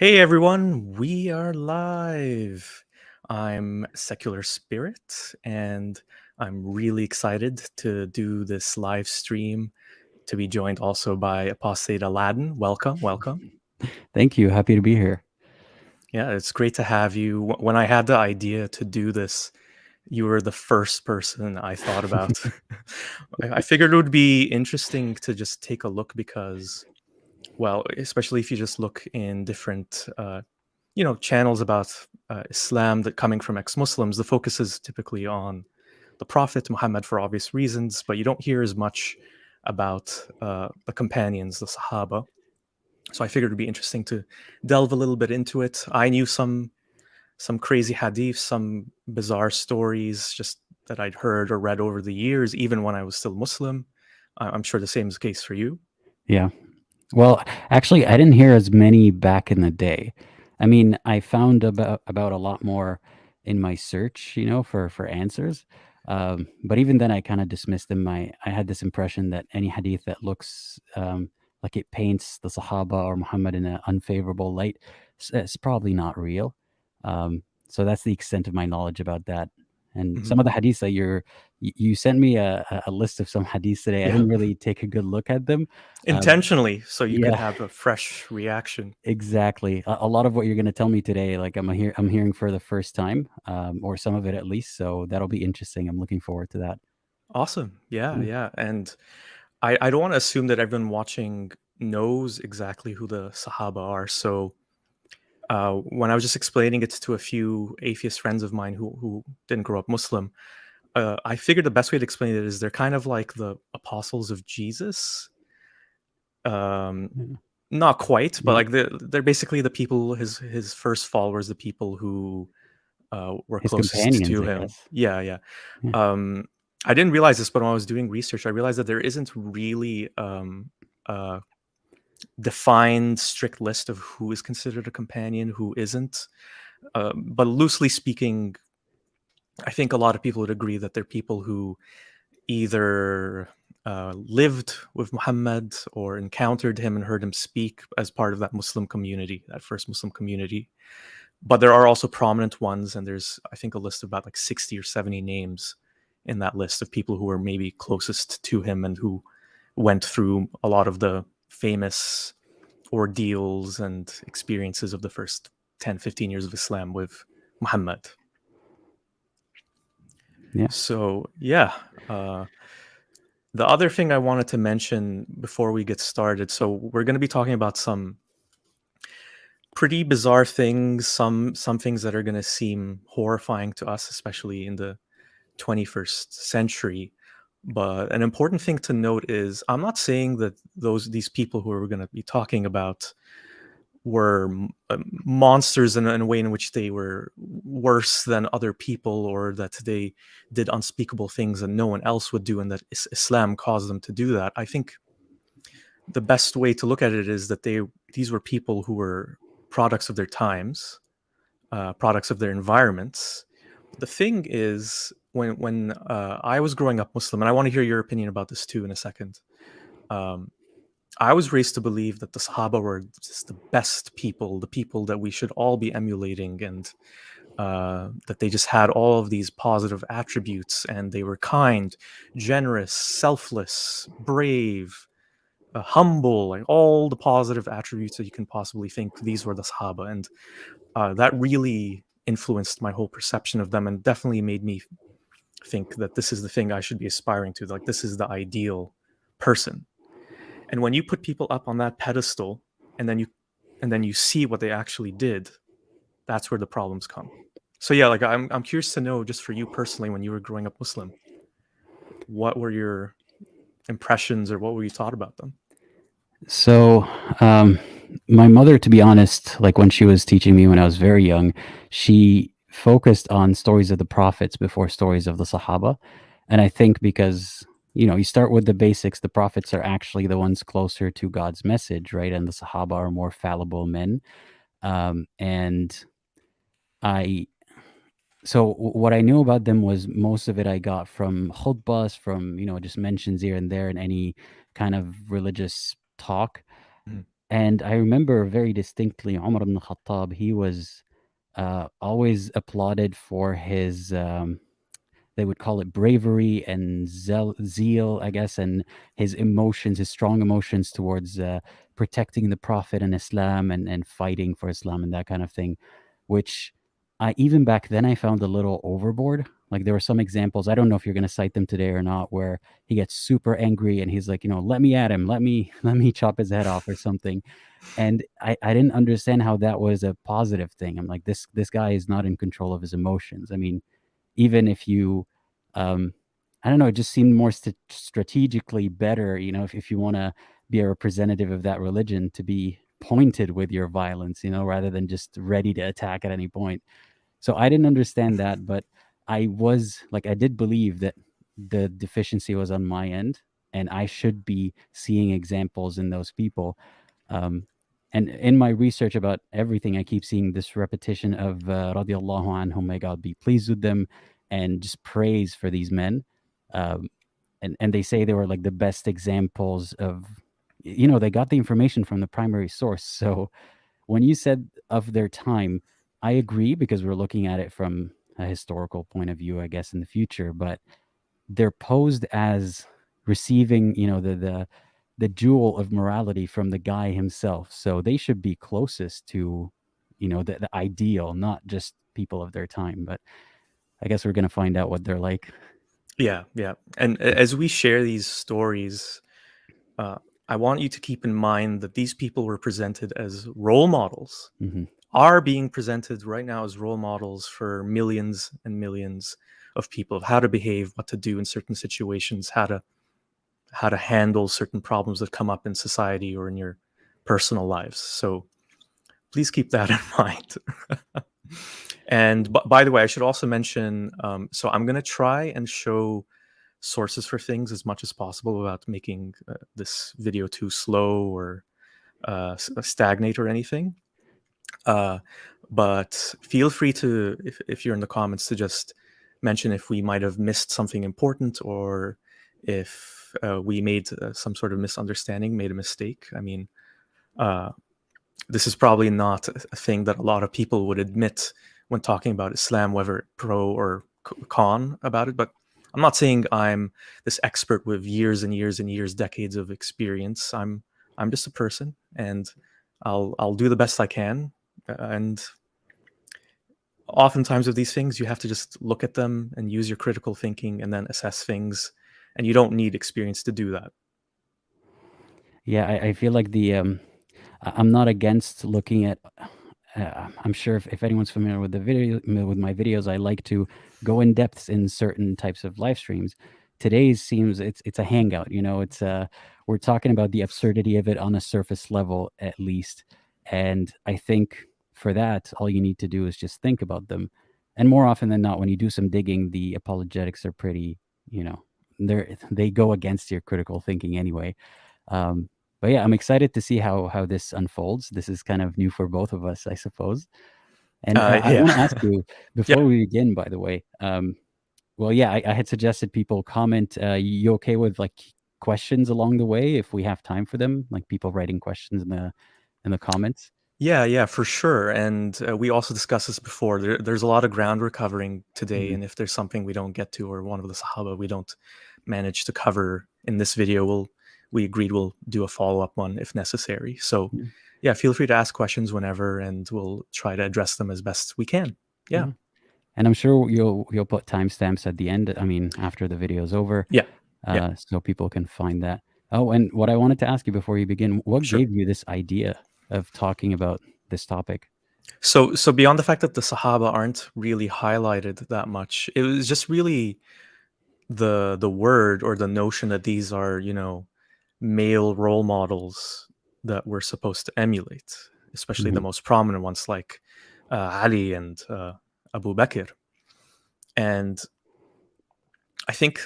Hey everyone, we are live. I'm Secular Spirit, and I'm really excited to do this live stream to be joined also by Apostate Aladdin. Welcome, welcome. Thank you. Happy to be here. Yeah, it's great to have you. When I had the idea to do this, you were the first person I thought about. I figured it would be interesting to just take a look because, well, especially if you just look in different channels about Islam that coming from ex-Muslims, the focus is typically on the Prophet Muhammad for obvious reasons, but you don't hear as much about the companions, the Sahaba. So I figured it'd be interesting to delve a little bit into it. I knew some crazy hadiths, some bizarre stories, just that I'd heard or read over the years, even when I was still Muslim. I'm sure the same is the case for you. Yeah. Well, actually, I didn't hear as many back in the day. I mean, I found about a lot more in my search, for answers. But even then, I kind of dismissed them. I had this impression that any hadith that looks like it paints the Sahaba or Muhammad in an unfavorable light, it's probably not real. So that's the extent of my knowledge about that. And Mhm. some of the hadiths that you sent me a list of some hadiths today. I Yeah, didn't really take a good look at them. Um, intentionally, so you could yeah, have a fresh reaction. exactly. A lot of what you're going to tell me today, like I'm hearing for the first time, or some of it at least. So that'll be interesting. I'm looking forward to that. Awesome. Yeah, Yeah. yeah. And I don't want to assume that everyone watching knows exactly who the Sahaba are. So when I was just explaining it to a few atheist friends of mine who didn't grow up Muslim, I figured the best way to explain it is they're kind of like the apostles of Jesus. Um, Yeah. Not quite, but Yeah. like they're basically the people, his first followers, the people who were His closest companions, to I him. guess. Yeah, yeah. Yeah. Um, I didn't realize this, but when I was doing research, I realized that there isn't really a defined, strict list of who is considered a companion, who isn't. But loosely speaking, I think a lot of people would agree that they're people who either lived with Muhammad or encountered him and heard him speak as part of that Muslim community, that first Muslim community. But there are also prominent ones, and there's, I think, a list of about like 60 or 70 names in that list of people who were maybe closest to him and who went through a lot of the famous ordeals and experiences of the first 10, 15 years of Islam with Muhammad. Yeah. So, yeah. The other thing I wanted to mention before we get started, so we're going to be talking about some pretty bizarre things, some things that are going to seem horrifying to us, especially in the 21st century. But an important thing to note is I'm not saying that these people who we're going to be talking about were monsters in a way in which they were worse than other people, or that they did unspeakable things that no one else would do, and that Islam caused them to do that. I think the best way to look at it is that these were people who were products of their times, products of their environments. The thing is, when I was growing up Muslim, and I want to hear your opinion about this too in a second. Um, I was raised to believe that the Sahaba were just the best people, the people that we should all be emulating, and that they just had all of these positive attributes, and they were kind, generous, selfless, brave, humble, like all the positive attributes that you can possibly think. These were the Sahaba, and that really influenced my whole perception of them, and definitely made me think that this is the thing I should be aspiring to. Like, this is the ideal person. And when you put people up on that pedestal, and then you see what they actually did, that's where the problems come. So yeah, like I'm curious to know, just for you personally, when you were growing up Muslim, what were your impressions, or what were you taught about them? So, my mother, to be honest, like when she was teaching me when I was very young, she focused on stories of the prophets before stories of the Sahaba. And I think because, you start with the basics, the prophets are actually the ones closer to God's message, right? And the Sahaba are more fallible men. And I, so what I knew about them was most of it I got from khutbahs, from, just mentions here and there in any kind of religious talk. Mhm. And I remember very distinctly Umar ibn Khattab, he was always applauded for his, they would call it bravery and zeal, I guess, and his emotions, his strong emotions towards protecting the Prophet and Islam, and fighting for Islam and that kind of thing, which I even back then I found a little overboard. Like there were some examples, I don't know if you're going to cite them today or not, where he gets super angry and he's like, let me at him, let me chop his head off or something. And I didn't understand how that was a positive thing. I'm like, this guy is not in control of his emotions. I mean, even if you, um, I don't know, it just seemed more strategically better, if you want to be a representative of that religion, to be pointed with your violence, rather than just ready to attack at any point. So I didn't understand that, but I did believe that the deficiency was on my end, and I should be seeing examples in those people. Um, and in my research about everything, I keep seeing this repetition of radiallahu anhum, may God be pleased with them, and just praise for these men. Um, and they say they were like the best examples of, they got the information from the primary source. So when you said of their time, I agree, because we're looking at it from a historical point of view, I guess, in the future. But they're posed as receiving, the jewel of morality from the guy himself. So they should be closest to, the ideal, not just people of their time. But I guess we're gonna find out what they're like. Yeah, yeah. And as we share these stories, uh, I want you to keep in mind that these people were presented as role models, Hmm. are being presented right now as role models for millions and millions of people, of how to behave, what to do in certain situations, how to handle certain problems that come up in society or in your personal lives. So please keep that in mind. And by the way, I should also mention, so I'm going to try and show sources for things as much as possible without making this video too slow or stagnate or anything. Uh, but feel free to, if you're in the comments, to just mention if we might have missed something important, or if we made some sort of misunderstanding, made a mistake. I mean, uh, this is probably not a thing that a lot of people would admit when talking about Islam, whether pro or con about it. But I'm not saying I'm this expert with years and years and years, decades of experience. I'm just a person, and I'll do the best I can. And oftentimes with these things, you have to just look at them and use your critical thinking and then assess things. And you don't need experience to do that. Yeah, I feel like I'm not against looking at. I'm sure if anyone's familiar with the video with my videos, I like to go in depth in certain types of live streams. Today's seems it's a hangout. It's we're talking about the absurdity of it on a surface level at least, and I think for that, all you need to do is just think about them. And more often than not, when you do some digging, the apologetics are pretty, they go against your critical thinking anyway. Um, but yeah, I'm excited to see how this unfolds. This is kind of new for both of us, I suppose. And I Yeah. want to ask you Yeah. before we begin, by the way. Well, yeah, I had suggested people comment. You okay with like questions along the way if we have time for them, like people writing questions in the comments? Yeah, for sure. And we also discussed this before. There's a lot of ground we're covering today, Mhm. and if there's something we don't get to, or one of the Sahaba we don't manage to cover in this video, we agreed we'll do a follow-up one if necessary. So, Yeah. yeah, feel free to ask questions whenever, and we'll try to address them as best we can. Yeah, Yeah. And I'm sure you'll put timestamps at the end. I mean, after the video is over, yeah, yeah, so people can find that. Oh, and what I wanted to ask you before you begin, what sure. gave you this idea of talking about this topic? So beyond the fact that the Sahaba aren't really highlighted that much, it was just really the word or the notion that these are, male role models that we're supposed to emulate, especially the Mhm, most prominent ones like Ali and Abu Bakr. And I think,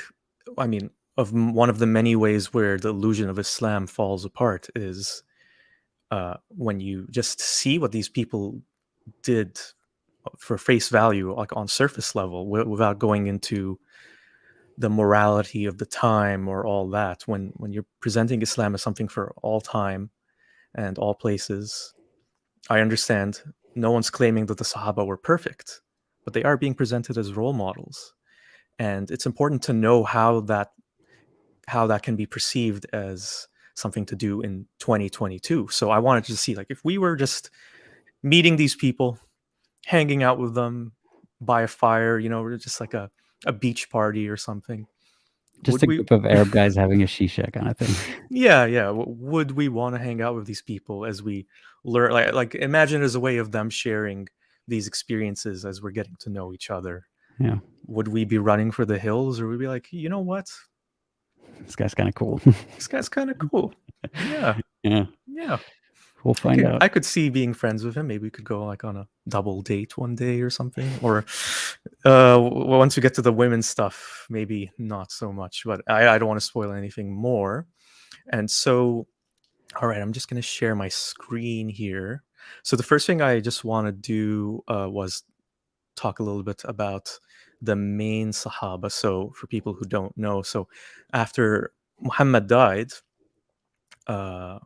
I mean, one of the many ways where the illusion of Islam falls apart is when you just see what these people did for face value, like on surface level, without going into the morality of the time or all that. When you're presenting Islam as something for all time, and all places. I understand no one's claiming that the Sahaba were perfect, but they are being presented as role models. And it's important to know how that can be perceived as something to do in 2022. So I wanted to see, like, if we were just meeting these people, hanging out with them by a fire, just like a beach party or something, Just would a we group of Arab guys having a shisha kind of thing. yeah, would we want to hang out with these people as we learn, like imagine as a way of them sharing these experiences as we're getting to know each other? Yeah, Would we be running for the hills, or would we be like, you know what, this guy's kind of cool. this guy's kind of cool? Yeah, Yeah, yeah. we'll find out. I could see being friends with him. Maybe we could go like on a double date one day or something. Or once we get to the women's stuff, maybe not so much. But I don't want to spoil anything more. And so, all right, I'm just going to share my screen here. So the first thing I just want to do was talk a little bit about the main Sahaba. So for people who don't know, so after Muhammad died, uh,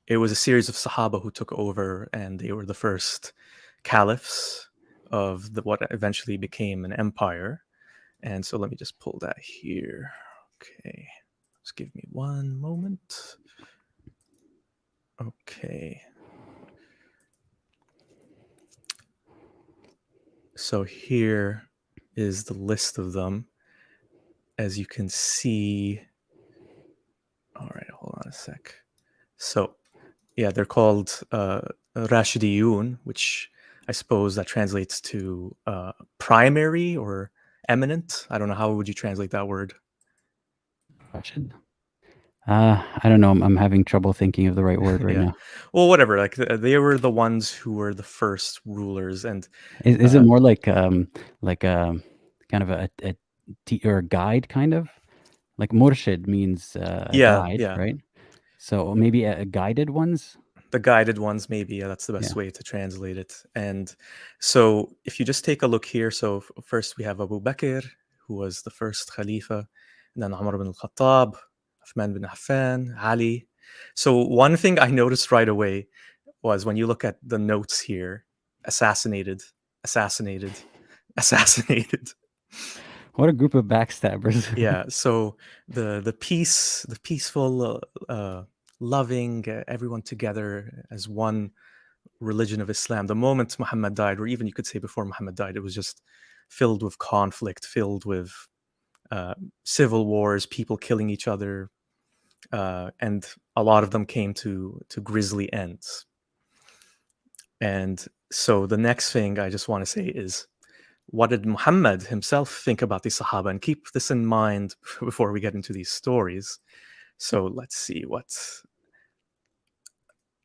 it was a series of Sahaba who took over, and they were the first caliphs of what eventually became an empire. And so let me just pull that here. Okay, just give me one moment. Okay. So here is the list of them. As you can see, all right, hold on a sec. So yeah, they're called Rashidiyun, which I suppose that translates to primary or eminent. I don't know, how would you translate that word? Rashid. I don't know. I'm having trouble thinking of the right word right Yeah. now. Well, whatever. Like they were the ones who were the first rulers, and Is it more like kind of or a guide kind of? Like murshid means a guide, yeah, right? So maybe a guided ones. the guided ones, maybe. Yeah, that's the best Yeah. way to translate it. And so if you just take a look here, so first we have Abu Bakr, who was the first Khalifa, and then Umar bin al-Khattab, Uthman bin Affan, Ali. So one thing I noticed right away was when you look at the notes here: assassinated, assassinated, assassinated. What a group of backstabbers. Yeah, so the peaceful, loving, everyone together as one religion of Islam. The moment Muhammad died, or even you could say before Muhammad died, it was just filled with conflict, filled with uh, civil wars, people killing each other, and a lot of them came to grisly ends. And so the next thing I just want to say is, what did Muhammad himself think about the Sahaba? And keep this in mind before we get into these stories. So let's see what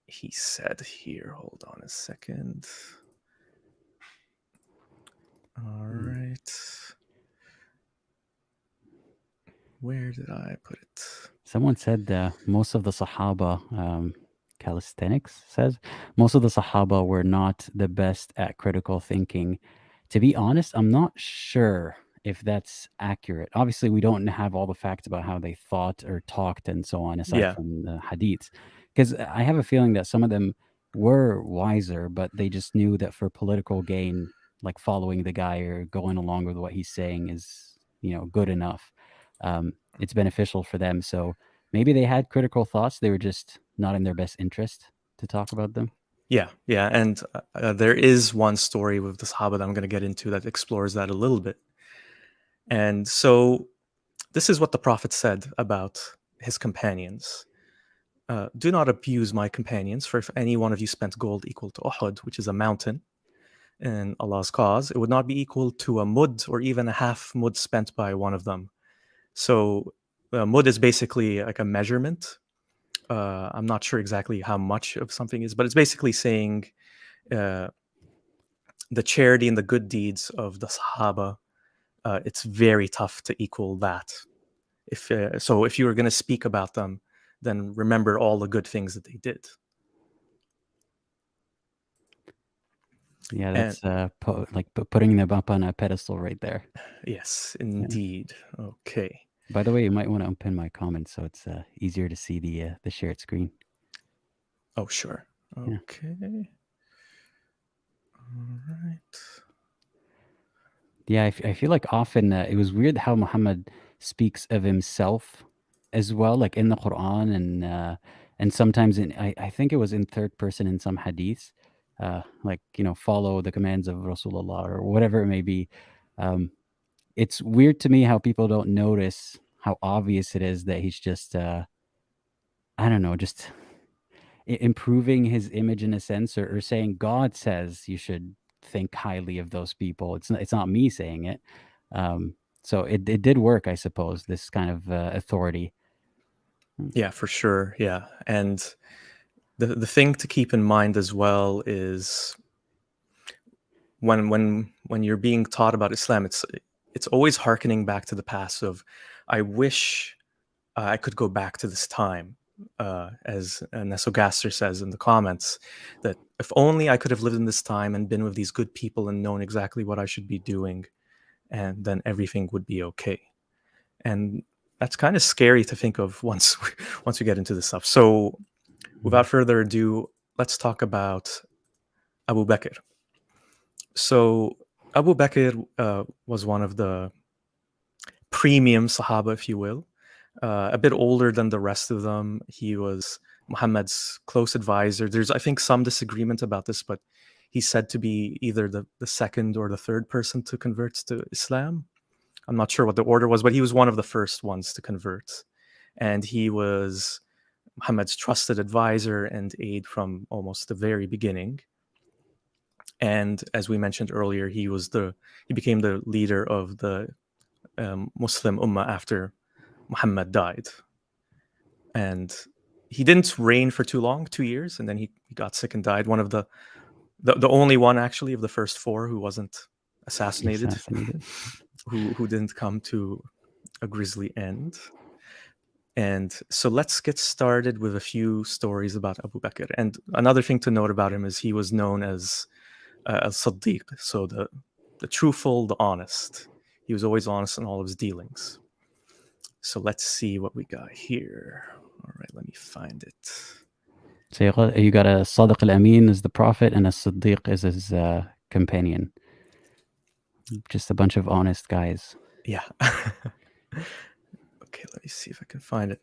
he said here. Hold on a second. All right. Where did I put it? Someone said most of the Sahaba, calisthenics says, most of the Sahaba were not the best at critical thinking. To be honest, I'm not sure if that's accurate. Obviously, we don't have all the facts about how they thought or talked and so on, aside Yeah. from the hadiths. Because I have a feeling that some of them were wiser, but they just knew that for political gain, like following the guy or going along with what he's saying is, good enough. It's beneficial for them. So maybe they had critical thoughts. They were just not in their best interest to talk about them. Yeah. Yeah. And there is one story with the Sahaba that I'm going to get into that explores that a little bit. And so this is what the Prophet said about his companions. Do not abuse my companions, for if any one of you spent gold equal to Uhud, which is a mountain, in Allah's cause, it would not be equal to a mud or even a half mud spent by one of them. So, mud is basically like a measurement. I'm not sure exactly how much of something is, but it's basically saying uh, the charity and the good deeds of the Sahaba. It's very tough to equal that. If you were going to speak about them, then remember all the good things that they did. Yeah, And that's putting them up on a pedestal right there. yes, Yeah. indeed. Okay. By the way, you might want to unpin my comments so it's easier to see the shared screen. Oh, sure. Yeah. Okay. All right. Yeah, I feel like often it was weird how Muhammad speaks of himself as well, like in the Quran and sometimes I think it was in third person in some hadiths, like follow the commands of Rasulullah or whatever it may be. Um, it's weird to me how people don't notice how obvious it is that he's just I don't know, just improving his image in a sense, or saying God says you should think highly of those people. It's not me saying it. So it did work, I suppose, this kind of authority. Yeah, for sure. Yeah. And the thing to keep in mind as well is when you're being taught about Islam, it's always hearkening back to the past of, I wish I could go back to this time. As Nesogaster says in the comments, that if only I could have lived in this time and been with these good people and known exactly what I should be doing, and then everything would be okay. And that's kind of scary to think of once we get into this stuff. So, without further ado, let's talk about Abu Bakr. So, Abu Bakr was one of the premium Sahaba, if you will. A bit older than the rest of them. He was Muhammad's close advisor. There's, I think, some disagreement about this, but he's said to be either the second or the third person to convert to Islam. I'm not sure what the order was, but he was one of the first ones to convert. And he was Muhammad's trusted advisor and aide from almost the very beginning. And as we mentioned earlier, he became the leader of the Muslim Ummah after Muhammad died. And he didn't reign for too long, 2 years, and then he got sick and died. One of the only one actually of the first four who wasn't assassinated. who didn't come to a grisly end. And so let's get started with a few stories about Abu Bakr. And another thing to note about him is he was known as al-Siddiq, so the truthful, the honest. He was always honest in all of his dealings. So let's see what we got here. All right, let me find it. So you got a Sadiq al-Amin as the prophet and a Siddiq as his companion. Just a bunch of honest guys. Yeah. Okay, let me see if I can find it.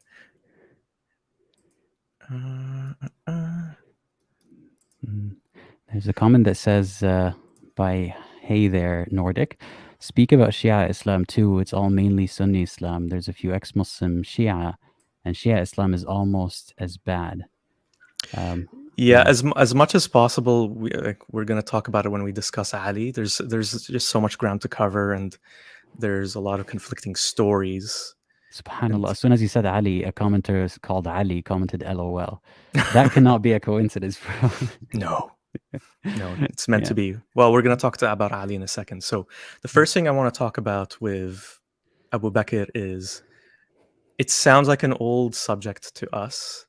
There's a comment that says by Hey There Nordic, speak about Shia Islam too. It's all mainly Sunni Islam. There's a few ex-Muslim Shia, and Shia Islam is almost as bad. Yeah, as much as possible, we're going to talk about it when we discuss Ali. There's just so much ground to cover, and there's a lot of conflicting stories. Subhanallah. As soon as you said Ali, a commenter called Ali commented LOL. That cannot be a coincidence, bro. No, it's meant to be. Well, we're going to talk about Ali in a second. So the first thing I want to talk about with Abu Bakr is, it sounds like an old subject to us,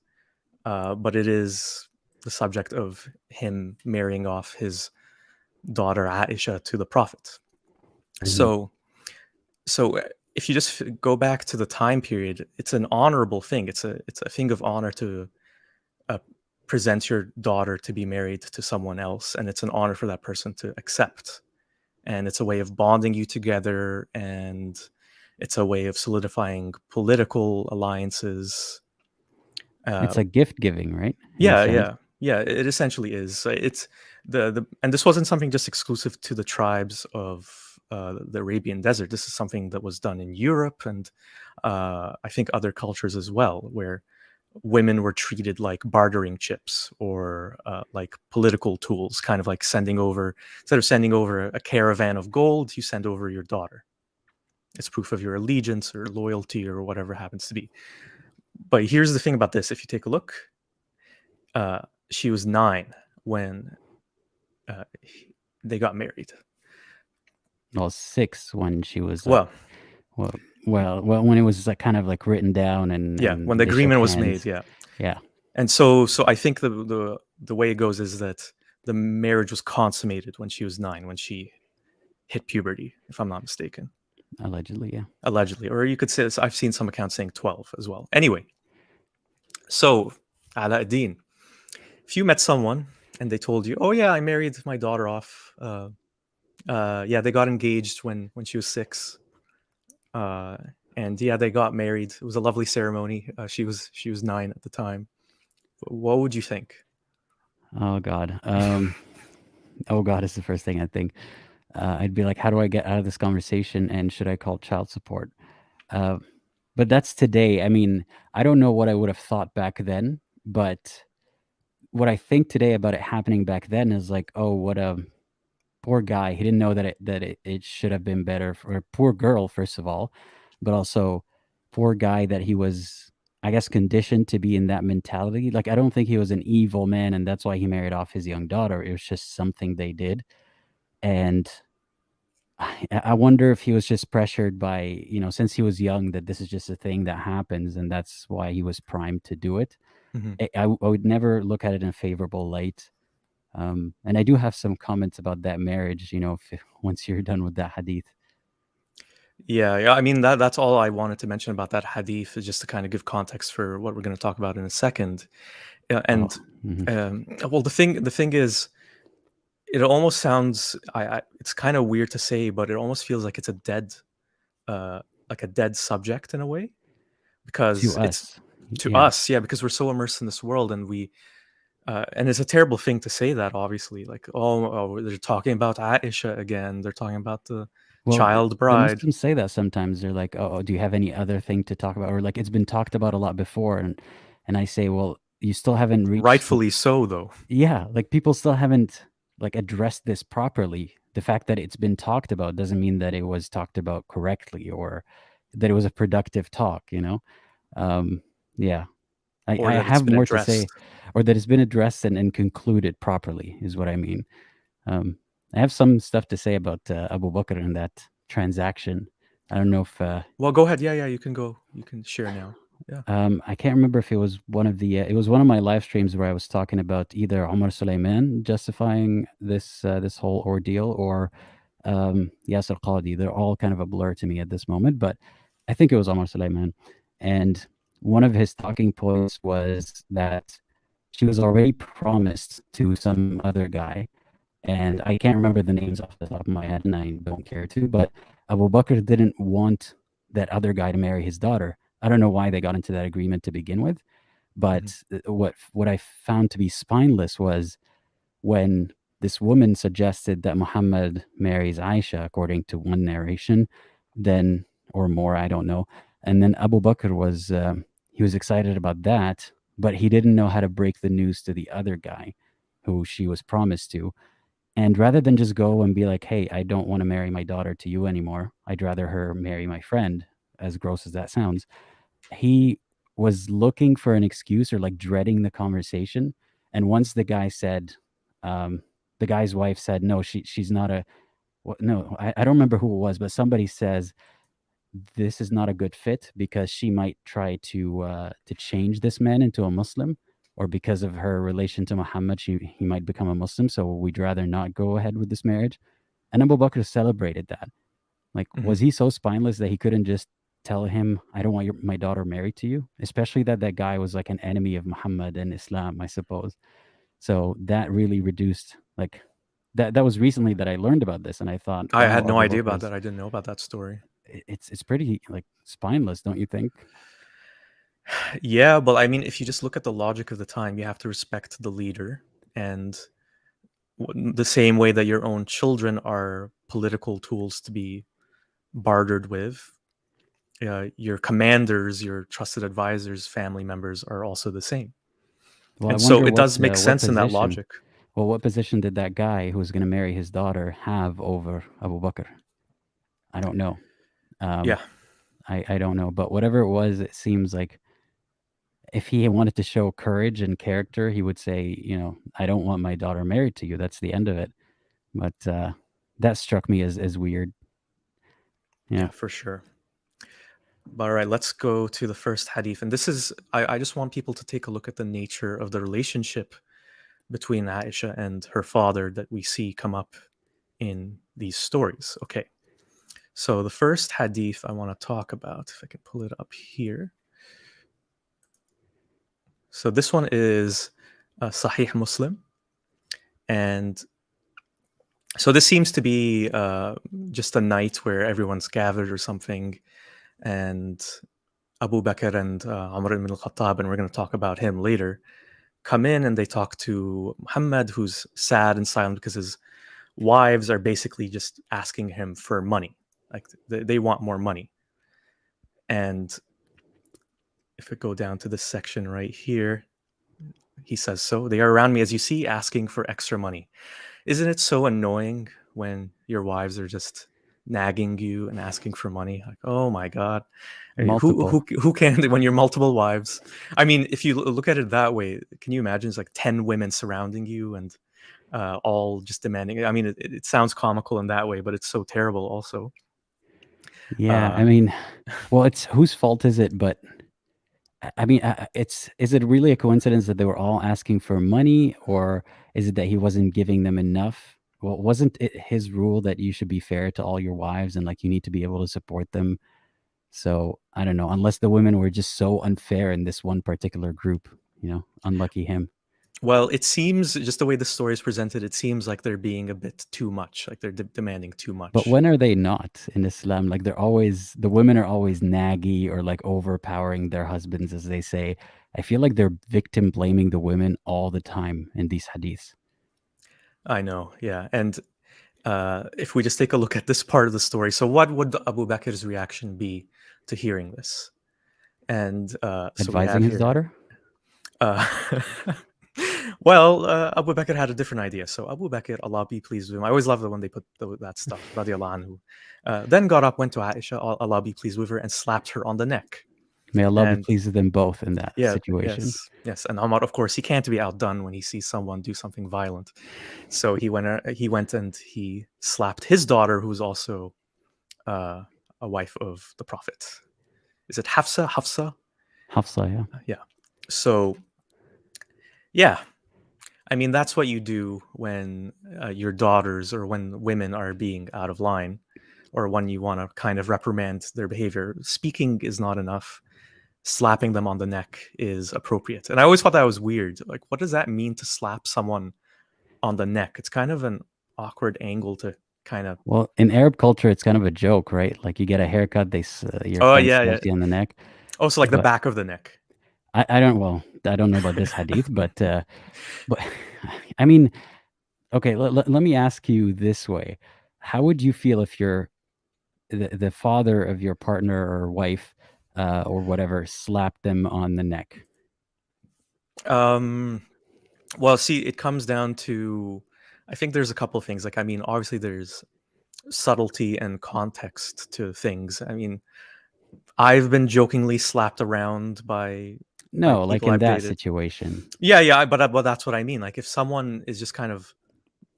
but it is the subject of him marrying off his daughter Aisha to the Prophet. So if you just go back to the time period, it's an honorable thing. It's a thing of honor to present your daughter to be married to someone else, and it's an honor for that person to accept. And it's a way of bonding you together, and it's a way of solidifying political alliances. It's like gift giving, right? Yeah. It essentially is. It's and this wasn't something just exclusive to the tribes of the Arabian Desert. This is something that was done in Europe, and I think other cultures as well, where women were treated like bartering chips or like political tools, kind of like instead of sending over a caravan of gold, you send over your daughter. It's proof of your allegiance or loyalty or whatever happens to be. But here's the thing about this. If you take a look, she was 9 when they got married. Well, 6 when she was Well, when it was like kind of like written down and when the agreement was made. Yeah. And so I think the way it goes is that the marriage was consummated when she was 9, when she hit puberty, if I'm not mistaken. Allegedly, yeah. Allegedly, or you could say, I've seen some accounts saying 12 as well. Anyway, so Aladdin, if you met someone and they told you, "Oh yeah, I married my daughter off. Yeah, they got engaged when she was 6, uh, and yeah, they got married. It was a lovely ceremony. She was 9 at the time. What would you think?" Oh God. Oh God is the first thing I think. I'd be like, how do I get out of this conversation? And should I call child support? Uh, but that's today. I mean, I don't know what I would have thought back then, but what I think today about it happening back then is like, oh, what a poor guy. He didn't know that it should have been better for a poor girl, first of all, but also poor guy that he was, I guess, conditioned to be in that mentality. Like, I don't think he was an evil man, and that's why he married off his young daughter. It was just something they did, and I wonder if he was just pressured by, since he was young, that this is just a thing that happens, and that's why he was primed to do it. Mhm. I would never look at it in a favorable light. And I do have some comments about that marriage, once you're done with that hadith. Yeah. I mean, that's all I wanted to mention about that hadith, is just to kind of give context for what we're going to talk about in a second. Oh, And mhm. well, the thing is, it almost sounds, it's kind of weird to say, but it almost feels like it's uh, like a dead subject in a way, To because it's us. to Yeah. us, yeah, because we're so immersed in this world, and and it's a terrible thing to say that, obviously, like, oh, they're talking about Aisha again, they're talking about the Well, child the bride. Muslims say that sometimes. They're like, "Oh, do you have any other thing to talk about?" Or like, "It's been talked about a lot before." And I say, "Well, you still haven't reached the." Rightfully so, though. Yeah, like people still haven't like addressed this properly. The fact that it's been talked about doesn't mean that it was talked about correctly or that it was a productive talk, you know? Um, yeah. I Or that it's have been more to addressed. say, or that it's been addressed and concluded properly is what I mean. Um, I have some stuff to say about Abu Bakr and that transaction. I don't know if Well, go ahead. Yeah, you can go. You can share now. Yeah. I can't remember if it was one of the it was one of my live streams where I was talking about either Omar Suleiman justifying this whole ordeal or Yasser Qadi. They're all kind of a blur to me at this moment, but I think it was Omar Suleiman. And one of his talking points was that she was already promised to some other guy, and I can't remember the names off the top of my head, and I don't care to, but Abu Bakr didn't want that other guy to marry his daughter. I don't know why they got into that agreement to begin with, Mhm. but what I found to be spineless was when this woman suggested that Muhammad marries Aisha, according to one narration, then or more, I don't know. And then Abu Bakr was he was excited about that, but he didn't know how to break the news to the other guy, who she was promised to. And rather than just go and be like, "Hey, I don't want to marry my daughter to you anymore. I'd rather her marry my friend," as gross as that sounds, he was looking for an excuse or like dreading the conversation. And once the guy said, um, the guy's wife said, "No, she's not a." No, I don't remember who it was, but somebody says this is not a good fit because she might try to change this man into a Muslim, or because of her relation to Muhammad, he might become a Muslim. So we'd rather not go ahead with this marriage. And Abu Bakr celebrated that. Like, was Mhm. he so spineless that he couldn't just tell him, "I don't want my daughter married to you"? Especially that guy was like an enemy of Muhammad and Islam, I suppose. So that really reduced like that was recently that I learned about this, and I thought, I wow, had no Abu idea Bakr about is that. I didn't know about that story. it's pretty like spineless, don't you think? Yeah, but I mean, if you just look at the logic of the time, you have to respect the leader, and the same way that your own children are political tools to be bartered with, your commanders, your trusted advisors, family members are also the same. Well, I And so wonder it does make what sense in that position. logic. Well, what position did that guy who was going to marry his daughter have over Abu Bakr? I don't know. Um, Yeah. I don't know, but whatever it was, it seems like if he wanted to show courage and character, he would say, "I don't want my daughter married to you." That's the end of it. But that struck me as weird. Yeah. Yeah, for sure. But all right, let's go to the first hadith. And this is, I just want people to take a look at the nature of the relationship between Aisha and her father that we see come up in these stories. Okay, so the first hadith I want to talk about, if I can pull it up here. So this one is Sahih Muslim. And so this seems to be just a night where everyone's gathered or something. And Abu Bakr and Umar ibn al-Khattab, and we're going to talk about him later, come in and they talk to Muhammad, who's sad and silent because his wives are basically just asking him for money. Like they want more money. And if we go down to this section right here, he says, so they are around me, as you see, asking for extra money. Isn't it so annoying when your wives are just nagging you and asking for money? Like, oh my God. I mean, Multiple. who can, when you're multiple wives? I mean, if you look at it that way, can you imagine it's like 10 women surrounding you and all just demanding? I mean, it sounds comical in that way, but it's so terrible also. Yeah, I mean, well, it's whose fault is it? But I mean, is it really a coincidence that they were all asking for money, or is it that he wasn't giving them enough? Well, wasn't it his rule that you should be fair to all your wives and like you need to be able to support them? So I don't know, unless the women were just so unfair in this one particular group, unlucky him. Well, it seems just the way the story is presented, it seems like they're being a bit too much, like they're demanding too But much. when are they not in Islam? Like the women are always naggy or like overpowering their husbands, as they say. I feel like they're victim blaming the women all the time in these hadiths. I know, yeah. And if we just take a look at this part of the story, so what would Abu Bakr's reaction be to hearing this? And so we Advising have his here. daughter? Uh, well, Abu Bakr had a different idea. So Abu Bakr, Allah be pleased with him. I always love it when they put that stuff. Radiallahu anhu. Then got up, went to Aisha, Allah be pleased with her, and slapped her on the neck. May Allah be And pleased with them both in that yeah, situation. yes. And Umar, of course, he can't be outdone when he sees someone do something violent. So he went and he slapped his daughter, who's also a wife of the Prophet. Is it Hafsa? Hafsa, yeah. Yeah. So, yeah. I mean, that's what you do when your daughters or when women are being out of line or when you want to kind of reprimand their behavior. Speaking is not enough. Slapping them on the neck is appropriate. And I always thought that was weird. Like, what does that mean to slap someone on the neck? It's kind of an awkward angle to kind of. Well, in Arab culture, it's kind of a joke, right? Like you get a haircut, your Oh, friend yeah, yeah. slaps you on the neck. Oh, so like the But back of the neck. I don't know about this hadith, but I mean, okay, let me ask you this way. How would you feel if the father of your partner or wife or whatever slapped them on the neck? Well, see, it comes down to, I think there's a couple of things. Like, I mean, obviously there's subtlety and context to things. I mean, I've been jokingly slapped around by No, like people in I've that dated. situation. Yeah, but that's what I mean. Like, if someone is just kind of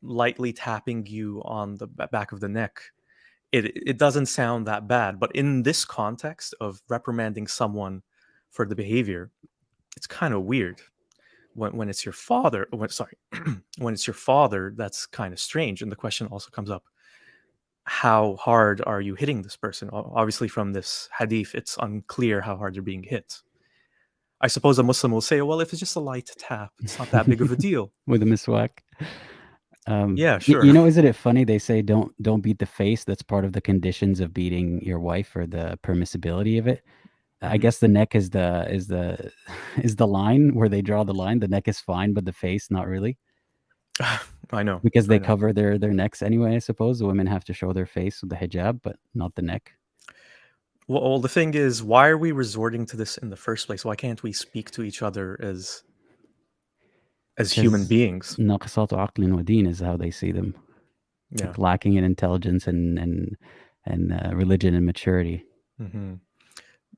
lightly tapping you on the back of the neck, it doesn't sound that bad. But in this context of reprimanding someone for the behavior, it's kind of weird. When it's your father, when it's your father, that's kind of strange. And the question also comes up: how hard are you hitting this person? Obviously, from this hadith, it's unclear how hard they're being hit. I suppose a Muslim will say, well, if it's just a light tap, it's not that big of a deal. With a miswak. Yeah, sure. Isn't it funny? They say don't beat the face. That's part of the conditions of beating your wife or the permissibility of it. I Mhm. guess the neck is the is the line where they draw the line. The neck is fine, but the face not really, I know. because I they know. cover their necks anyway. I suppose the women have to show their face with the hijab, but not the neck. Well, the thing is, why are we resorting to this in the first place? Why can't we speak to each other as human Because beings? naqsatu aqlin wa deen is how they see them, Yeah. like lacking in intelligence and religion and maturity. Hmm.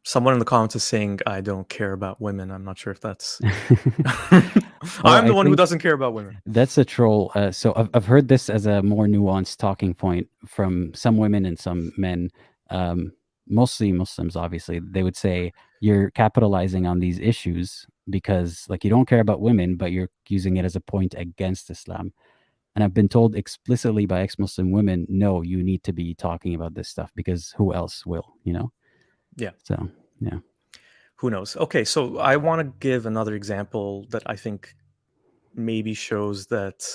Someone in the comments is saying, I don't care about women. I'm not sure if that's. Oh, I'm I the one who think doesn't care about women. that's a troll. So I've heard this as a more nuanced talking point from some women and some men, mostly Muslims. Obviously, they would say you're capitalizing on these issues because, like, you don't care about women, but you're using it as a point against Islam. And I've been told explicitly by ex-Muslim women, no, you need to be talking about this stuff because who else will, Yeah. So, yeah. Who knows? Okay, so I want to give another example that I think maybe shows that,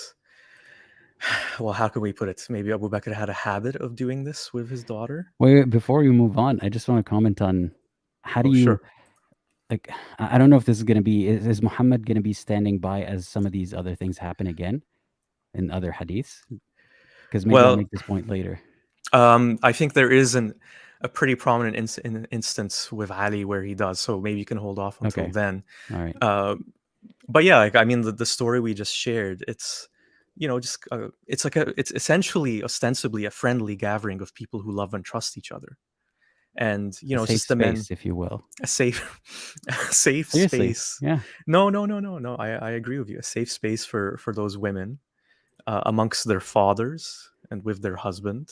well, how can we put it? Maybe Abu Bakr had a habit of doing this with his daughter. Wait, before we move on, I just want to comment on how do Oh, you sure. like. I don't know if this is going to be is Muhammad going to be standing by as some of these other things happen again in other hadiths? Because maybe I'll Well, make this point later. I think there is a pretty prominent instance with Ali where he does. So maybe you can hold off until Okay, then. all right. Uh, but yeah, like, I mean, the story we just shared, it's, just it's essentially ostensibly a friendly gathering of people who love and trust each other, and A it's safe just the men, space, if you will. a safe, a safe Seriously, space. yeah. No. I agree with you. A safe space for those women, amongst their fathers and with their husband,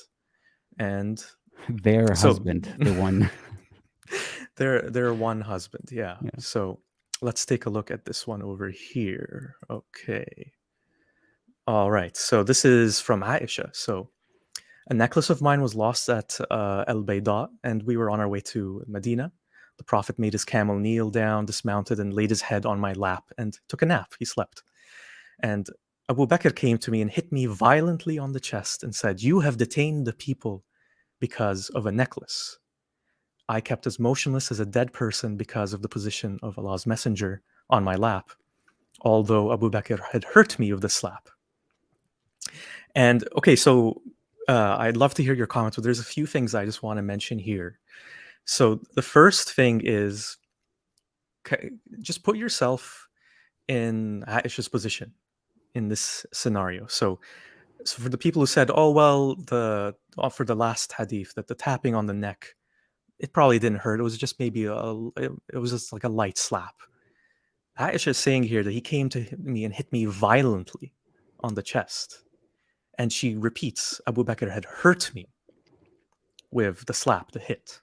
and Their so husband, the one. they're one husband. Yeah. Yeah. So let's take a look at this one over here. Okay. All right. So this is from Aisha. So a necklace of mine was lost at El Bayda, and we were on our way to Medina. The Prophet made his camel kneel down, dismounted, and laid his head on my lap and took a nap. He slept. And Abu Bakr came to me and hit me violently on the chest and said, "You have detained the people because of a necklace." I kept as motionless as a dead person because of the position of Allah's Messenger on my lap, although Abu Bakr had hurt me with the slap. And okay, so I'd love to hear your comments, but there's a few things I just want to mention here. So the first thing is, just put yourself in Aisha's position in this scenario. So for the people who said, "Oh well, for the last hadith that the tapping on the neck, it probably didn't hurt. It was just maybe it was just like a light slap." Aisha is saying here that he came to me and hit me violently on the chest, and she repeats, Abu Bakr had hurt me with the slap, the hit.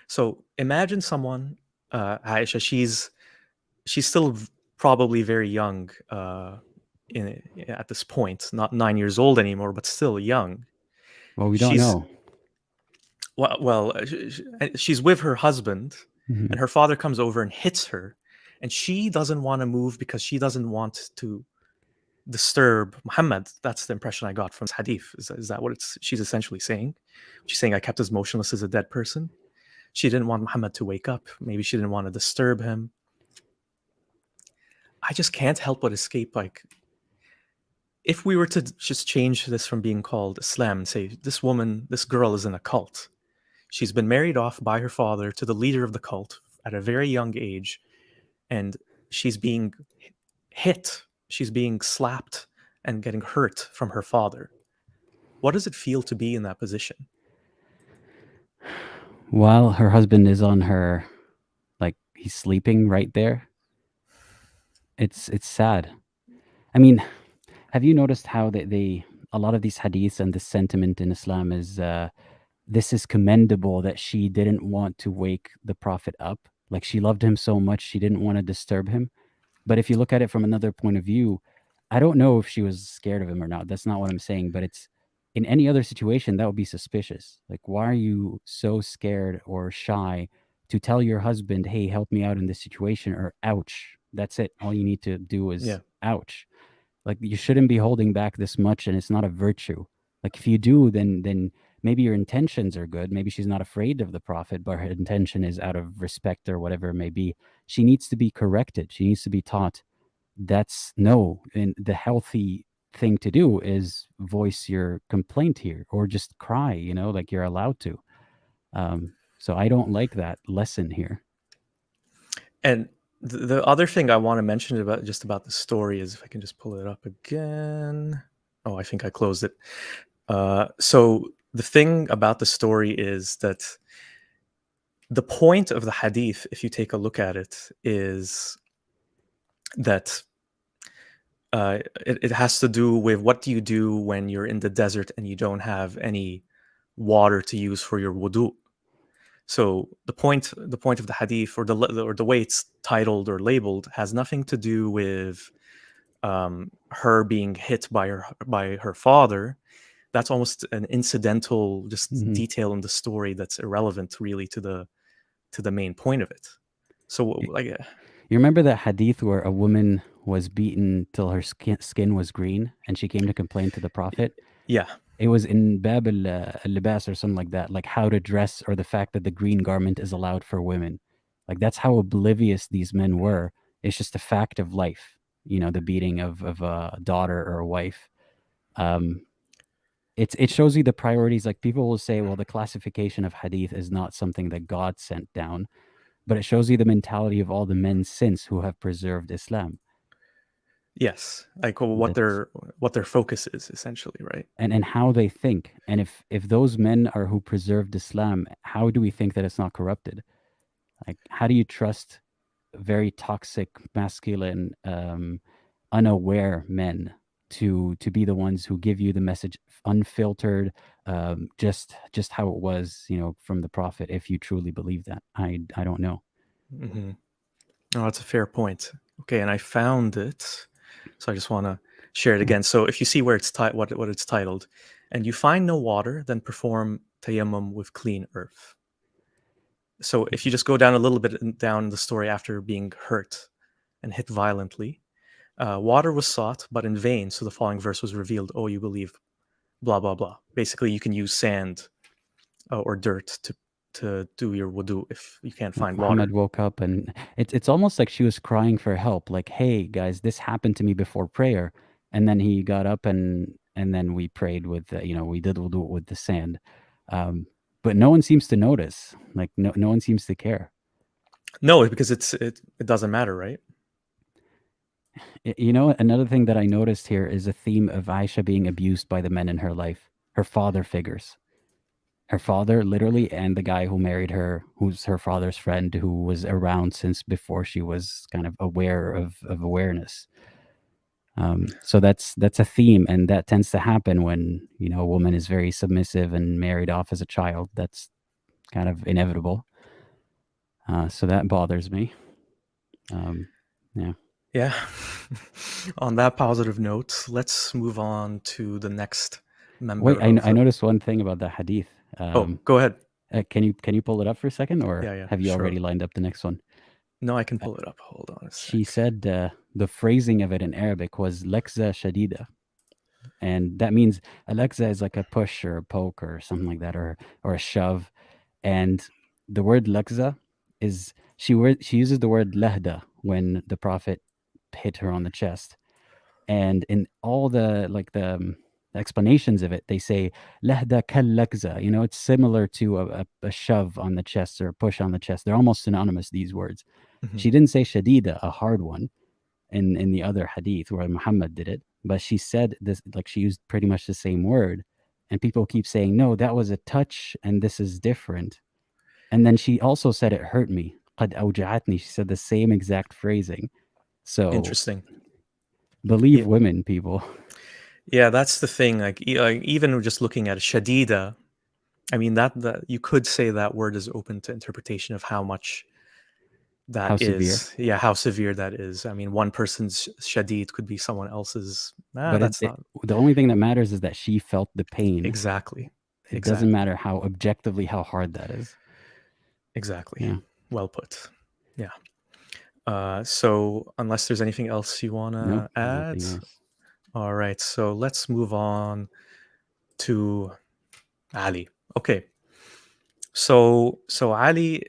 So imagine someone, Aisha. She's still probably very young, at this point, not 9 years old anymore, but still young. Well, we don't She's know. she's with her husband, Mhm. and her father comes over and hits her, and she doesn't want to move because she doesn't want to disturb Muhammad. That's the impression I got from this hadith. Is that what she's essentially saying? She's saying I kept as motionless as a dead person. She didn't want Muhammad to wake up. Maybe she didn't want to disturb him. I just can't help but escape. Like, if we were to just change this from being called Islam and say, this girl is in a cult. She's been married off by her father to the leader of the cult at a very young age, and she's being hit. She's being slapped and getting hurt from her father. What does it feel to be in that position? While her husband is on her, like he's sleeping right there. It's sad. I mean, have you noticed how they a lot of these hadiths and this sentiment in Islam is this is commendable that she didn't want to wake the Prophet up. Like she loved him so much she didn't want to disturb him. But if you look at it from another point of view, I don't know if she was scared of him or not. That's not what I'm saying. But it's in any other situation that would be suspicious. Like, why are you so scared or shy to tell your husband, "Hey, help me out in this situation," or "Ouch"? That's it. All you need to do is Yeah. "Ouch." Like you shouldn't be holding back this much, and it's not a virtue. Like if you do, then maybe your intentions are good. Maybe she's not afraid of the Prophet, but her intention is out of respect or whatever it may be. She needs to be corrected. She needs to be taught that's no. And the healthy thing to do is voice your complaint here or just cry, like you're allowed to. So I don't like that lesson here. And the other thing I want to mention about the story is, if I can just pull it up again. Oh, I think I closed it. So the thing about the story is that the point of the hadith, if you take a look at it, is that it has to do with what do you do when you're in the desert and you don't have any water to use for your wudu. So the point of the hadith, or the way it's titled or labeled, has nothing to do with her being hit by her father. That's almost an incidental just Mhm. detail in the story that's irrelevant really to the main point of it. So Y- like, You remember that hadith where a woman was beaten till her skin was green and she came to complain to the Prophet? Yeah. It was in Bab al-Libas or something like that, like how to dress or the fact that the green garment is allowed for women. Like that's how oblivious these men were. It's just a fact of life, the beating of a daughter or a wife. Um, it shows you the priorities. Like people will say, well, the classification of hadith is not something that God sent down, but it shows you the mentality of all the men since who have preserved Islam. Yes. Like what That's their focus is essentially, right? and how they think. And if those men are who preserved Islam, how do we think that it's not corrupted? Like, how do you trust very toxic, masculine, unaware men to be the ones who give you the message unfiltered, just how it was, from the Prophet? If you truly believe that, I don't know. Mm-hmm. Oh, that's a fair point. Okay, and I found it, so I just want to share it again. So if you see where it's what it's titled, and you find no water, then perform tayammum with clean earth. So if you just go down a little bit down the story after being hurt and hit violently, water was sought, but in vain. So the following verse was revealed. Oh, you believe, blah blah blah. Basically, you can use sand or dirt to do your wudu if you can't Like find Muhammad water. woke up and it's almost like she was crying for help. Like, hey guys, this happened to me before prayer, and then he got up and then we prayed with we did wudu with the sand, um, but no one seems to notice. Like no one seems to care. No, because it doesn't matter, right? Another thing that I noticed here is a theme of Aisha being abused by the men in her life, her father figures. Her father, literally, and the guy who married her, who's her father's friend, who was around since before she was kind of aware of awareness. So that's a theme, and that tends to happen when a woman is very submissive and married off as a child. That's kind of inevitable. So that bothers me. Yeah. Yeah. On that positive note, let's move on to the next member Wait, of I the. noticed one thing about the hadith. Oh, go ahead. Can you pull it up for a second, or Yeah, have you sure. already lined up the next one? No, I can Uh, pull it up. Hold on a She sec. said the phrasing of it in Arabic was "lekza shadida," and that means Alexa is like a push or a poke or something like that, or a shove. And the word lekza is she uses the word lahda when the Prophet hit her on the chest. And in all the explanations of it, they say lahda kal lakza. It's similar to a shove on the chest or a push on the chest. They're almost synonymous, these words. Mhm. She didn't say shadida, a hard one, in the other hadith where Muhammad did it, but she said this, like she used pretty much the same word, and people keep saying no, that was a touch and this is different. And then she also said it hurt me. قد أوجعتني. She said the same exact phrasing. So Interesting. believe Yeah, women, people. yeah, that's the thing. Like, even just looking at shadida, I mean that you could say that word is open to interpretation of how much that How severe. is. Yeah, how severe that is. I mean, one person's shadid could be someone else's. But That's not the only thing that matters is that she felt the pain. exactly, It doesn't exactly, matter how objectively how hard that is. exactly. Yeah. Well put. Yeah. So unless there's anything else you want Nope. to add, Nothing else. all right. So let's move on to Ali. Okay. So Ali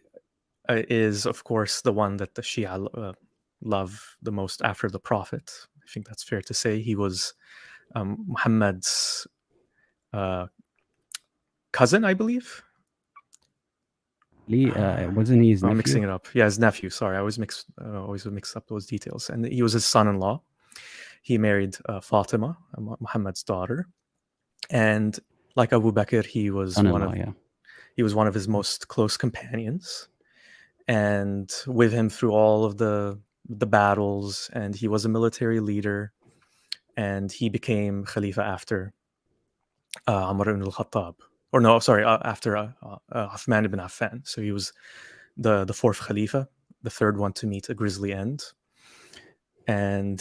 is of course the one that the Shia love the most after the Prophet. I think that's fair to say. He was Muhammad's uh, cousin, I believe. Lee, wasn't he his I'm nephew? mixing it up. Yeah, his nephew. Sorry, I always mix up those details. And he was his son-in-law. He married Fatima, Muhammad's daughter, and like Abu Bakr, Son-in-law, yeah. he was one of his most close companions, and with him through all of the battles. And he was a military leader, and he became Khalifa after Umar ibn al-Khattab, or no, sorry, after Uthman ibn Affan. So he was the fourth Khalifa, the third one to meet a grisly end. And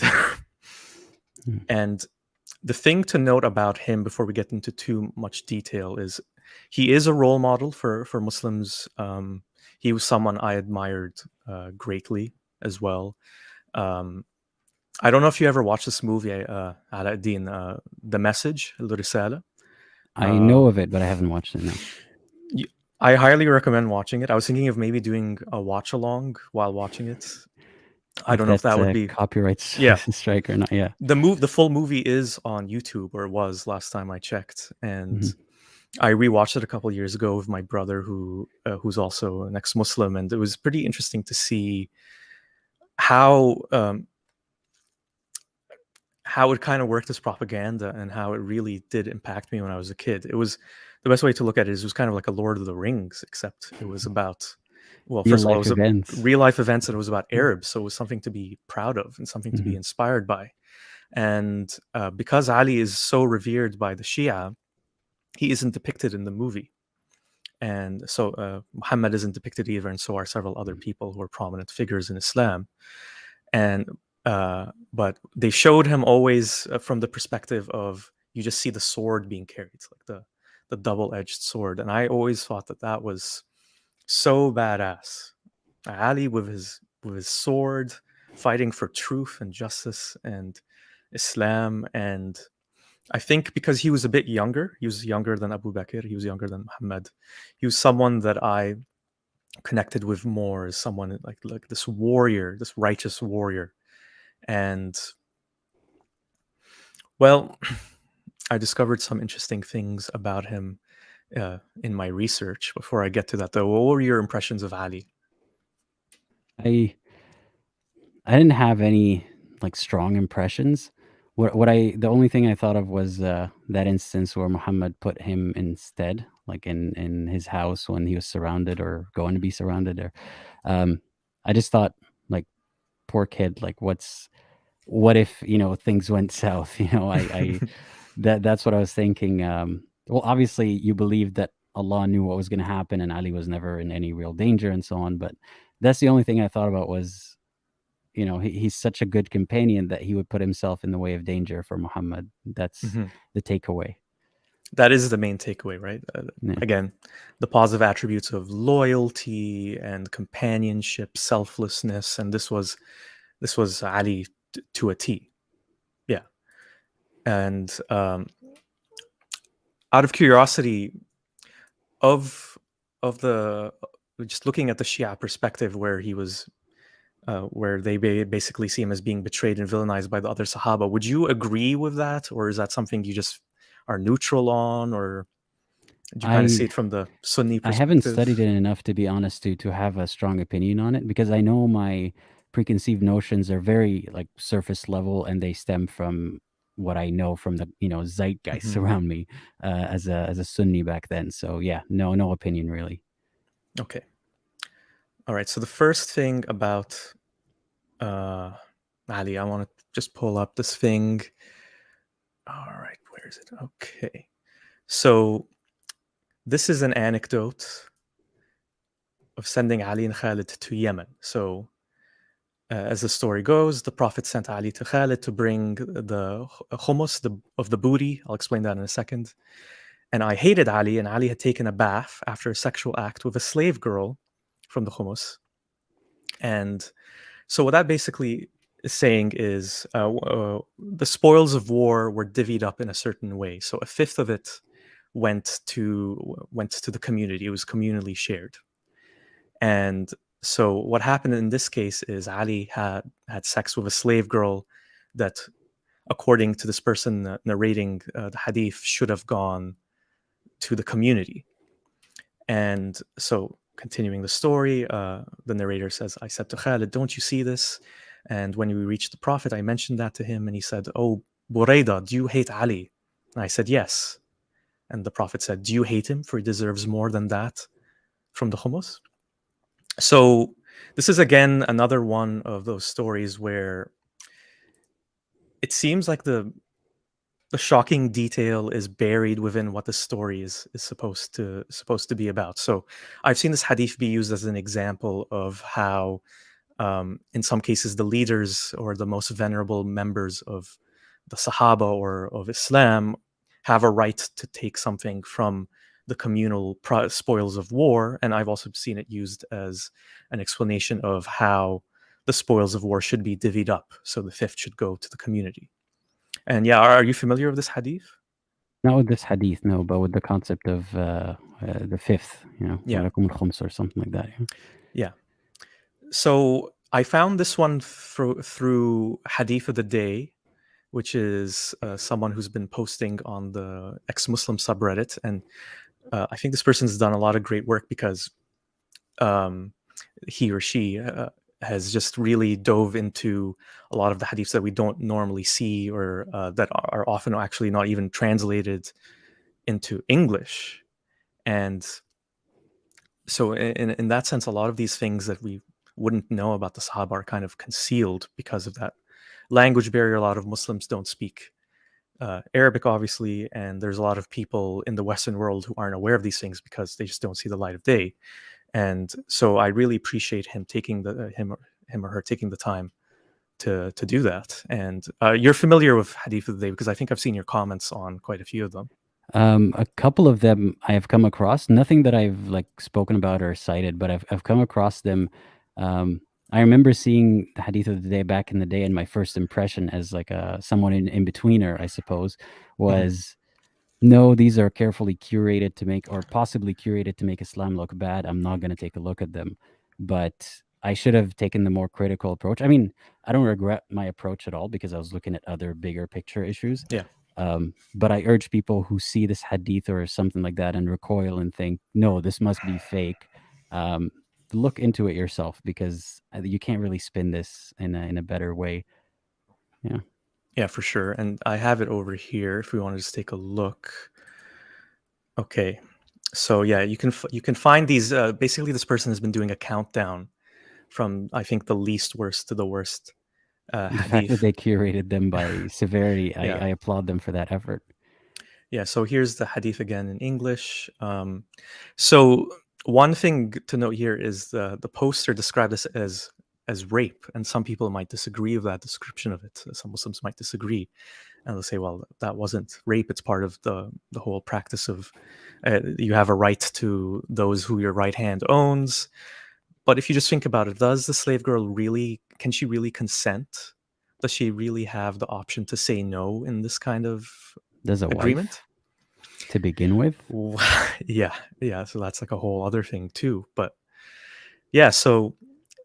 Hmm. and the thing to note about him before we get into too much detail is he is a role model for Muslims. He was someone I admired greatly as well. I don't know if you ever watched this movie, Aladdin, The Message, الرسالة. I know of it, but I haven't watched it. No. I highly recommend watching it. I was thinking of maybe doing a watch along while watching it. I If don't know if that that's would a be. copyright Yeah, strike or not. Yeah. the full movie is on YouTube, or was last time I checked, and Mhm. I rewatched it a couple years ago with my brother, who's also an ex-Muslim, and it was pretty interesting to see how it kind of worked as propaganda and how it really did impact me when I was a kid. It was the best way to look at it is it was kind of like a Lord of the Rings, except it was about, well, Real first of all, it life was a events. real life events, and it was about Yeah. Arabs, so it was something to be proud of and something to be Mhm. inspired by. And because Ali is so revered by the Shia, he isn't depicted in the movie. And so Muhammad isn't depicted either, and so are several other people who are prominent figures in Islam. And but they showed him always from the perspective of, you just see the sword being carried. It's like the double-edged sword, and I always thought that was so badass. Ali with his sword, fighting for truth and justice and Islam. And I think because he was a bit younger, he was younger than Abu Bakr, he was younger than Muhammad. He was someone that I connected with more as someone like this warrior, this righteous warrior. And well, I discovered some interesting things about him in my research. Before I get to that, though, what were your impressions of Ali? I I didn't have any like strong impressions. The only thing I thought of was that instance where Muhammad put him instead, like in his house when he was surrounded or going to be surrounded. Or I just thought, like, poor kid. Like, what if things went south? I that's what I was thinking. Well, obviously, you believe that Allah knew what was going to happen, and Ali was never in any real danger, and so on. But that's the only thing I thought about was, he's such a good companion that he would put himself in the way of danger for Muhammad. That's Mhm. the takeaway. That is the main takeaway, right? Yeah. Again, the positive attributes of loyalty and companionship, selflessness, and this was Ali to a T. Yeah. And out of curiosity, of the just looking at the Shia perspective, where he was, where they basically see him as being betrayed and villainized by the other Sahaba, would you agree with that, or is that something you just are neutral on, or do you kind of see I it from the Sunni I haven't studied perspective? it enough to be honest to have a strong opinion on it, because I know my preconceived notions are very like surface level, and they stem from what I know from the zeitgeist Mhm. around me as a Sunni back then. So yeah, no opinion really. Okay. All right. So the first thing about uh, Ali, I want to just pull up this thing. All right, where is it? Okay. So this is an anecdote of sending Ali and Khalid to Yemen. So as the story goes, the Prophet sent Ali to Khalid to bring the hummus, of the booty. I'll explain that in a second. And I hated Ali, and Ali had taken a bath after a sexual act with a slave girl from the hummus. And so what that basically is saying is the spoils of war were divvied up in a certain way. So a fifth of it went to the community. It was communally shared. And so what happened in this case is Ali had sex with a slave girl that, according to this person narrating the hadith, should have gone to the community. And so, continuing the story, the narrator says, I said to Khalid, don't you see this? And when we reached the Prophet, I mentioned that to him, and he said, oh, Buraidah, do you hate Ali? And I said, yes. And the Prophet said, do you hate him? For he deserves more than that from the hummus. So, this is again another one of those stories where it seems like the shocking detail is buried within what the story is supposed to be about. So I've seen this hadith be used as an example of how, in some cases, the leaders or the most venerable members of the Sahaba or of Islam have a right to take something from the communal spoils of war. And I've also seen it used as an explanation of how the spoils of war should be divvied up, so the fifth should go to the community. And yeah, are you familiar with this hadith? Not with this hadith, no, but with the concept of the fifth, Yeah, walakum al-khums or something like that. yeah. So I found this one through Hadith of the Day, which is someone who's been posting on the ex-Muslim subreddit, and I think this person's done a lot of great work because he or she has just really dove into a lot of the hadiths that we don't normally see, or that are often actually not even translated into English. And so in that sense, a lot of these things that we wouldn't know about the Sahaba are kind of concealed because of that language barrier. A lot of Muslims don't speak Arabic, obviously, and there's a lot of people in the Western world who aren't aware of these things because they just don't see the light of day. And so I really appreciate him taking him or her taking the time to do that. And you're familiar with Hadith of the Day because I think I've seen your comments on quite a few of them. A couple of them I have come across. Nothing that I've like spoken about or cited, but I've come across them. I remember seeing the Hadith of the Day back in the day, and my first impression as like someone in betweener, I suppose, was no, these are carefully curated to make, or possibly curated to make Islam look bad. I'm not going to take a look at them, but I should have taken the more critical approach. I mean, I don't regret my approach at all because I was looking at other bigger picture issues. Yeah. But I urge people who see this hadith or something like that and recoil and think, no, this must be fake. Look into it yourself because you can't really spin this in a better way. Yeah. Yeah, for sure. And I have it over here if we want to just take a look. Okay. So yeah, you can find these. Basically, this person has been doing a countdown from, I think, the least worst to the worst The fact that hadith. they curated them by severity, Yeah. I applaud them for that effort. Yeah. So here's the hadith again in English. So one thing to note here is the poster described this as rape, and some people might disagree with that description of it. Some Muslims might disagree, and they'll say, "Well, that wasn't rape. It's part of the whole practice of you have a right to those who your right hand owns." But if you just think about it, does the slave girl can she really consent? Does she really have the option to say no in this kind of Does a agreement? wife to begin with? Yeah. So that's like a whole other thing too. But yeah, so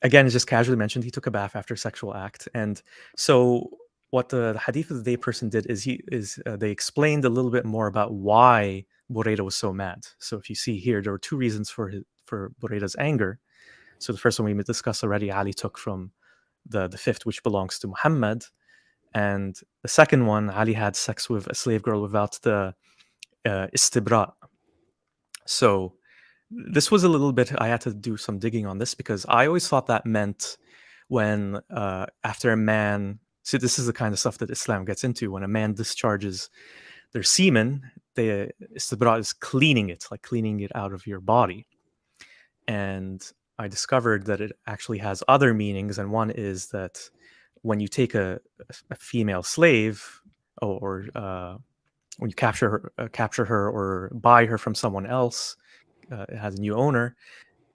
again, it's just casually mentioned he took a bath after a sexual act. And so what the Hadith of the Day person did is they explained a little bit more about why Buraida was so mad. So if you see here, there were two reasons for Buraida's anger. So the first one we discussed already, Ali took from the fifth, which belongs to Muhammad. And the second one, Ali had sex with a slave girl without the istibra. So this was a little bit, I had to do some digging on this because I always thought that meant when after a man, so this is the kind of stuff that Islam gets into, when a man discharges their semen, the istibra is cleaning it out of your body. And I discovered that it actually has other meanings, and one is that when you take a female slave, or when you capture her or buy her from someone else, it has a new owner,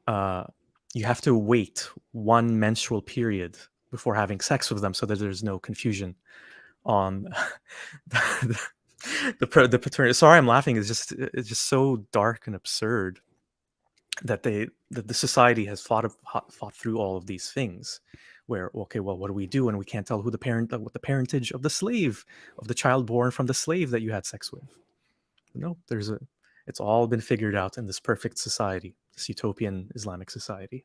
you have to wait one menstrual period before having sex with them so that there's no confusion on the paternity. Sorry, I'm laughing. It's just so dark and absurd that the society has fought through all of these things. Where, okay, well, what do we do when we can't tell who what the parentage of the slave, of the child born from the slave that you had sex with? No, it's all been figured out in this perfect society, this utopian Islamic society.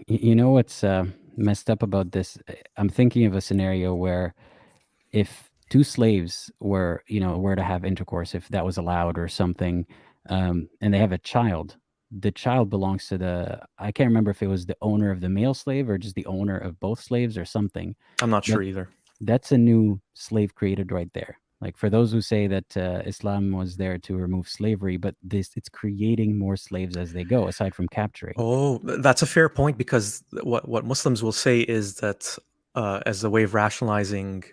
You know what's messed up about this? I'm thinking of a scenario where if two slaves were to have intercourse, if that was allowed or something, and they have a child, the child belongs to I can't remember if it was the owner of the male slave or just the owner of both slaves or something. I'm not sure either. That's a new slave created right there. Like, for those who say that Islam was there to remove slavery, but it's creating more slaves as they go, aside from capturing. Oh, that's a fair point, because what Muslims will say is that as a way of rationalizing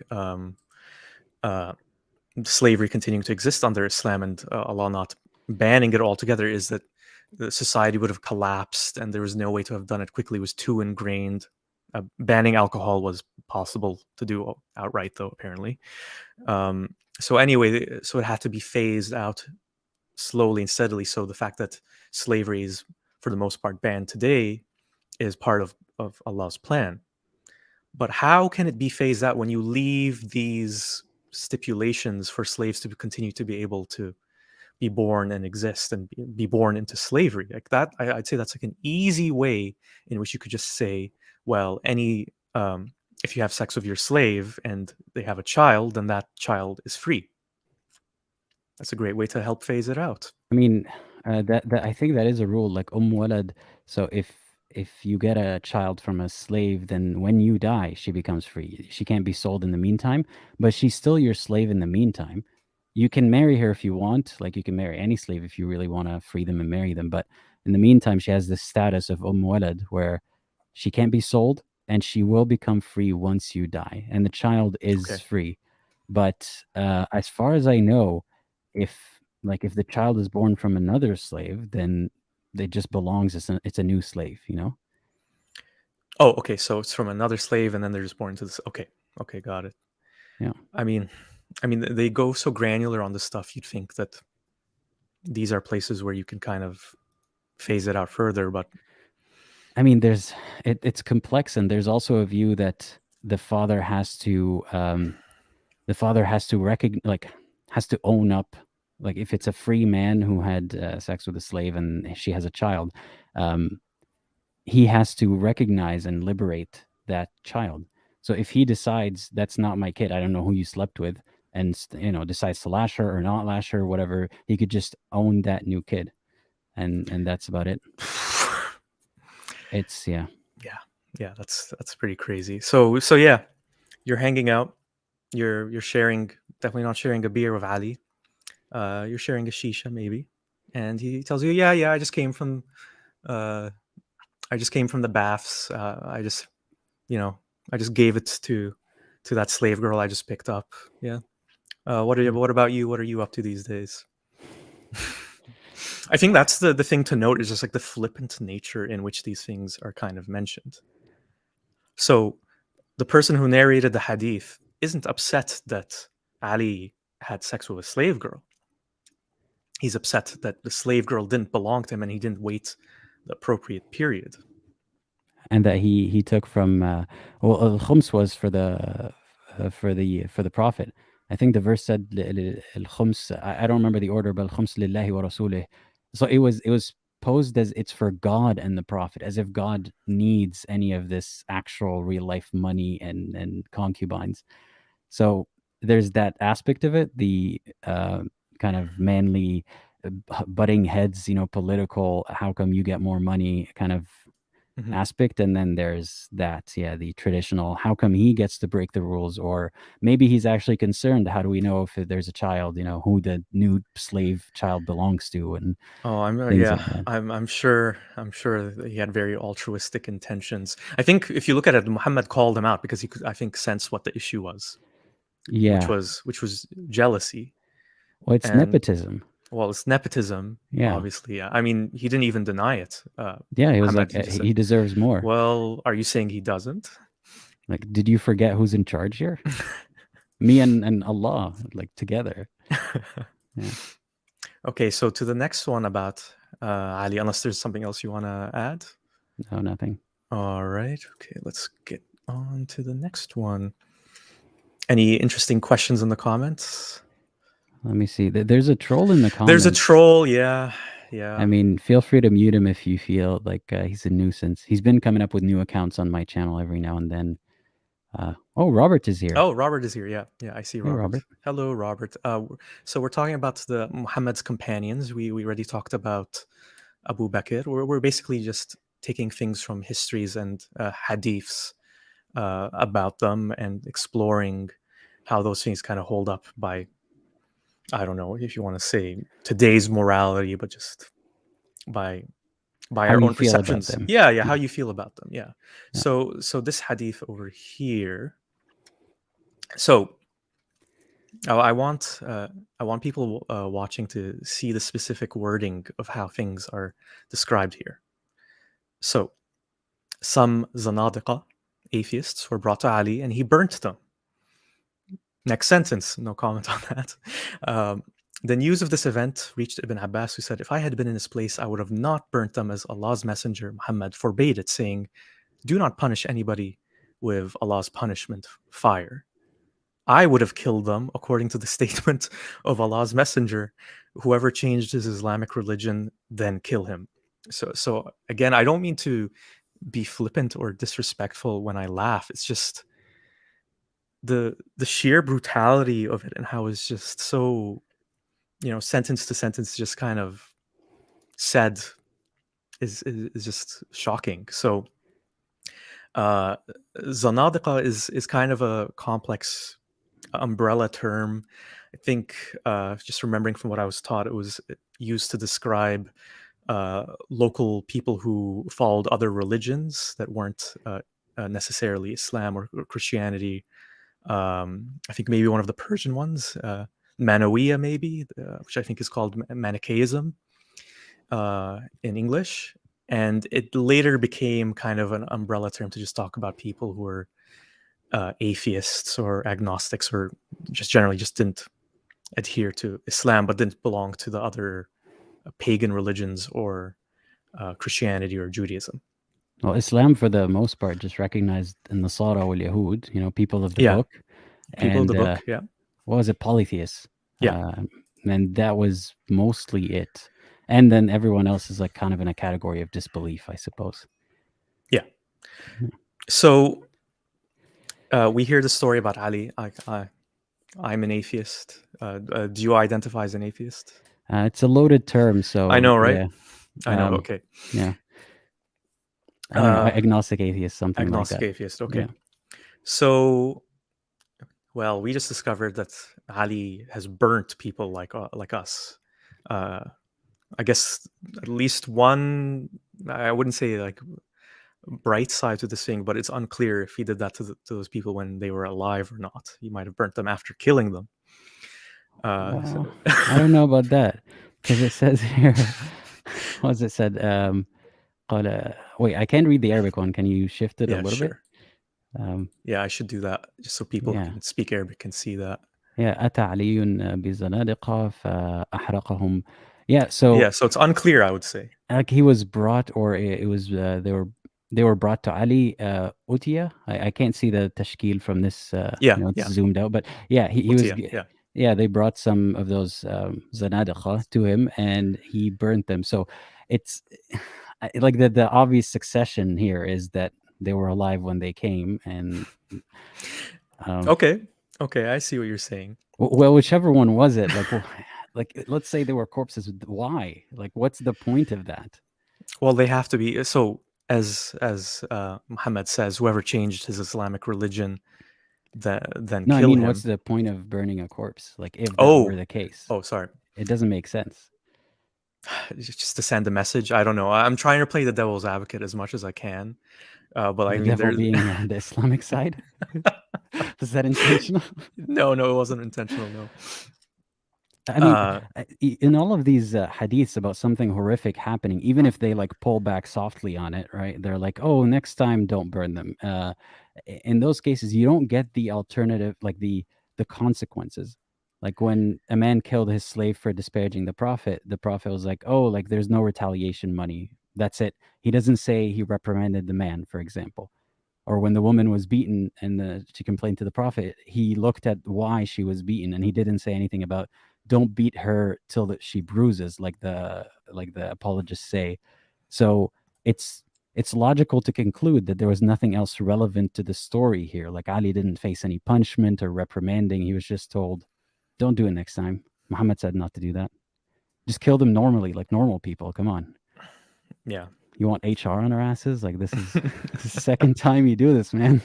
slavery continuing to exist under Islam and Allah not banning it altogether, is that the society would have collapsed and there was no way to have done it quickly. It was too ingrained. Banning alcohol was possible to do outright, though, apparently. So anyway, so it had to be phased out slowly and steadily. So the fact that slavery is, for the most part, banned today is part of Allah's plan. But how can it be phased out when you leave these stipulations for slaves to continue to be able to be born and exist and be born into slavery? Like that, I'd say that's like an easy way in which you could just say, well, if you have sex with your slave and they have a child, then that child is free. That's a great way to help phase it out. I mean, that I think that is a rule, like walad. So if you get a child from a slave, then when you die, she becomes free. She can't be sold in the meantime, but she's still your slave in the meantime. You can marry her if you want, like you can marry any slave if you really want to free them and marry them. But in the meantime, she has this status of walad, where she can't be sold and she will become free once you die, and the child is Okay. free. But as far as I know, if if the child is born from another slave, then it just belongs as it's a new slave, you know? Oh, okay. So it's from another slave, and then they're just born into this. Okay. Okay, got it. Yeah. I mean, they go so granular on this stuff. You'd think that these are places where you can kind of phase it out further, but I mean, it's complex, and there's also a view that the father has to recognize, has to own up. Like if it's a free man who had sex with a slave and she has a child, he has to recognize and liberate that child. So if he decides that's not my kid, I don't know who you slept with, and decides to lash her or not lash her, whatever, he could just own that new kid, and that's about it. It's yeah, that's pretty crazy. So yeah, you're hanging out, you're sharing, definitely not sharing a beer with Ali. You're sharing a shisha maybe, and he tells you, yeah, uh, I just came from the baths. I just gave it to that slave girl I just picked up. Yeah. What about you? What are you up to these days? I think that's the thing to note, is just like the flippant nature in which these things are kind of mentioned. So the person who narrated the hadith isn't upset that Ali had sex with a slave girl. He's upset that the slave girl didn't belong to him and he didn't wait the appropriate period. and that he took from al-khums was for the prophet. I think the verse said al-khums. I don't remember the order, but al-khums lillahi wa rasulih. So it was posed as it's for God and the prophet, as if God needs any of this actual real life money and concubines. So there's that aspect of it, the kind of manly butting heads, political, how come you get more money kind of Mhm. aspect. And then there's that, the traditional, how come he gets to break the rules? Or maybe he's actually concerned, how do we know if there's a child, who the new slave child belongs to, and Oh, things like that. I'm sure that he had very altruistic intentions. I think if you look at it, Muhammad called him out because he could, I think, sense what the issue was, Yeah. which was jealousy. Well, it's And nepotism. well, it's nepotism, Yeah. obviously. Yeah. I mean, he didn't even deny it. Yeah, he was Muhammad, like, he just said, he deserves more. "Well, are you saying he doesn't?" Like, did you forget who's in charge here? Me and Allah, like, together. Yeah. Okay, so to the next one about Ali, unless there's something else you want to add. No, nothing. All right. Okay, let's get on to the next one. Any interesting questions in the comments? Let me see. There's a troll in the There's a comments. troll. Yeah. I mean, feel free to mute him if you feel like he's a nuisance. He's been coming up with new accounts on my channel every now and then. Oh, Robert is here. Oh, Robert is here. Yeah, I see Hey, Robert. Robert. Hello, Robert. So we're talking about the Muhammad's companions. We already talked about Abu Bakr. We're basically just taking things from histories and hadiths about them and exploring how those things kind of hold up by, I don't know if you want to say today's morality, but just by How our you own feel about perceptions. them? Yeah, how you feel about them. Yeah. Yeah. So this hadith over here. So I want people watching to see the specific wording of how things are described here. So some zanadiqa atheists were brought to Ali and he burnt them. Next sentence, no comment on that. Um, the news of this event reached Ibn Abbas, who said, "If I had been in his place, I would have not burnt them, as Allah's messenger, Muhammad, forbade it, saying, 'Do not punish anybody with Allah's punishment, fire.' I would have killed them, according to the statement of Allah's messenger. Whoever changed his Islamic religion, then kill him." So again, I don't mean to be flippant or disrespectful when I laugh. It's just the sheer brutality of it and how it's just so, sentence to sentence, just kind of said is just shocking. So zanadiqa is kind of a complex umbrella term. I think, just remembering from what I was taught, it was used to describe local people who followed other religions that weren't necessarily Islam or Christianity. I think maybe one of the Persian ones, Manawiya, maybe, which I think is called Manichaeism in English. And it later became kind of an umbrella term to just talk about people who were atheists or agnostics, or just generally just didn't adhere to Islam, but didn't belong to the other pagan religions or Christianity or Judaism. Well, Islam, for the most part, just recognized in Nasara wal Yahud, people of the Yeah, book. people of And the book. Yeah, what was it? Polytheists. yeah, And that was mostly it. And then everyone else is like kind of in a category of disbelief, I suppose. yeah. So we hear the story about Ali. I'm an atheist. Do you identify as an atheist? It's a loaded term, so I know, right? yeah. I know. Okay. Yeah. I don't know. Agnostic atheist, something Agnostic like that. atheist. Okay. Yeah. So, well, we just discovered that Ali has burnt people like us. I guess at least one. I wouldn't say like bright side to this thing, but it's unclear if he did that to those people when they were alive or not. He might have burnt them after killing them. Well, I don't know about that, because it says here, what does it said? Wait, I can't read the Arabic one. Can you shift it a Yeah, little sure. bit? Yeah, I should do that just so people who Yeah. can speak Arabic can see that. Yeah, أتى علي بزنادقة فأحرقهم. Yeah, so Yeah, so it's unclear, I would say. like he was brought, or it was they were brought to Ali Utiya. I can't see the tashkil from this. Yeah, It's yeah. zoomed out, but yeah, he was. Utiya, Yeah, they brought some of those zanadiqa to him, and he burnt them. So it's like the obvious succession here is that they were alive when they came, and Okay, I see what you're saying. well, whichever one was it, like let's say they were corpses. Why? Like, what's the point of that? Well, they have to be. So, as Muhammad says, whoever changed his Islamic religion, then No, I kill mean, him. what's the point of burning a corpse? Like, if that were the case, Oh, sorry. it doesn't make sense. Just to send a message. I don't know. I'm trying to play the devil's advocate as much as I can. But I The mean, devil there's being the Islamic side. Is that intentional? no, it wasn't intentional. No. I mean, in all of these hadiths about something horrific happening, even if they like pull back softly on it, right? They're like, "Oh, next time, don't burn them." In those cases, you don't get the alternative, like the consequences. Like when a man killed his slave for disparaging the Prophet was like, "Oh, like there's no retaliation money. That's it." He doesn't say he reprimanded the man, for example. Or when the woman was beaten and she complained to the Prophet, he looked at why she was beaten, and he didn't say anything about don't beat her till that she bruises, like the apologists say. So it's logical to conclude that there was nothing else relevant to the story here. Like Ali didn't face any punishment or reprimanding. He was just told, don't do it next time. Muhammad said not to do that. Just kill them normally, like normal people. Come on. Yeah. You want HR on our asses? Like this is the second time you do this, man.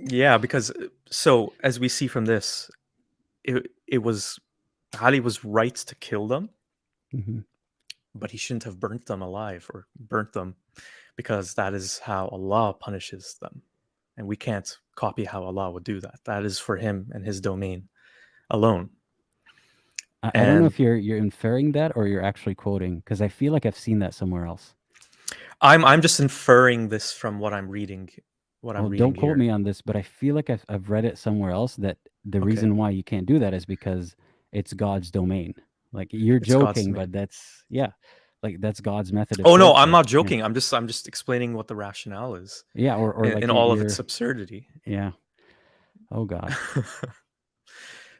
Yeah, because so as we see from this, it was Ali was right to kill them, but he shouldn't have burnt them alive or burnt them, because that is how Allah punishes them, and we can't copy how Allah would do that. That is for him and his domain alone. I don't know if you're inferring that or you're actually quoting, because I feel like I've seen that somewhere else. I'm just inferring this from what I'm reading. What I'm Well, reading don't quote here. me on this, but I feel like I've read it somewhere else that the Okay, reason why you can't do that is because it's God's domain. Like you're it's God's joking, domain. but that's yeah, like that's God's method of Oh no, I'm torture. not Yeah, joking. I'm just explaining what the rationale is yeah, or in like all of its you're absurdity. yeah. Oh God.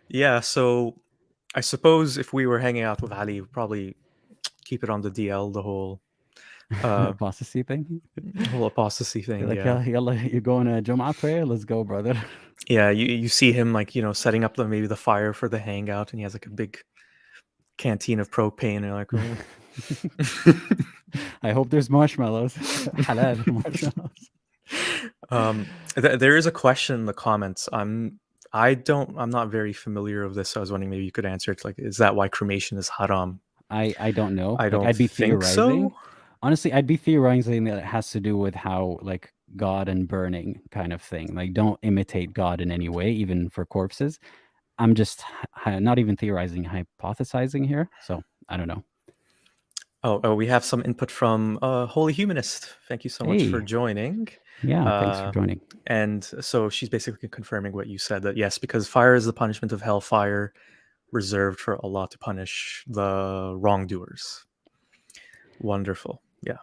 Yeah, so I suppose if we were hanging out with Ali, we'd probably keep it on the DL, the uh Apostasy thing. whole apostasy You're thing. like, Yeah, yeah, yalla, you're going to Jum'ah prayer? Let's go, brother. yeah. You see him like setting up maybe the fire for the hangout, and he has like a big canteen of propane, and you're like, oh. I hope there's marshmallows. Halal marshmallows. There is a question in the comments. I'm not very familiar with this, so I was wondering maybe you could answer it. Like, is that why cremation is haram? I don't know. I Like don't I'd be think theorizing. so. Honestly, I'd be theorizing that it has to do with how like God and burning kind of thing. Like don't imitate God in any way, even for corpses. I'm just not even theorizing, hypothesizing here. So I don't know. Oh, we have some input from Holy Humanist. Thank you so much for Hey, joining. yeah, thanks for Uh, joining. and so she's basically confirming what you said, that yes, because fire is the punishment of hellfire, reserved for Allah to punish the wrongdoers. Wonderful. Yeah.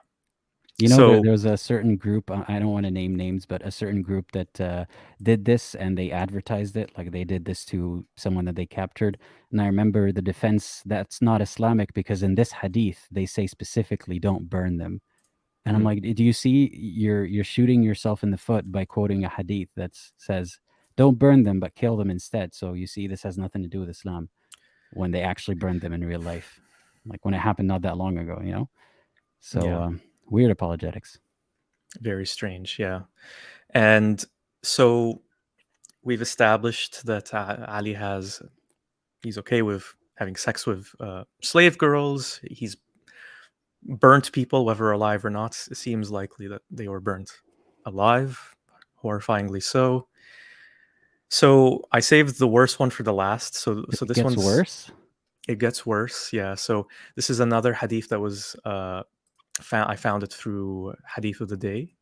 You know, So, there was a certain group, I don't want to name names, but a certain group that did this and they advertised it. Like they did this to someone that they captured. And I remember the defense that's not Islamic because in this hadith, they say specifically, don't burn them. And I'm mhm, like, do you see you're shooting yourself in the foot by quoting a hadith that says, don't burn them, but kill them instead. So you see, this has nothing to do with Islam when they actually burned them in real life. Like when it happened not that long ago, you know? So yeah, weird apologetics. very strange. Yeah. And so we've established that Ali he's okay with having sex with slave girls. He's burnt people, whether alive or not. It seems likely that they were burnt alive, horrifyingly so. So I saved the worst one for the last. So It this gets one's worse. it gets worse. Yeah. So this is another hadith that was I found it through Hadith of the Day.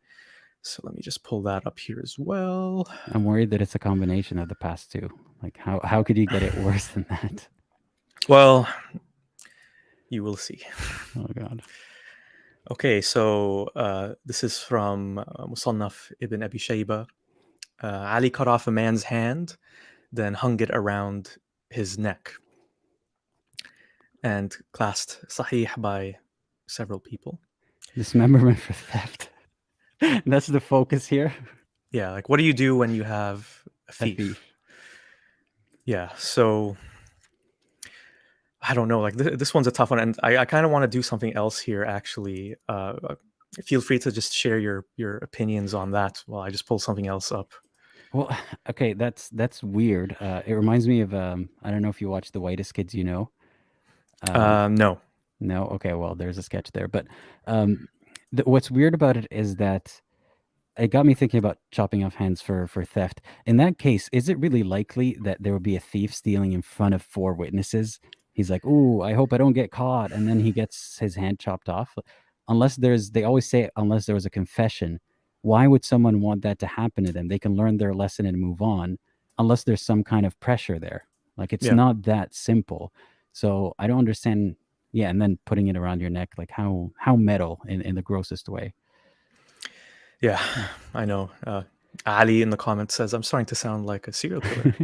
So let me just pull that up here as well. I'm worried that it's a combination of the past two. Like how could you get it worse than that? Well, you will see. Oh God. Okay, so this is from Musannaf ibn Abi Shayba. Ali cut off a man's hand, then hung it around his neck, and classed Sahih by several people. Dismemberment for theft. That's the focus here. Yeah, like what do you do when you have a A thief? thief. Yeah, so I don't know. Like this one's a tough one, and I kind of want to do something else here. Actually, feel free to just share your opinions on that while I just pull something else up. Well, okay, that's weird. It reminds me of I don't know if you watch The Whitest Kids You Know. No. No, okay, well, there's a sketch there, but um, what's weird about it is that it got me thinking about chopping off hands for theft. In that case, is it really likely that there would be a thief stealing in front of four witnesses? He's like, "Ooh, I hope I don't get caught," and then he gets his hand chopped off. Unless they always say, unless there was a confession. Why would someone want that to happen to them? They can learn their lesson and move on, unless there's some kind of pressure there. Like it's Yeah. not that simple. So I don't understand. Yeah, and then putting it around your neck, like how metal in the grossest way. Yeah, I know. Ali in the comments says, I'm starting to sound like a serial killer.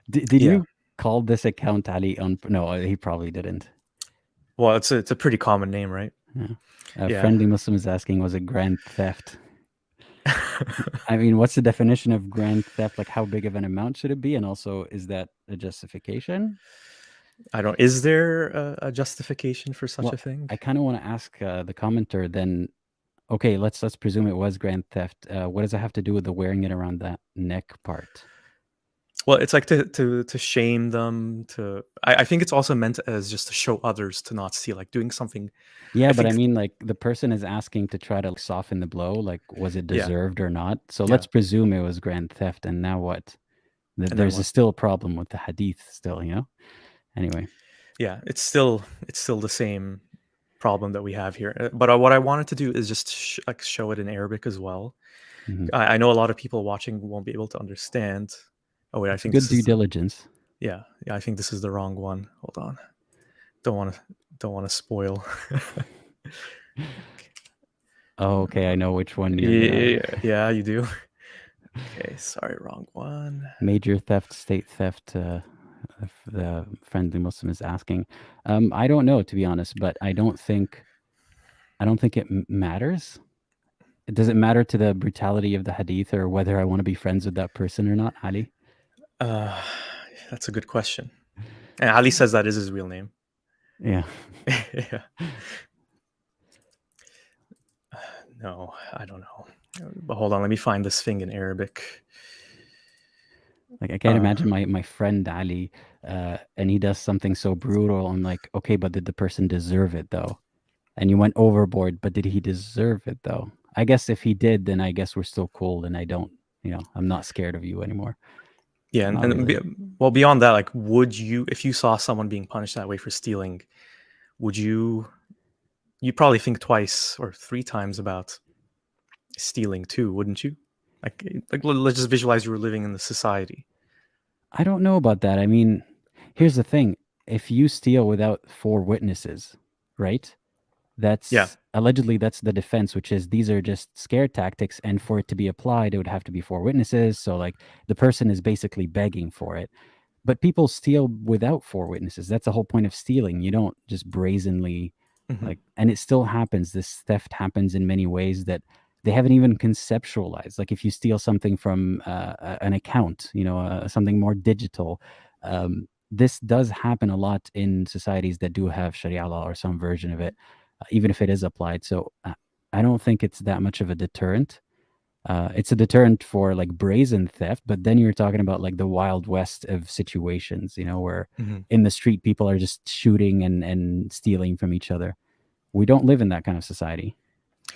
Did Yeah. you call this account Ali on? No, he probably didn't. Well, it's a pretty common name, right? Yeah. A Yeah. friendly Muslim is asking, was it grand theft? I mean, what's the definition of grand theft? Like, how big of an amount should it be? And also, is that a justification? I don't. Is there a justification for such Well, a thing? I kind of want to ask the commenter then. Okay, let's presume it was grand theft. What does it have to do with the wearing it around that neck part? Well, it's like to shame them. I think it's also meant as just to show others to not see, like doing something. Yeah, I but I think. mean, like the person is asking to try to like, soften the blow. Like, was it Yeah. deserved or not? So Yeah. let's presume it was grand theft. And now what? And then There's what? still a problem with the hadith still, you know? Anyway. Yeah. It's still the same. problem that we have here. But what I wanted to do is just like show it in Arabic as well. Mhm. I know a lot of people watching won't be able to understand. Oh wait, I It's think good this due is the diligence. yeah. I think this is the wrong one. Hold on. Don't want to spoil. Oh, okay, I know which one you're. Yeah, you do. Okay, sorry, wrong one. Major theft, state theft. The friendly Muslim is asking. I don't know, to be honest, but I don't think it matters. Does it matter to the brutality of the hadith or whether I want to be friends with that person or not, Ali? Uh, that's a good question. And Ali says that is his real name. Yeah. Yeah. No, I don't know. But hold on, let me find this thing in Arabic. Like I can't imagine my friend Ali, and he does something so brutal. I'm like, okay, but did the person deserve it though? And you went overboard, but did he deserve it though? I guess if he did, then I guess we're still cool, and I don't, I'm not scared of you anymore. Yeah, Not really. well, beyond that, like, would you, if you saw someone being punished that way for stealing, would you? You'd probably think twice or three times about stealing too, wouldn't you? Like let's just visualize you were living in the society. I don't know about that. I mean, here's the thing: if you steal without 4 witnesses, right? Yeah. Allegedly that's the defense, which is these are just scare tactics, and for it to be applied, it would have to be 4 witnesses. So like the person is basically begging for it. But people steal without 4 witnesses. That's the whole point of stealing. You don't just brazenly Mhm. and it still happens. This theft happens in many ways that they haven't even conceptualized. Like if you steal something from an account, something more digital, this does happen a lot in societies that do have Sharia law or some version of it, even if it is applied. So I don't think it's that much of a deterrent. It's a deterrent for like brazen theft, but then you're talking about like the wild west of situations, where Mhm. in the street people are just shooting and stealing from each other. We don't live in that kind of society,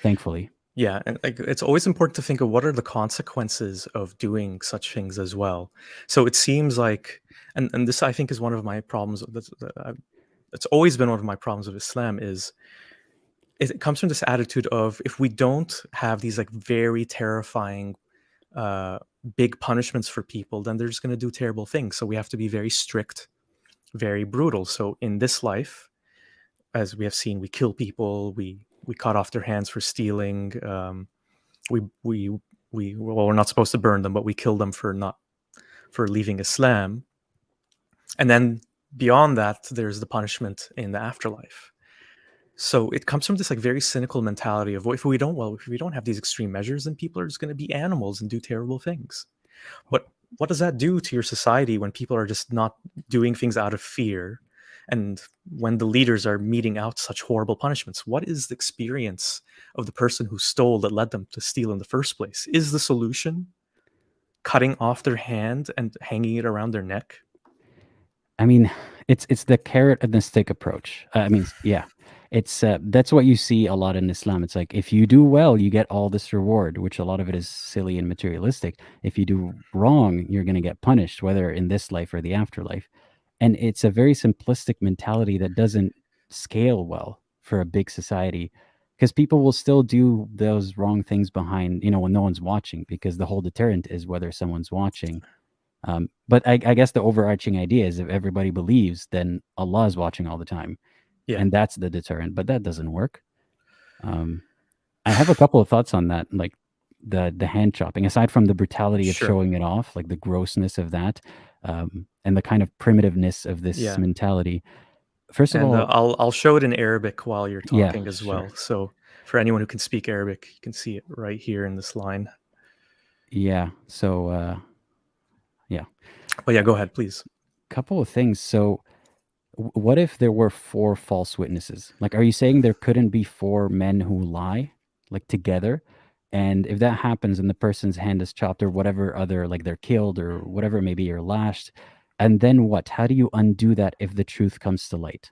thankfully. Yeah, and like it's always important to think of what are the consequences of doing such things as well. So it seems like, and this I think is one of my problems. It's always been one of my problems with Islam is it comes from this attitude of if we don't have these like very terrifying uh, big punishments for people, then they're just going to do terrible things. So we have to be very strict, very brutal. So in this life, as we have seen, we kill people, we cut off their hands for stealing. We well, we're not supposed to burn them, but we kill them for not for leaving Islam. And then beyond that, there's the punishment in the afterlife. So it comes from this like very cynical mentality of, well, if we don't have these extreme measures, then people are just going to be animals and do terrible things. But what does that do to your society when people are just not doing things out of fear, and when the leaders are meting out such horrible punishments? What is the experience of the person who stole that led them to steal in the first place? Is the solution cutting off their hand and hanging it around their neck? I mean, it's the carrot and the stick approach. I mean, yeah, it's that's what you see a lot in Islam. It's like if you do well, you get all this reward, which a lot of it is silly and materialistic. If you do wrong, you're going to get punished, whether in this life or the afterlife. And it's a very simplistic mentality that doesn't scale well for a big society, because people will still do those wrong things behind, when no one's watching, because the whole deterrent is whether someone's watching. But I guess the overarching idea is if everybody believes, then Allah is watching all the time, Yeah, and that's the deterrent. But that doesn't work. Um, I have a couple of thoughts on that, like the hand chopping. Aside from the brutality of sure. showing it off, like the grossness of that, and the kind of primitiveness of this Yeah, mentality. First of and all, I'll show it in Arabic while you're yeah, talking as sure, well. So for anyone who can speak Arabic, you can see it right here in this line. yeah. So yeah, But yeah, go ahead, please. couple of things. So what if there were 4 false witnesses? Like, are you saying there couldn't be 4 men who lie, like together? And if that happens and the person's hand is chopped or whatever other, like they're killed or whatever, maybe you're lashed, and then what? How do you undo that if the truth comes to light?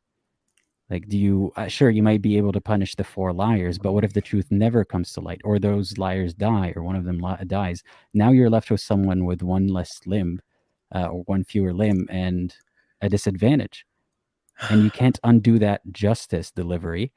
Like, do you, sure, you might be able to punish the 4 liars, but what if the truth never comes to light, or those liars die, or one of them dies? Now you're left with someone with one less limb, or one fewer limb, and a disadvantage, and you can't undo that justice delivery.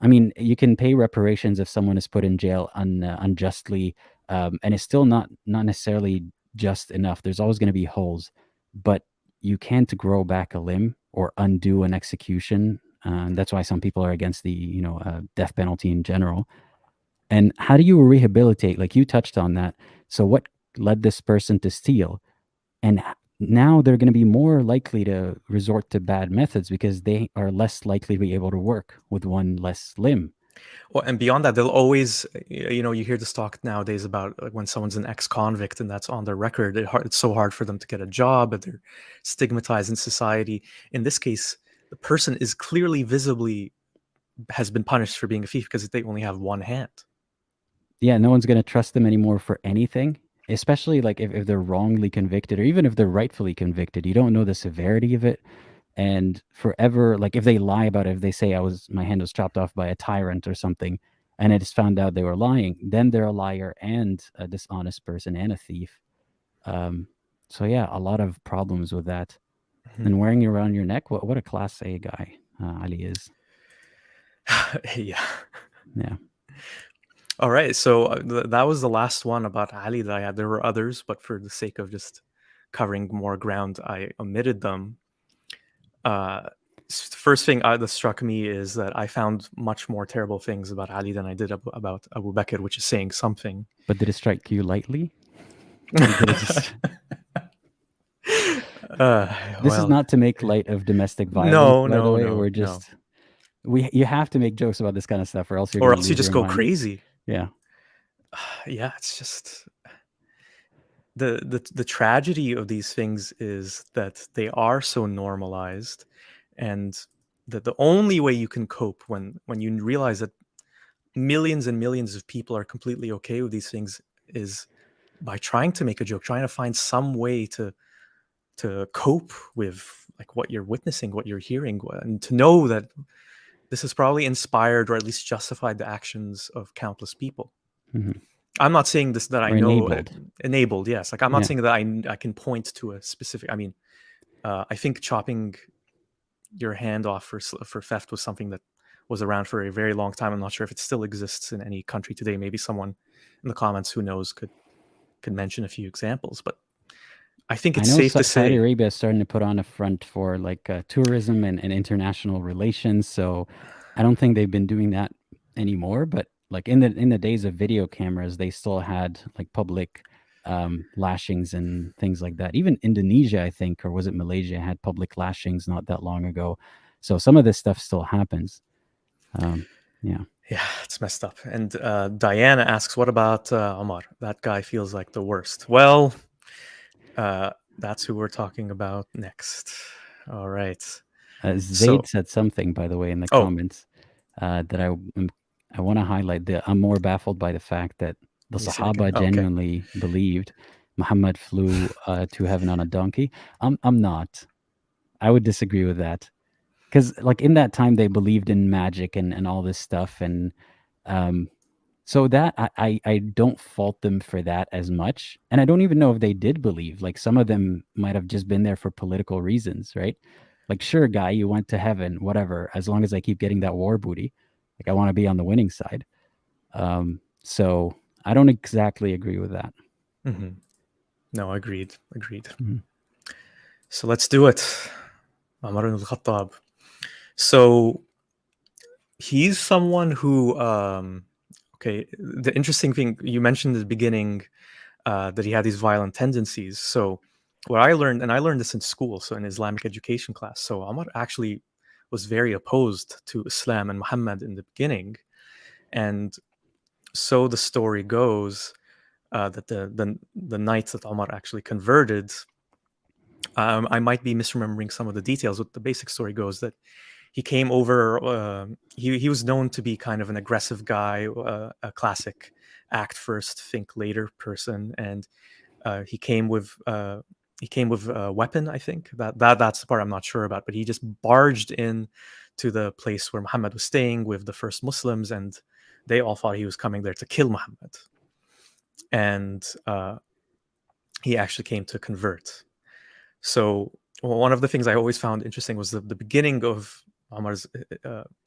I mean, you can pay reparations if someone is put in jail unjustly, and it's still not necessarily just enough. There's always going to be holes, but you can't grow back a limb or undo an execution. That's why some people are against the death penalty in general. And how do you rehabilitate? Like you touched on that. So what led this person to steal? And now they're going to be more likely to resort to bad methods because they are less likely to be able to work with one less limb. Well, and beyond that, they'll always, you hear this talk nowadays about when someone's an ex-convict and that's on their record, it's so hard for them to get a job, but they're stigmatized in society. In this case, the person is clearly, visibly has been punished for being a thief because they only have one hand. Yeah, no one's going to trust them anymore for anything, especially like if they're wrongly convicted or even if they're rightfully convicted. You don't know the severity of it. And forever, like if they lie about it, if they say my hand was chopped off by a tyrant or something, and it is found out they were lying, then they're a liar and a dishonest person and a thief. So yeah, a lot of problems with that. And wearing it around your neck, what a class A guy Ali is. Yeah. Yeah. All right. So that was the last one about Ali that I had. There were others, but for the sake of just covering more ground, I omitted them. First thing that struck me is that I found much more terrible things about Ali than I did about Abu Bakr, which is saying something. But did it strike you lightly? Or did it just... This is not to make light of domestic violence, by the way. We're just you have to make jokes about this kind of stuff, or else you're going to lose you just your go mind. crazy. Yeah. Yeah, it's just the tragedy of these things is that they are so normalized, and that the only way you can cope when you realize that millions and millions of people are completely okay with these things is by trying to make a joke, trying to find some way to cope with like what you're witnessing, what you're hearing, and to know that this has probably inspired or at least justified the actions of countless people. Mm-hmm. I'm not saying this that I Or know enabled. yes. Like I'm not saying that I can point to a specific. I mean, I think chopping your hand off for theft was something that was around for a very long time. I'm not sure if it still exists in any country today. Maybe someone in the comments who knows could mention a few examples. But I think it's safe to say Saudi Arabia is starting to put on a front for like tourism and international relations. So I don't think they've been doing that anymore. But like in the days of video cameras, they still had like public lashings and things like that. Even Indonesia, I think, or was it Malaysia, had public lashings not that long ago. So some of this stuff still happens. Yeah. Yeah, it's messed up. And Diana asks, what about Omar? That guy feels like the worst. Well, that's who we're talking about next. All right. Zaid said something, by the way, in the comments that I want to highlight. I'm more baffled by the fact that the Sahaba genuinely believed Muhammad flew to heaven on a donkey. I'm not. I would disagree with that. Because like in that time they believed in magic and all this stuff. And so that I don't fault them for that as much. And I don't even know if they did believe. Like some of them might have just been there for political reasons, right? Like, sure, guy, you went to heaven, whatever, as long as I keep getting that war booty. Like I want to be on the winning side. So I don't exactly agree with that. Mm-hmm. No, agreed. Mm-hmm. So let's do it. Umar al-Khattab. So he's someone who, the interesting thing you mentioned at the beginning, that he had these violent tendencies. So what I learned, and I learned this in school, so in Islamic education class. So Umar actually was very opposed to Islam and Muhammad in the beginning. And so the story goes that the night that Umar actually converted, I might be misremembering some of the details, but the basic story goes that he came over. He was known to be kind of an aggressive guy, a classic act first, think later person, and he came with a weapon. I think that's the part I'm not sure about, but he just barged in to the place where Muhammad was staying with the first Muslims, and they all thought he was coming there to kill Muhammad, and he actually came to convert. So one of the things I always found interesting was the beginning of Umar's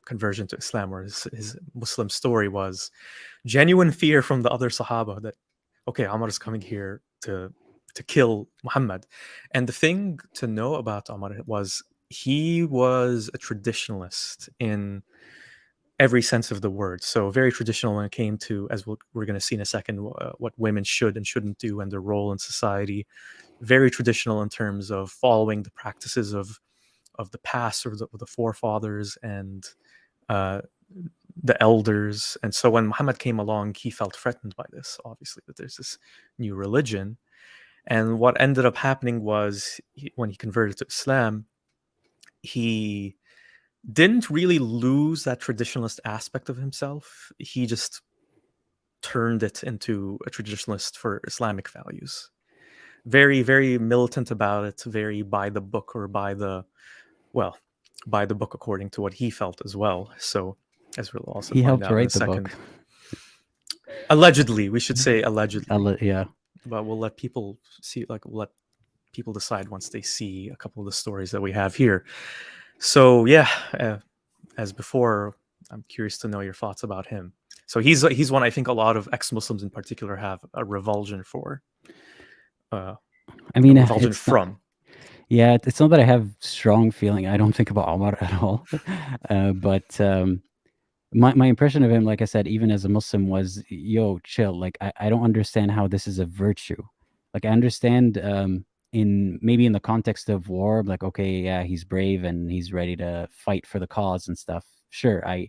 conversion to Islam, or his Muslim story, was genuine fear from the other Sahaba that, okay, Umar is coming here to kill Muhammad. And the thing to know about Umar was he was a traditionalist in every sense of the word. So very traditional when it came to, as we're going to see in a second, what women should and shouldn't do and their role in society. Very traditional in terms of following the practices of the past, or the forefathers and uh, the elders. And so when Muhammad came along, he felt threatened by this, obviously, that there's this new religion. And what ended up happening was when he converted to Islam, he didn't really lose that traditionalist aspect of himself. He just turned it into a traditionalist for Islamic values. Very, very militant about it, very by the book, or by the book according to what he felt as well. So, as we'll also He find helped out in a write the book. second. Allegedly, we should say allegedly. Yeah. But we'll let people see, like, we'll let people decide once they see a couple of the stories that we have here. So, yeah, as before, I'm curious to know your thoughts about him. So he's one I think a lot of ex-Muslims in particular have a revulsion for. I mean, Revulsion it's not, from. yeah, it's not that I have strong feeling. I don't think about Omar at all. But my impression of him, like I said, even as a Muslim, was, yo, chill. Like, I don't understand how this is a virtue. Like, I understand in the context of war, like, okay, yeah, he's brave and he's ready to fight for the cause and stuff. Sure, I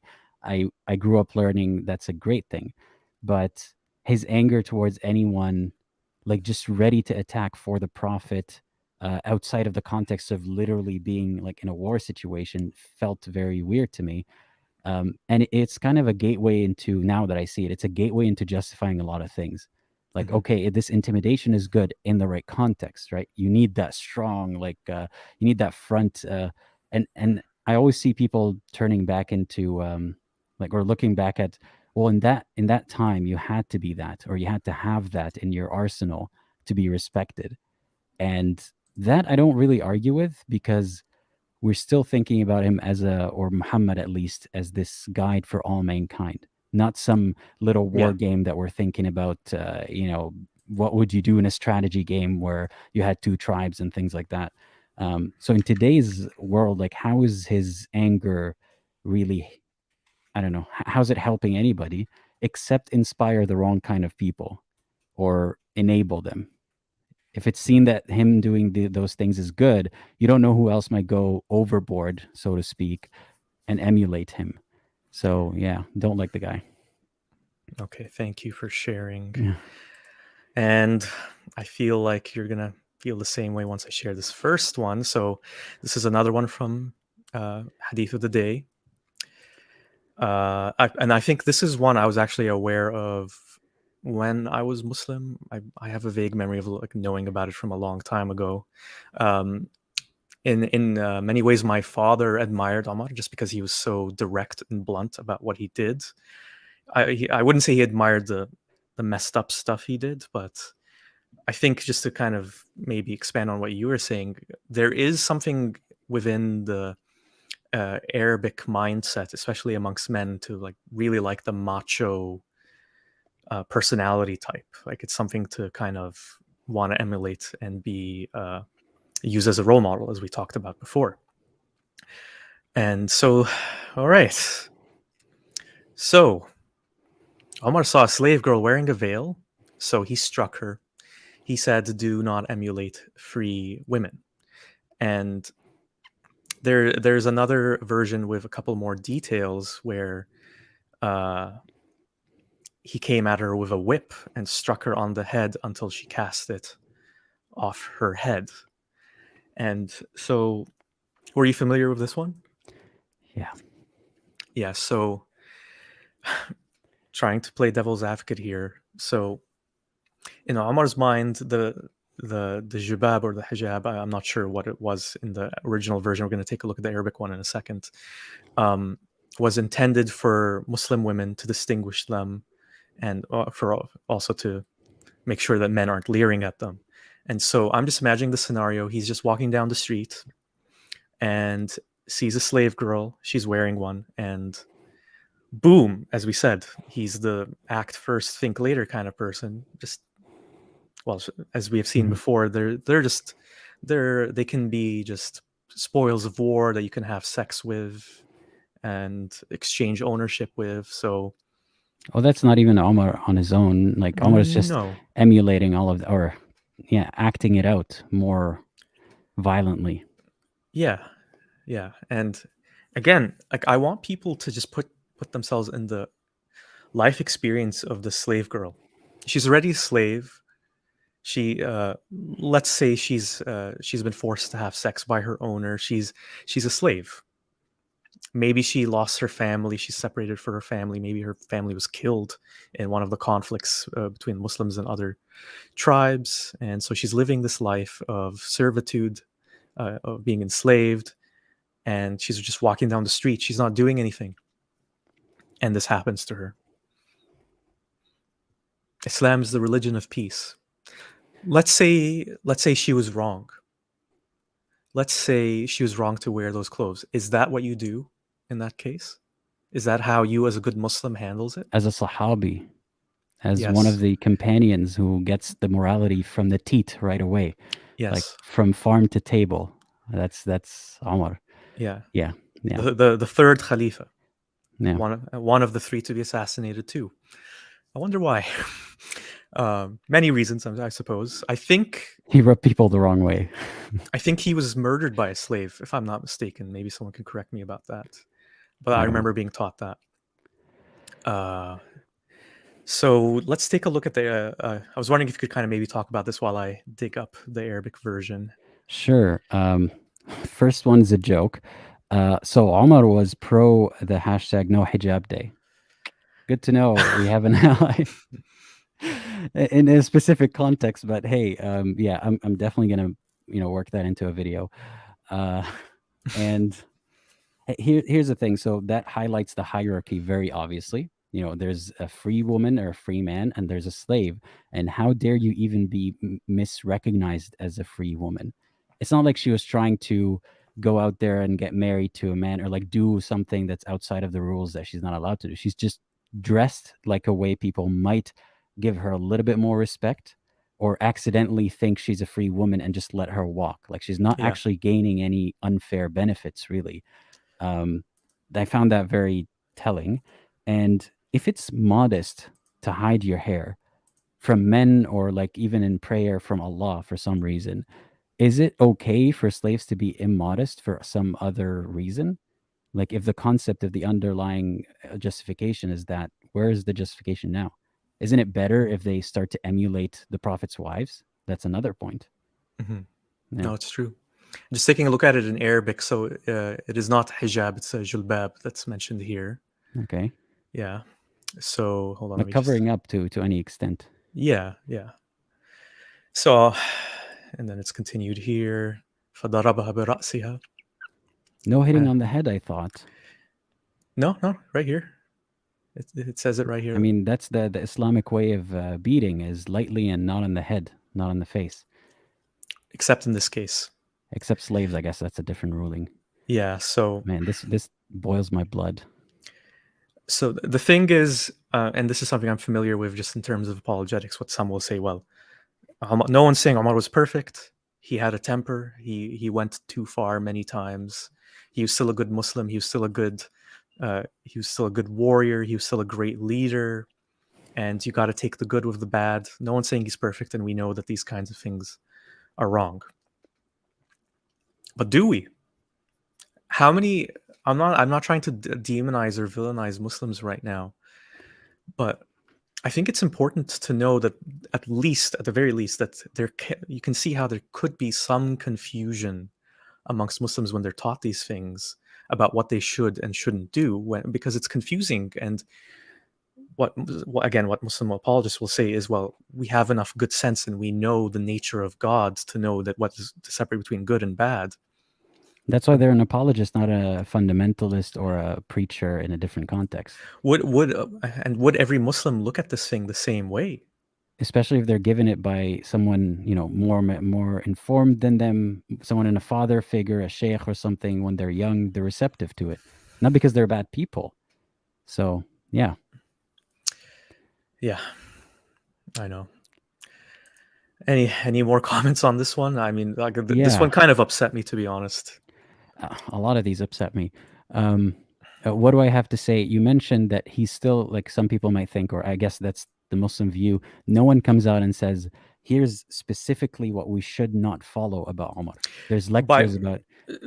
grew up learning that's a great thing. But his anger towards anyone, like, just ready to attack for the Prophet, outside of the context of literally being like in a war situation, felt very weird to me. And it's kind of a gateway into, now that I see it, it's a gateway into justifying a lot of things. Like, Mhm. okay, this intimidation is good in the right context, right? You need that strong, like, you need that front. And I always see people turning back into, like, or looking back at, well, in that time, you had to be that, or you had to have that in your arsenal to be respected. And that I don't really argue with, because we're still thinking about him as or Muhammad at least, as this guide for all mankind, not some little war Yeah. game that we're thinking about, what would you do in a strategy game where you had two tribes and things like that. So in today's world, like, how is his anger really, I don't know, how's it helping anybody except inspire the wrong kind of people or enable them? If it's seen that him doing those things is good, you don't know who else might go overboard, so to speak, and emulate him. So yeah, don't like the guy. Okay. Thank you for sharing. Yeah. And I feel like you're gonna feel the same way once I share this first one. So this is another one from Hadith of the Day. And I think this is one I was actually aware of when I was Muslim. I have a vague memory of like knowing about it from a long time ago. Um, in many ways, my father admired Omar just because he was so direct and blunt about what he did. I wouldn't say he admired the messed up stuff he did, but I think just to kind of maybe expand on what you were saying, there is something within the Arabic mindset, especially amongst men, to like really like the macho personality type. Like it's something to kind of want to emulate and be used as a role model, as we talked about before. And so, all right. So Omar saw a slave girl wearing a veil, so he struck her. He said, "Do not emulate free women." And there's another version with a couple more details where uh, he came at her with a whip and struck her on the head until she cast it off her head. And so, were you familiar with this one? Yeah. Yeah. So, trying to play devil's advocate here. So, in Omar's mind, the jubab or the hijab, I'm not sure what it was in the original version. We're going to take a look at the Arabic one in a second. Was intended for Muslim women to distinguish them, and for also to make sure that men aren't leering at them. And so I'm just imagining the scenario. He's just walking down the street, and sees a slave girl, she's wearing one, and boom, as we said, he's the act first, think later kind of person. Just, well, as we have seen Mhm. before, they can be just spoils of war that you can have sex with and exchange ownership with. So Oh, that's not even Omar on his own. Like Omar is just no, emulating all of or yeah, acting it out more violently. yeah, yeah, and again, like I want people to just put themselves in the life experience of the slave girl. She's already a slave. She let's say she's been forced to have sex by her owner. She's a slave. Maybe she lost her family. She's separated from her family. Maybe her family was killed in one of the conflicts between Muslims and other tribes, and so she's living this life of servitude, of being enslaved, and she's just walking down the street. She's not doing anything, and this happens to her. Islam is the religion of peace. Let's say she was wrong. Let's say she was wrong to wear those clothes. Is that what you do in that case? Is that how you as a good Muslim handles it? As a Sahabi, as one of Yes. the companions who gets the morality from the teat right away, like Yes. from farm to table. That's Omar. Yeah. Yeah, yeah, The third Khalifa, yeah. one of the three to be assassinated too. I wonder why. Many reasons, I suppose. He rubbed people the wrong way. I think he was murdered by a slave, if I'm not mistaken. Maybe someone can correct me about that. But I I don't know. remember being taught that. Uh, so let's take a look at the. I was wondering if you could kind of maybe talk about this while I dig up the Arabic version. Sure. First one's a joke. So Omar was pro the hashtag no hijab day. Good to know we have an ally in a specific context. But hey, yeah, I'm definitely gonna work that into a video. Uh, and here's the thing. So that highlights the hierarchy very obviously. There's a free woman or a free man, and there's a slave. And how dare you even be misrecognized as a free woman? It's not like she was trying to go out there and get married to a man or like do something that's outside of the rules that she's not allowed to do. She's just dressed like a way people might give her a little bit more respect or accidentally think she's a free woman and just let her walk. Like she's not Yeah. actually gaining any unfair benefits, really. um, I found that very telling. And if it's modest to hide your hair from men or like even in prayer from Allah for some reason, is it okay for slaves to be immodest for some other reason? Like if the concept of the underlying justification is that, where is the justification now? Isn't it better if they start to emulate the prophet's wives? That's another point. Hmm. Yeah. No, it's true. Just taking a look at it in Arabic, so it is not hijab; it's a julbab that's mentioned here. Okay. Yeah. So hold on, let Like me just. covering up to any extent. Yeah, yeah. So, and then it's continued here. فضربها برأسها. No hitting Uh, on the head, I thought. no, no, right here. It says it right I here. mean, that's the Islamic way of beating is lightly and not on the head, not on the face. Except in this case. Except slaves, I guess that's a different ruling. Yeah. Man, this boils my blood. So the thing is, and this is something I'm familiar with, just in terms of apologetics. What some will say, well, no one's saying Omar was perfect. He had a temper. He went too far many times. He was still a good Muslim. He was still a good warrior. He was still a great leader. And you got to take the good with the bad. No one's saying he's perfect, and we know that these kinds of things are wrong. But do we? How many? I'm not trying to demonize or villainize Muslims right now, but I think it's important to know that at the very least, that you can see how there could be some confusion amongst Muslims when they're taught these things about what they should and shouldn't do, because it's confusing. And what Muslim apologists will say is, well, we have enough good sense and we know the nature of God to know that what is to separate between good and bad. That's why they're an apologist, not a fundamentalist or a preacher in a different context. Would every Muslim look at this thing the same way? especially if they're given it by someone, you know, more informed than them, someone in a father figure, a sheikh or something. When they're young, they're receptive to it, not because they're bad people. So yeah. Yeah, I know. Any more comments on this one? I mean, like this Yeah, one kind of upset me, to be honest. a lot of these upset me. Um, what do I have to say? You mentioned that he's still, like, some people might think, or I guess that's the Muslim view. No one comes out and says, "Here's specifically what we should not follow about Omar." There's By lectures about.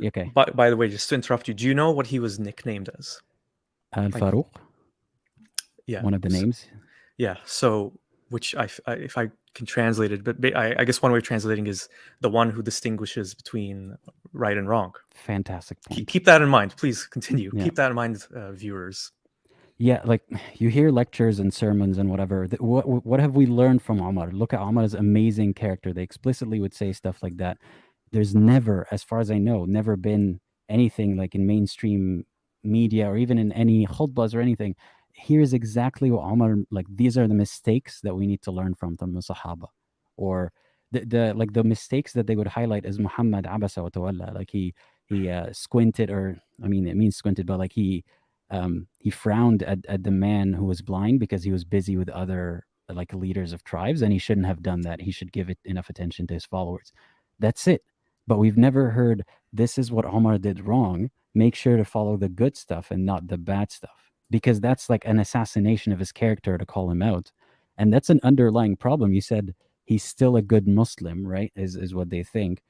Okay, by the way, just to interrupt you, do you know what he was nicknamed as? Al Like, Farouk, yeah, one of the names. yeah. So, which if I can translate it, but I guess one way of translating is the one who distinguishes between right and wrong. Fantastic point. Keep that in mind. Please continue. Yeah. Keep that in mind, viewers. Yeah, like, you hear lectures and sermons and whatever. What have we learned from Omar? Look at Omar's amazing character. They explicitly would say stuff like that. There's never, as far as I know, never been anything like in mainstream media or even in any khutbahs or anything. Here's exactly what Omar, like, these are the mistakes that we need to learn from the Sahaba. Or the like the mistakes that they would highlight as Muhammad abasa wa tawalla. Like he squinted, or I mean it means squinted, but like he frowned at the man who was blind because he was busy with other, like, leaders of tribes, and he shouldn't have done that. He should give it enough attention to his followers. That's it. But we've never heard, this is what Omar did wrong. Make sure to follow the good stuff and not the bad stuff, because that's like an assassination of his character to call him out. And that's an underlying problem. You said he's still a good Muslim, right? Is what they think.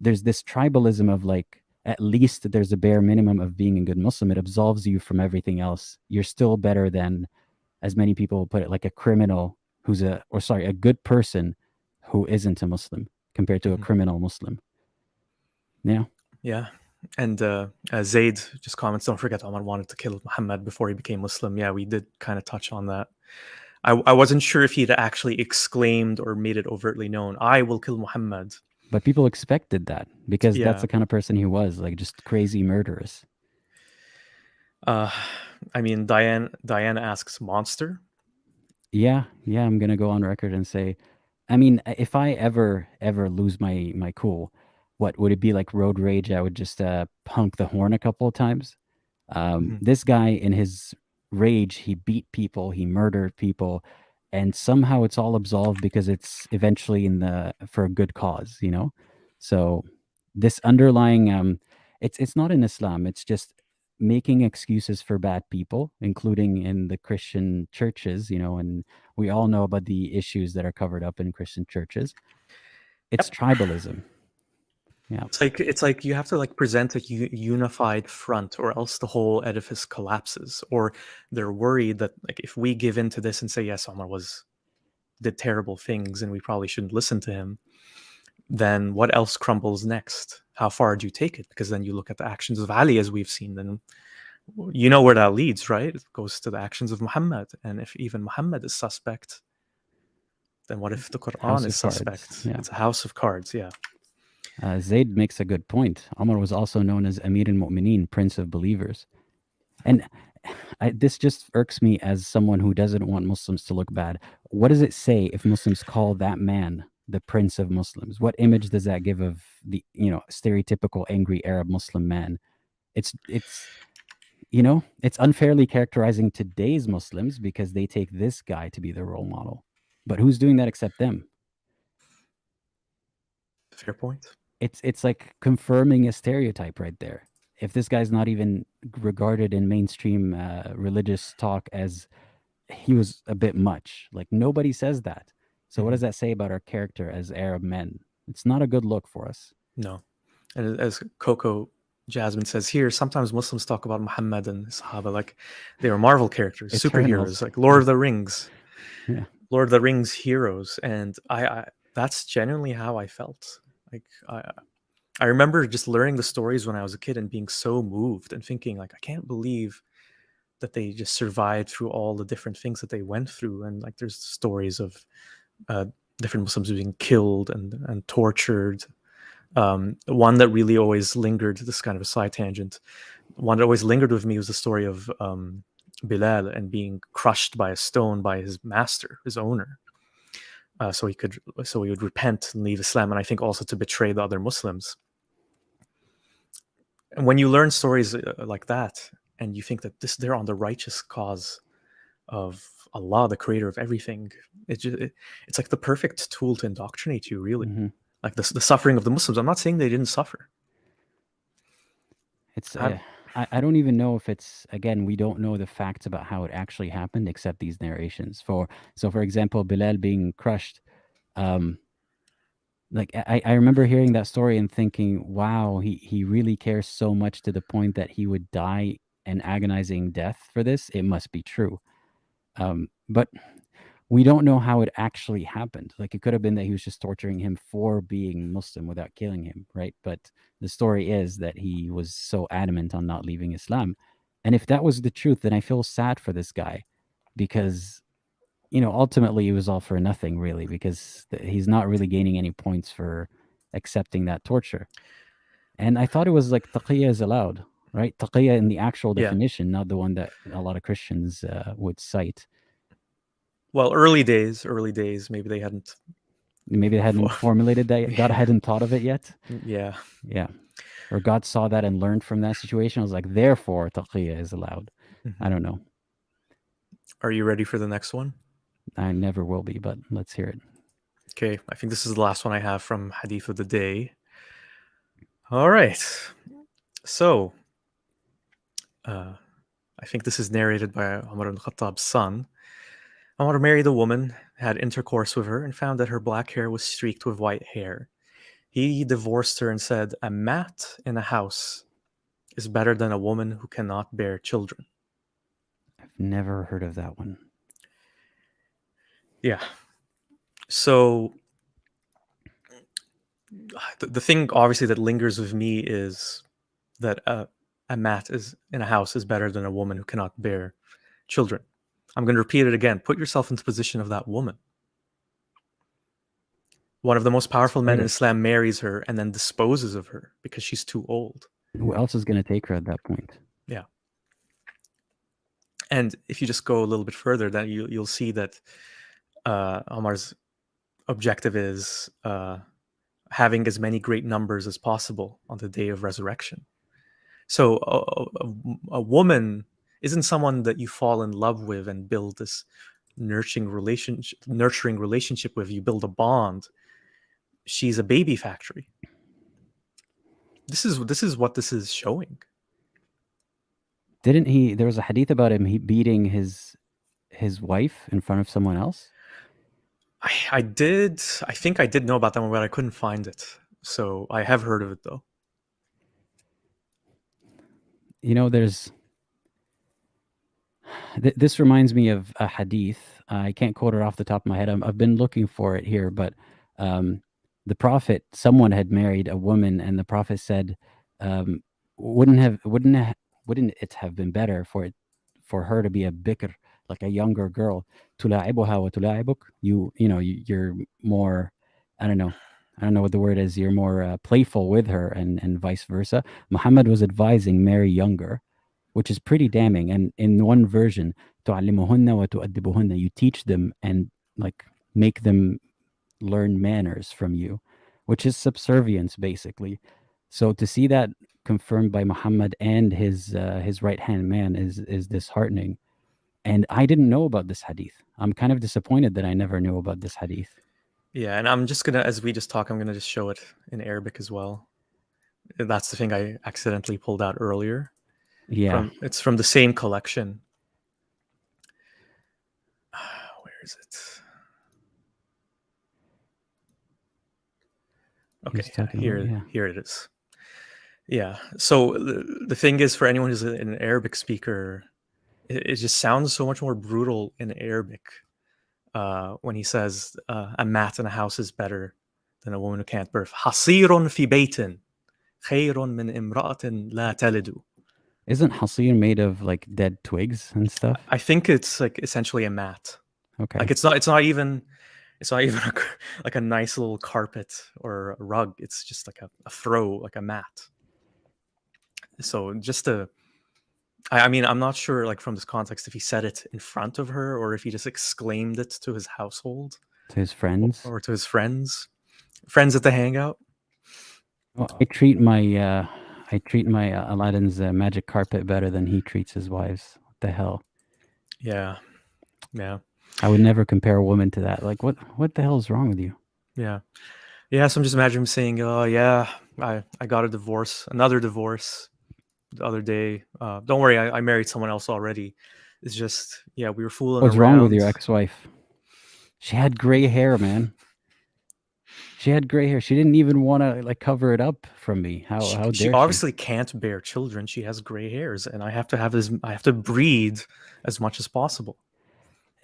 There's this tribalism of, like, at least there's a bare minimum of being a good Muslim. It absolves you from everything else. You're still better than, as many people will put it, like a criminal who's a good person who isn't a Muslim compared to a Mhm. criminal Muslim. Yeah. Yeah. And Zaid just comments, don't forget Omar wanted to kill Muhammad before he became Muslim. Yeah, we did kind of touch on that. I wasn't sure if he'd actually exclaimed or made it overtly known, I will kill Muhammad. But people expected that because that's Yeah. the kind of person he was, like, just crazy murderous. Uh, I mean, Diane asks monster. Yeah, I'm gonna go on record and say, I mean, if I ever lose my cool, what would it be, like road rage? I would just honk the horn a couple of times. Mhm. This guy, in his rage, he beat people, he murdered people, and somehow it's all absolved because it's eventually for a good cause, you know. So this underlying, it's not in Islam. It's just making excuses for bad people, including in the Christian churches, you know, and we all know about the issues that are covered up in Christian churches. It's Yep. tribalism. Yeah. It's like you have to like present a unified front, or else the whole edifice collapses. Or they're worried that like if we give in to this and say yes, Omar did terrible things and we probably shouldn't listen to him, then what else crumbles next? How far do you take it? Because then you look at the actions of Ali, as we've seen, then you know where that leads, right? It goes to the actions of Muhammad, and if even Muhammad is suspect, then what if the Quran House is of cards. suspect? Yeah. It's a house of cards. Yeah. Zayd makes a good point. Omar was also known as Amir al-Mu'mineen, Prince of Believers. And this just irks me as someone who doesn't want Muslims to look bad. What does it say if Muslims call that man the Prince of Muslims? What image does that give of the, stereotypical angry Arab Muslim man? It's it's unfairly characterizing today's Muslims because they take this guy to be their role model. But who's doing that except them? Fair point. It's like confirming a stereotype right there. If this guy's not even regarded in mainstream religious talk as, he was a bit much, like, nobody says that. So what Mhm. does that say about our character as Arab men? It's not a good look for us. No. And as Coco Jasmine says here, sometimes Muslims talk about Muhammad and Sahaba like they were Marvel characters, superheroes, Eternals. like Lord of the Rings, Yeah. Lord of the Rings heroes. And I that's genuinely how I felt. Like I remember just learning the stories when I was a kid and being so moved and thinking like I can't believe that they just survived through all the different things that they went through. And like there's stories of uh, different Muslims being killed and tortured. One that really always lingered, this is kind of a side tangent, one that always lingered with me was the story of Bilal and being crushed by a stone by his master, his owner. so he would repent and leave Islam, and I think also to betray the other Muslims. And when you learn stories like that, and you think that they're on the righteous cause of Allah, the creator of everything, it's like the perfect tool to indoctrinate you, really. Mm-hmm. Like the suffering of the Muslims. I'm not saying they didn't suffer. It's I'm, I don't even know if it's, again, we don't know the facts about how it actually happened except these narrations. For example, Bilal being crushed. Like I remember hearing that story and thinking, wow, he really cares so much to the point that he would die an agonizing death for this. It must be true. But we don't know how it actually happened. Like, it could have been that he was just torturing him for being Muslim without killing him, right? But the story is that he was so adamant on not leaving Islam. And if that was the truth, then I feel sad for this guy, because ultimately it was all for nothing, really, because he's not really gaining any points for accepting that torture. And I thought it was like taqiyya is allowed, right? Taqiyya in the actual yeah. definition, not the one that a lot of Christians would cite. Well, early days, maybe they hadn't. Maybe they hadn't formulated that. God Yeah. hadn't thought of it yet. Yeah. Yeah. Or God saw that and learned from that situation. I was like, therefore, taqiyya is allowed. Mm-hmm. I don't know. Are you ready for the next one? I never will be, but let's hear it. Okay, I think this is the last one I have from Hadith of the Day. All right. So, I think this is narrated by Umar al-Khattab's son. Umar married a woman, had intercourse with her, and found that her black hair was streaked with white hair. He divorced her and said, "A mat in a house is better than a woman who cannot bear children." I've never heard of that one. Yeah. So, the thing obviously that lingers with me is that a mat is in a house is better than a woman who cannot bear children. I'm going to repeat it again. Put yourself in the position of that woman. One of the most powerful men in Islam marries her and then disposes of her because she's too old. Who else is going to take her at that point? Yeah. And if you just go a little bit further, then you'll see that Omar's objective is having as many great numbers as possible on the day of resurrection. So a woman isn't someone that you fall in love with and build this nurturing relationship with. You build a bond. She's a baby factory. This is what this is showing. Didn't he? There was a hadith about him beating his wife in front of someone else. I did. I think I did know about that one, but I couldn't find it. So I have heard of it though. There's this reminds me of a hadith. I can't quote it off the top of my head. I've been looking for it here, but the Prophet, someone had married a woman, and the Prophet said, wouldn't it have been better for her to be a bikr, like a younger girl, tula'ibuha wa tula'ibuk? You're more, I don't know what the word is. You're more playful with her, and vice versa. Muhammad was advising marry younger, which is pretty damning. And in one version, tu'allimuhunna wa tu'addibuhunna, you teach them and like make them learn manners from you, which is subservience basically. So to see that confirmed by Muhammad and his right hand man is disheartening. And I didn't know about this hadith. I'm kind of disappointed that I never knew about this hadith. Yeah, and I'm just gonna, as we just talk, I'm gonna just show it in Arabic as well. That's the thing I accidentally pulled out earlier. Yeah. It's from the same collection. Where is it? Okay, here it is. Yeah. So the thing is, for anyone who's an Arabic speaker, it just sounds so much more brutal in Arabic when he says a mat in a house is better than a woman who can't birth. Hasirun fi baytin khayrun min imra'atin la talidu. Isn't hasir made of like dead twigs and stuff? I think it's like essentially a mat. Okay. Like it's not even like a nice little carpet or a rug. It's just like a throw, like a mat. So just I mean, I'm not sure, like from this context, if he said it in front of her or if he just exclaimed it to his household. To his friends. or to his friends at the hangout. Well, I treat my Aladdin's magic carpet better than he treats his wives. What the hell? Yeah. I would never compare a woman to that. Like, what the hell is wrong with you? Yeah. So I'm just imagining him saying, "Oh yeah, I got a divorce, another divorce the other day. Don't worry, I married someone else already. It's just, yeah, we were fooling What's wrong with around." your ex-wife? She had gray hair, man. She had gray hair. She didn't even want to like cover it up from me. How She dare she? obviously can't bear children. She has gray hairs, and I have to breed as much as possible.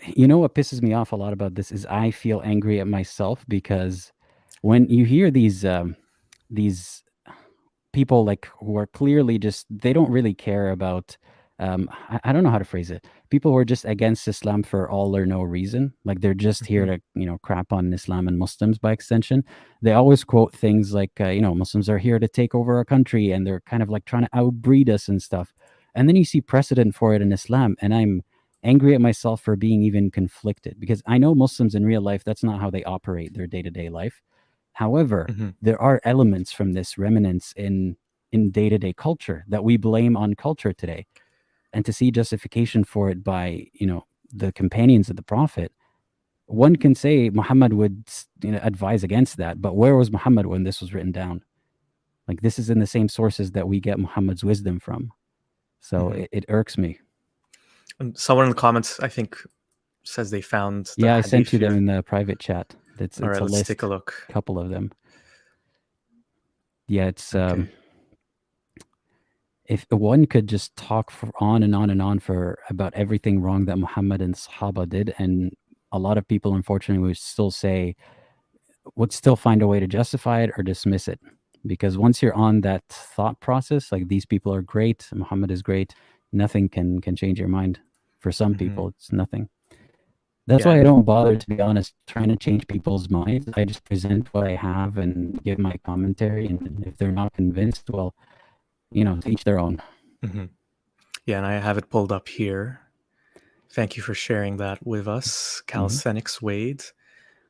You know what pisses me off a lot about this is I feel angry at myself because when you hear these people like who are clearly just they don't really care about I don't know how to phrase it. People who are just against Islam for all or no reason, like they're just here to crap on Islam and Muslims by extension. They always quote things like Muslims are here to take over our country, and they're kind of like trying to outbreed us and stuff. And then you see precedent for it in Islam, and I'm angry at myself for being even conflicted because I know Muslims in real life, that's not how they operate their day-to-day life. However, there are elements from this remnants in day-to-day culture that we blame on culture today. And to see justification for it by, the companions of the Prophet, one can say Muhammad would advise against that. But where was Muhammad when this was written down? Like, this is in the same sources that we get Muhammad's wisdom from. So it irks me. And someone in the comments, I think, says they found the I sent you hadith them in the private chat. It's All right, a let's list, take a look. a couple of them. Yeah, it's Okay. If one could just talk on and on and on for about everything wrong that Muhammad and Sahaba did, and a lot of people, unfortunately, would still find a way to justify it or dismiss it. Because once you're on that thought process, like these people are great, Muhammad is great, nothing can change your mind. For some people, it's nothing. That's why I don't bother, to be honest, trying to change people's minds. I just present what I have and give my commentary, and if they're not convinced, well, to each their own. Yeah, and I have it pulled up here. Thank you for sharing that with us, Calisthenics Wade.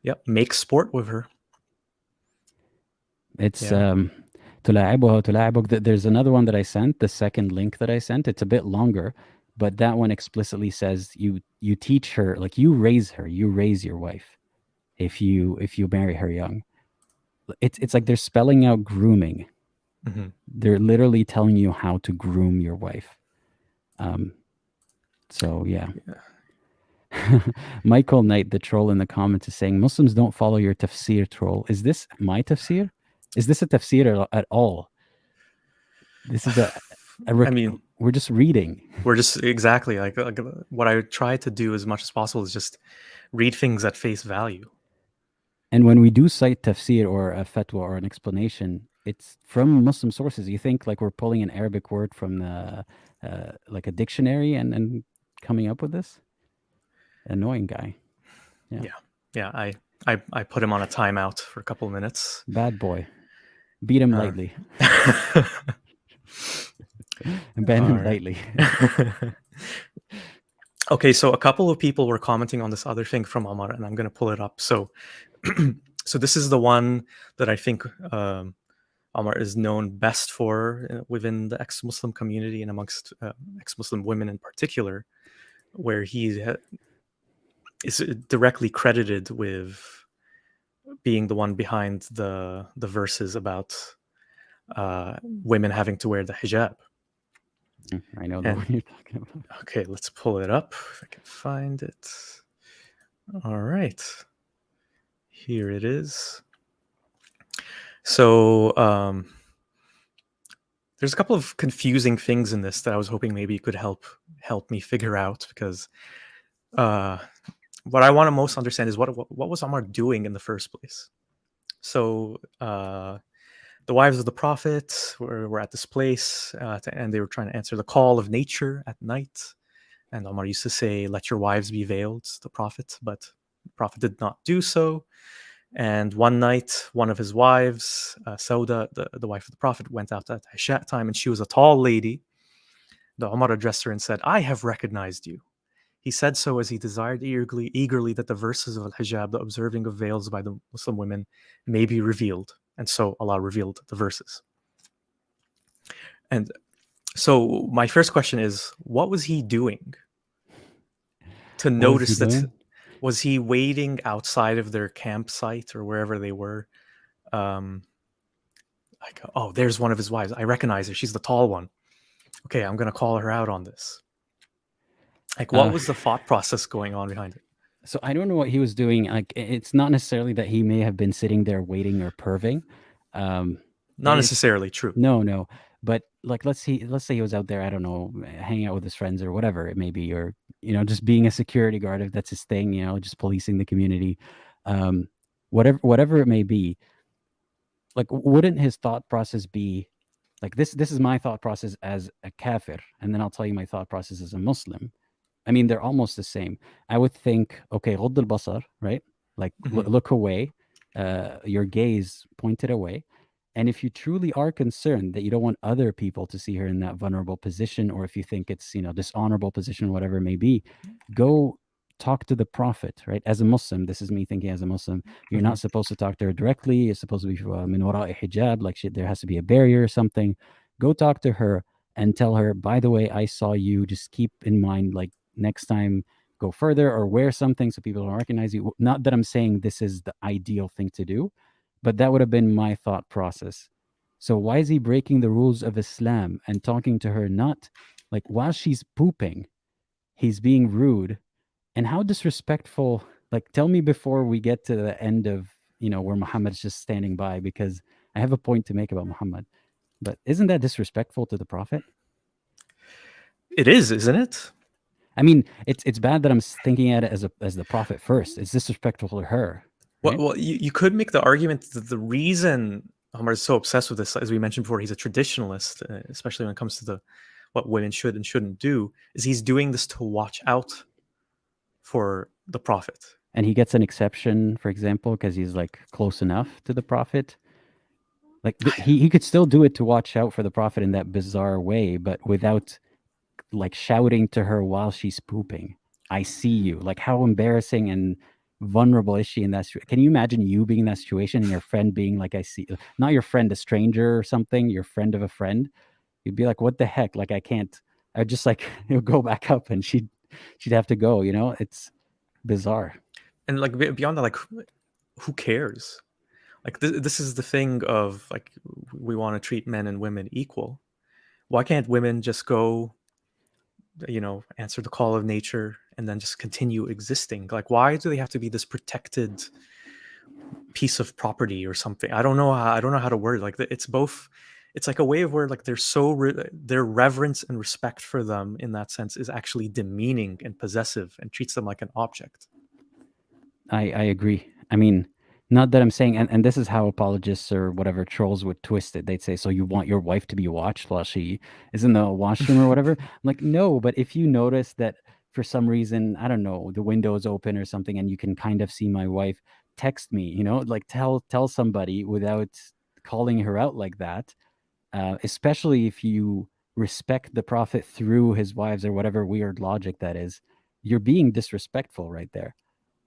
Yep, make sport with her. It's تلاعبها. There's another one that I sent, the second link that I sent. It's a bit longer, but that one explicitly says you teach her, like you raise her, you raise your wife if you marry her young. It's like they're spelling out grooming. They're literally telling you how to groom your wife. So yeah. Michael Knight, the troll in the comments, is saying Muslims don't follow your tafsir, troll. Is this my tafsir? Is this a tafsir at all? This is I mean, we're just reading. We're just exactly like what I try to do as much as possible is just read things at face value. And when we do cite tafsir or a fatwa or an explanation, it's from Muslim sources. You think like we're pulling an Arabic word from the like a dictionary and coming up with this? Annoying guy. Yeah. I put him on a timeout for a couple of minutes. Bad boy. Beat him lightly. Ban him lightly. Okay, so a couple of people were commenting on this other thing from Omar, and I'm going to pull it up. So, so this is the one that I think Omar is known best for within the ex-Muslim community and amongst ex-Muslim women in particular, where he is directly credited with being the one behind the verses about women having to wear the hijab. I know the one you're talking about. Okay, let's pull it up if I can find it. All right. Here it is. So there's a couple of confusing things in this that I was hoping maybe you could help me figure out, because what I want to most understand is what was Omar doing in the first place. So the wives of the Prophet were at this place, and they were trying to answer the call of nature at night. And Omar used to say, "Let your wives be veiled," to the Prophet, but the Prophet did not do so. And one night, one of his wives, Sauda, the wife of the Prophet, went out at Isha time, and she was a tall lady. The Umar addressed her and said, "I have recognized you." He said so as he desired eagerly that the verses of al-hijab, the observing of veils by the Muslim women, may be revealed. And so Allah revealed the verses. And so my first question is, what was he doing to What was he notice that? doing? Was he waiting outside of their campsite or wherever they were? Like, oh, there's one of his wives. I recognize her. She's the tall one. Okay, I'm going to call her out on this. Like, what was the thought process going on behind it? So I don't know what he was doing. Like, it's not necessarily that he may have been sitting there waiting or perving. Not It's necessarily true. no. But like, let's say he was out there, I don't know, hanging out with his friends or whatever it may be, or just being a security guard if that's his thing. Just policing the community, whatever it may be. Like, wouldn't his thought process be like this? This is my thought process as a kafir, and then I'll tell you my thought process as a Muslim. I mean, they're almost the same. I would think, okay, غض البصر, right? Like, look away, your gaze pointed away. And if you truly are concerned that you don't want other people to see her in that vulnerable position, or if you think it's, dishonorable position, whatever it may be, go talk to the Prophet, right? As a Muslim, this is me thinking as a Muslim, you're not supposed to talk to her directly. You're supposed to be min wara'i hijab, like there has to be a barrier or something. Go talk to her and tell her, by the way, I saw you. Just keep in mind, like, next time go further or wear something so people don't recognize you. Not that I'm saying this is the ideal thing to do, but that would have been my thought process. So why is he breaking the rules of Islam and talking to her not like while she's pooping? He's being rude. And how disrespectful. Like, tell me before we get to the end of where Muhammad's just standing by, because I have a point to make about Muhammad. But isn't that disrespectful to the Prophet? It is, isn't it? I mean, it's bad that I'm thinking at it as the Prophet first. It's disrespectful to her. Right? Well, you could make the argument that the reason Omar is so obsessed with this, as we mentioned before, he's a traditionalist, especially when it comes to what women should and shouldn't do, is he's doing this to watch out for the Prophet. And he gets an exception, for example, because he's like close enough to the Prophet. Like, he could still do it to watch out for the Prophet in that bizarre way, but without like shouting to her while she's pooping, I see you. Like, how embarrassing and vulnerable is she in that situation? Can you imagine you being in that situation and your friend being like, I see, not your friend, a stranger or something, your friend of a friend? You'd be like, what the heck? Like, I'd just like, go back up and she'd have to go, it's bizarre. And like beyond that, like, who cares? Like, this is the thing of like, we want to treat men and women equal. Why can't women just go, answer the call of nature and then just continue existing? Like, why do they have to be this protected piece of property or something? I don't know how to word it. Like, it's both. It's like a way of where like their reverence and respect for them in that sense is actually demeaning and possessive and treats them like an object. I agree. I mean, not that I'm saying, and this is how apologists or whatever trolls would twist it. They'd say, so you want your wife to be watched while she is in the washroom or whatever? I'm like, no, but if you notice that for some reason, I don't know, the window is open or something, and you can kind of see my wife, text me, like tell somebody without calling her out like that, especially if you respect the Prophet through his wives or whatever weird logic that is. You're being disrespectful right there.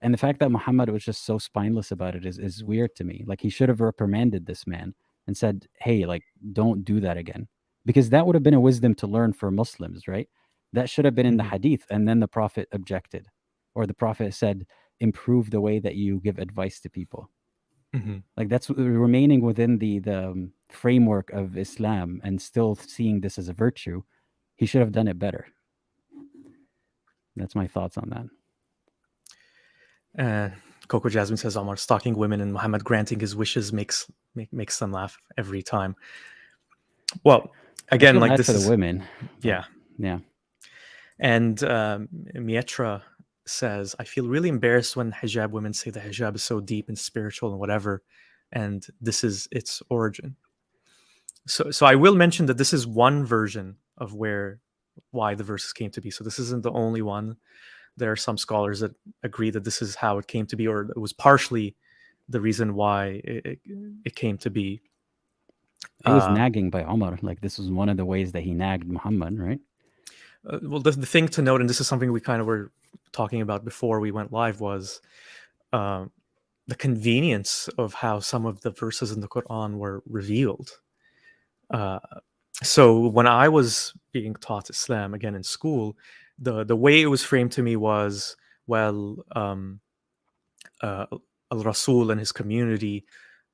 And the fact that Muhammad was just so spineless about it is weird to me. Like, he should have reprimanded this man and said, hey, like, don't do that again. Because that would have been a wisdom to learn for Muslims, right? That should have been in the hadith. And then the Prophet objected. Or the Prophet said, improve the way that you give advice to people. Like, that's remaining within the framework of Islam and still seeing this as a virtue. He should have done it better. That's my thoughts on that. Coco Jasmine says, Omar, stalking women and Muhammad granting his wishes makes them laugh every time. Well, again, like, this for is the women. Yeah. And Mietra says, I feel really embarrassed when hijab women say the hijab is so deep and spiritual and whatever, and this is its origin. So I will mention that this is one version of why the verses came to be. So this isn't the only one. There are some scholars that agree that this is how it came to be, or it was partially the reason why it came to be. It was nagging by Umar. Like, this was one of the ways that he nagged Muhammad, right? Well, the thing to note, and this is something we kind of were talking about before we went live, was um, the convenience of how some of the verses in the Quran were revealed. Uh, so when I was being taught Islam again in school, the way it was framed to me was, well, Al Rasul and his community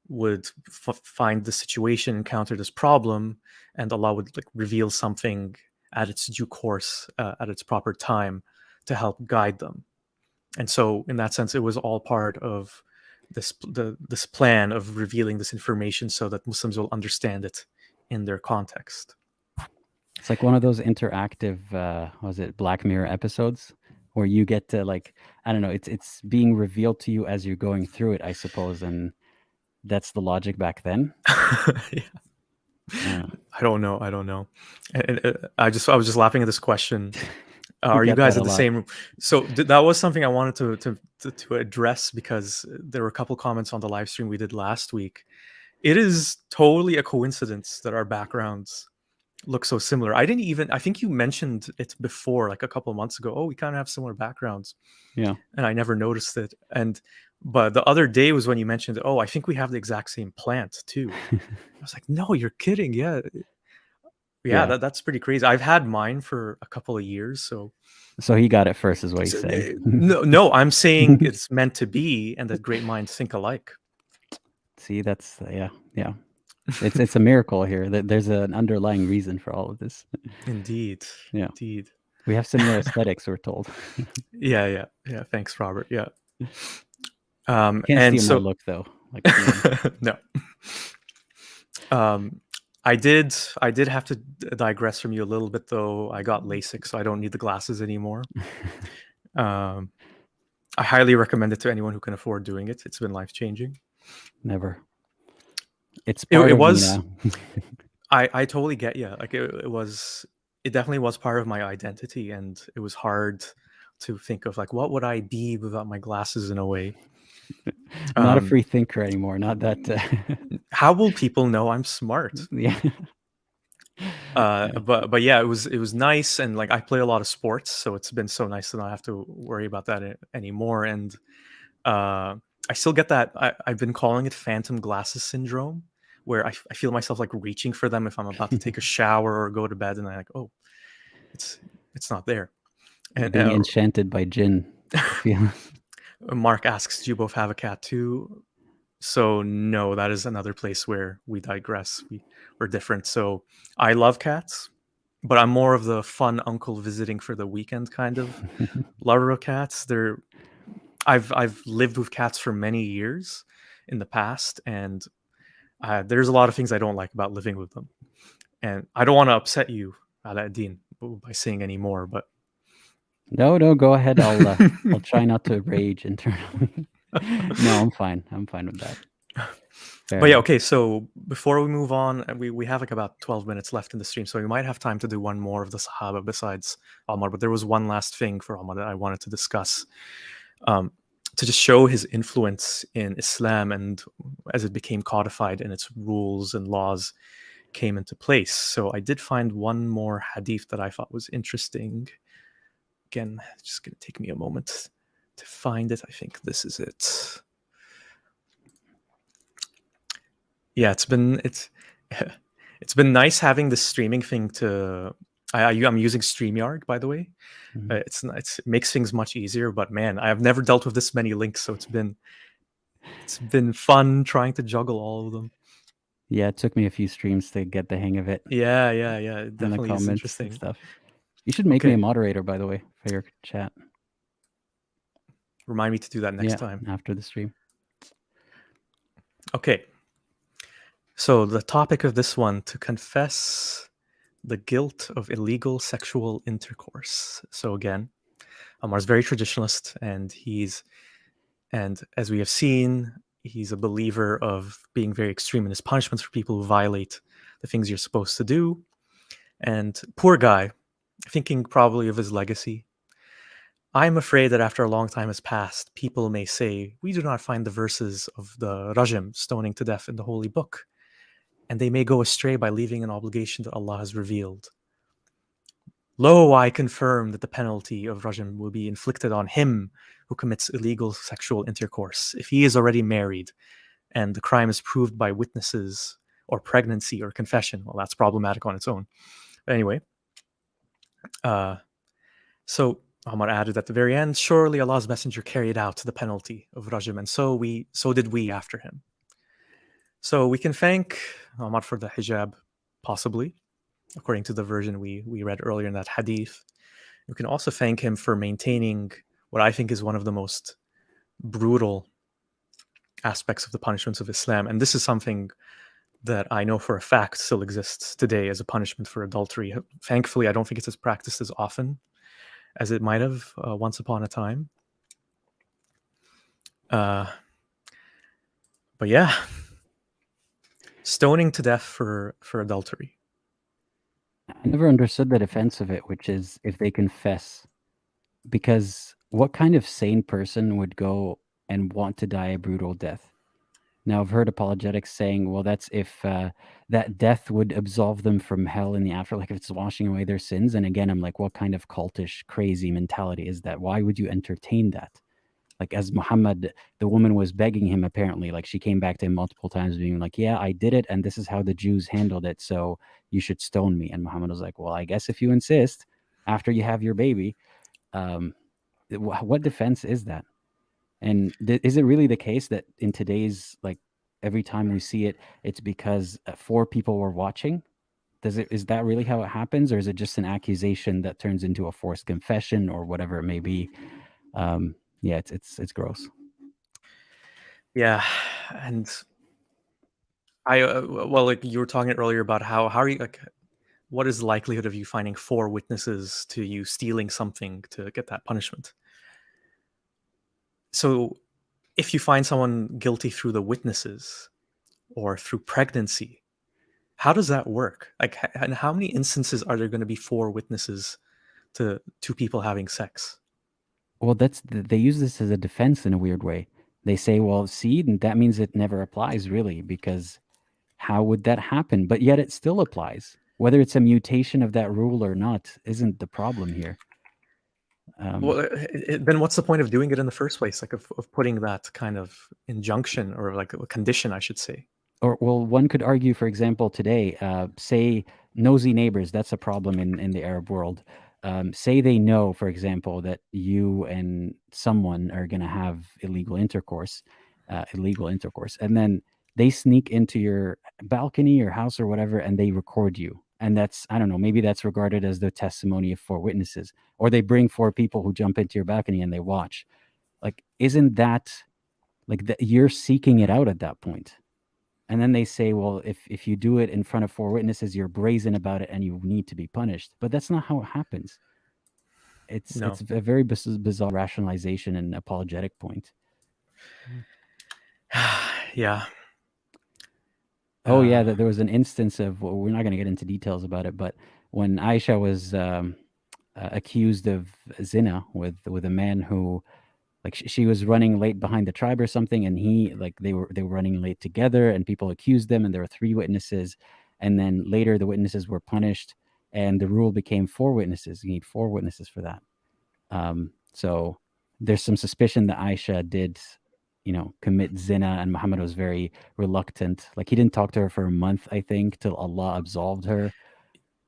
would find the situation, encounter this problem, and Allah would like reveal something at its due course, at its proper time, to help guide them. And so, in that sense, it was all part of this plan of revealing this information so that Muslims will understand it in their context. It's like one of those interactive, was it Black Mirror episodes, where you get to like, I don't know, it's being revealed to you as you're going through it, I suppose, and that's the logic back then. Yeah. Yeah. I don't know. I was just laughing at this question. We Are you get guys that at a the lot. same? So that was something I wanted to address, because there were a couple comments on the live stream we did last week. It is totally a coincidence that our backgrounds look so similar. I think you mentioned it before, like a couple of months ago. Oh, we kind of have similar backgrounds. Yeah. And I never noticed it. But the other day was when you mentioned, oh, I think we have the exact same plant too. I was like, no, you're kidding. Yeah. Yeah. That's pretty crazy. I've had mine for a couple of years, so So he got it first, is what he's saying. no, I'm saying it's meant to be, and that great minds think alike. See, that's yeah. It's a miracle here. That there's an underlying reason for all of this. Indeed. Yeah. Indeed. We have similar aesthetics, we're told. Yeah. Thanks, Robert. Yeah. Can't And steal so my look though. Like no. I did have to digress from you a little bit, though. I got LASIK, so I don't need the glasses anymore. I highly recommend it to anyone who can afford doing it. It's been life-changing. never. It's part It of me was. now. I totally get you. Like it definitely was part of my identity, and it was hard to think of like, what would I be without my glasses, in a way. Not a free thinker anymore. Not that. How will people know I'm smart? Yeah. But yeah, it was nice, and like I play a lot of sports, so it's been so nice to not have to worry about that anymore. And I still get that. I've been calling it phantom glasses syndrome, where I feel myself like reaching for them if I'm about to take a shower or go to bed, and I'm like, oh, it's not there. And Being enchanted by gin. Mark asks, do you both have a cat too? So no, that is another place where we digress. We're different. So I love cats, but I'm more of the fun uncle visiting for the weekend kind of lover of cats. I've lived with cats for many years in the past, and there's a lot of things I don't like about living with them. And I don't want to upset you, Aladdin, by saying any more, but No, go ahead. I'll try not to rage internally. No, I'm fine. I'm fine with that. But yeah, okay. So before we move on, we have like about 12 minutes left in the stream, so we might have time to do one more of the Sahaba besides Omar. But there was one last thing for Omar that I wanted to discuss, to just show his influence in Islam, and as it became codified and its rules and laws came into place. So I did find one more hadith that I thought was interesting. Again, it's just going to take me a moment to find it. I think this is it. Yeah, it's been nice having this streaming thing to. I'm using StreamYard, by the way. Mm-hmm. It makes things much easier, but man, I have never dealt with this many links, so it's been fun trying to juggle all of them. Yeah, it took me a few streams to get the hang of it. Yeah, it definitely and the comments is interesting. and stuff. You should make me a moderator, by the way, for your chat. Remind me to do that next time after the stream. Okay. So the topic of this one, to confess the guilt of illegal sexual intercourse. So again, Amar's very traditionalist, and as we have seen, he's a believer of being very extreme in his punishments for people who violate the things you're supposed to do. And poor guy, thinking probably of his legacy. I'm afraid that after a long time has passed, people may say, we do not find the verses of the rajm, stoning to death, in the holy book. And they may go astray by leaving an obligation that Allah has revealed. Lo, I confirm that the penalty of rajm will be inflicted on him who commits illegal sexual intercourse if he is already married and the crime is proved by witnesses or pregnancy or confession. Well, that's problematic on its own. But anyway, so Umar added at the very end, surely Allah's messenger carried out the penalty of rajm, and so did we after him. So we can thank Umar for the hijab, possibly, according to the version we read earlier in that hadith. We can also thank him for maintaining what I think is one of the most brutal aspects of the punishments of Islam. And this is something that I know for a fact still exists today as a punishment for adultery. Thankfully, I don't think it's as practiced as often as it might have once upon a time. But yeah, stoning to death for adultery. I never understood the defense of it, which is if they confess. Because what kind of sane person would go and want to die a brutal death? Now, I've heard apologetics saying, well, that's if that death would absolve them from hell in the afterlife, like if it's washing away their sins. And again, I'm like, what kind of cultish, crazy mentality is that? Why would you entertain that? Like, as Muhammad, the woman was begging him, apparently, like she came back to him multiple times being like, yeah, I did it, and this is how the Jews handled it, so you should stone me. And Muhammad was like, well, I guess if you insist, after you have your baby, what defense is that? And is it really the case that in today's, like, every time we see it, it's because 4 people were watching? Is that really how it happens, or is it just an accusation that turns into a forced confession or whatever it may be? Yeah, it's gross. Yeah, and I well, like you were talking earlier about how are you like, what is the likelihood of you finding 4 witnesses to you stealing something to get that punishment? So if you find someone guilty through the witnesses or through pregnancy, how does that work? Like, and how many instances are there going to be 4 witnesses to 2 people having sex? Well, they use this as a defense in a weird way. They say, well, see, that means it never applies really, because how would that happen? But yet it still applies. Whether it's a mutation of that rule or not isn't the problem here. Well, then what's the point of doing it in the first place? Like, of putting that kind of injunction or like a condition, I should say. Or, well, one could argue, for example, today, say nosy neighbors, that's a problem in the Arab world. Say they know, for example, that you and someone are going to have illegal intercourse, and then they sneak into your balcony or house or whatever, and they record you. And that's, I don't know, maybe that's regarded as the testimony of 4 witnesses. Or they bring 4 people who jump into your balcony and they watch. Like, isn't that, like, you're seeking it out at that point? And then they say, well, if you do it in front of 4 witnesses, you're brazen about it and you need to be punished. But that's not how it happens. It's No. a very bizarre rationalization and apologetic point. Yeah. Oh yeah, there was an instance of, well, we're not going to get into details about it, but when Aisha was accused of zina with a man who, like, she was running late behind the tribe or something, and they were running late together, and people accused them, and there were 3 witnesses, and then later the witnesses were punished, and the rule became 4 witnesses. You need 4 witnesses for that. So there's some suspicion that Aisha did, commit zina, and Muhammad was very reluctant. Like, he didn't talk to her for a month, I think, till Allah absolved her.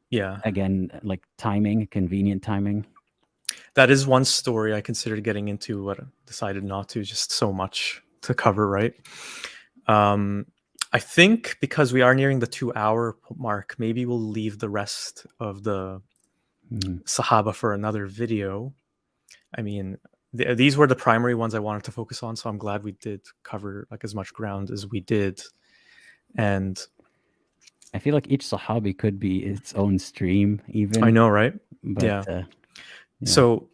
Yeah. Again, like, convenient timing. That is one story I considered getting into, but decided not to, just so much to cover, right? I think because we are nearing the 2-hour mark, maybe we'll leave the rest of the Sahaba for another video. I mean, these were the primary ones I wanted to focus on, so I'm glad we did cover like as much ground as we did. And I feel like each Sahabi could be its own stream, even. I know, right? But yeah. So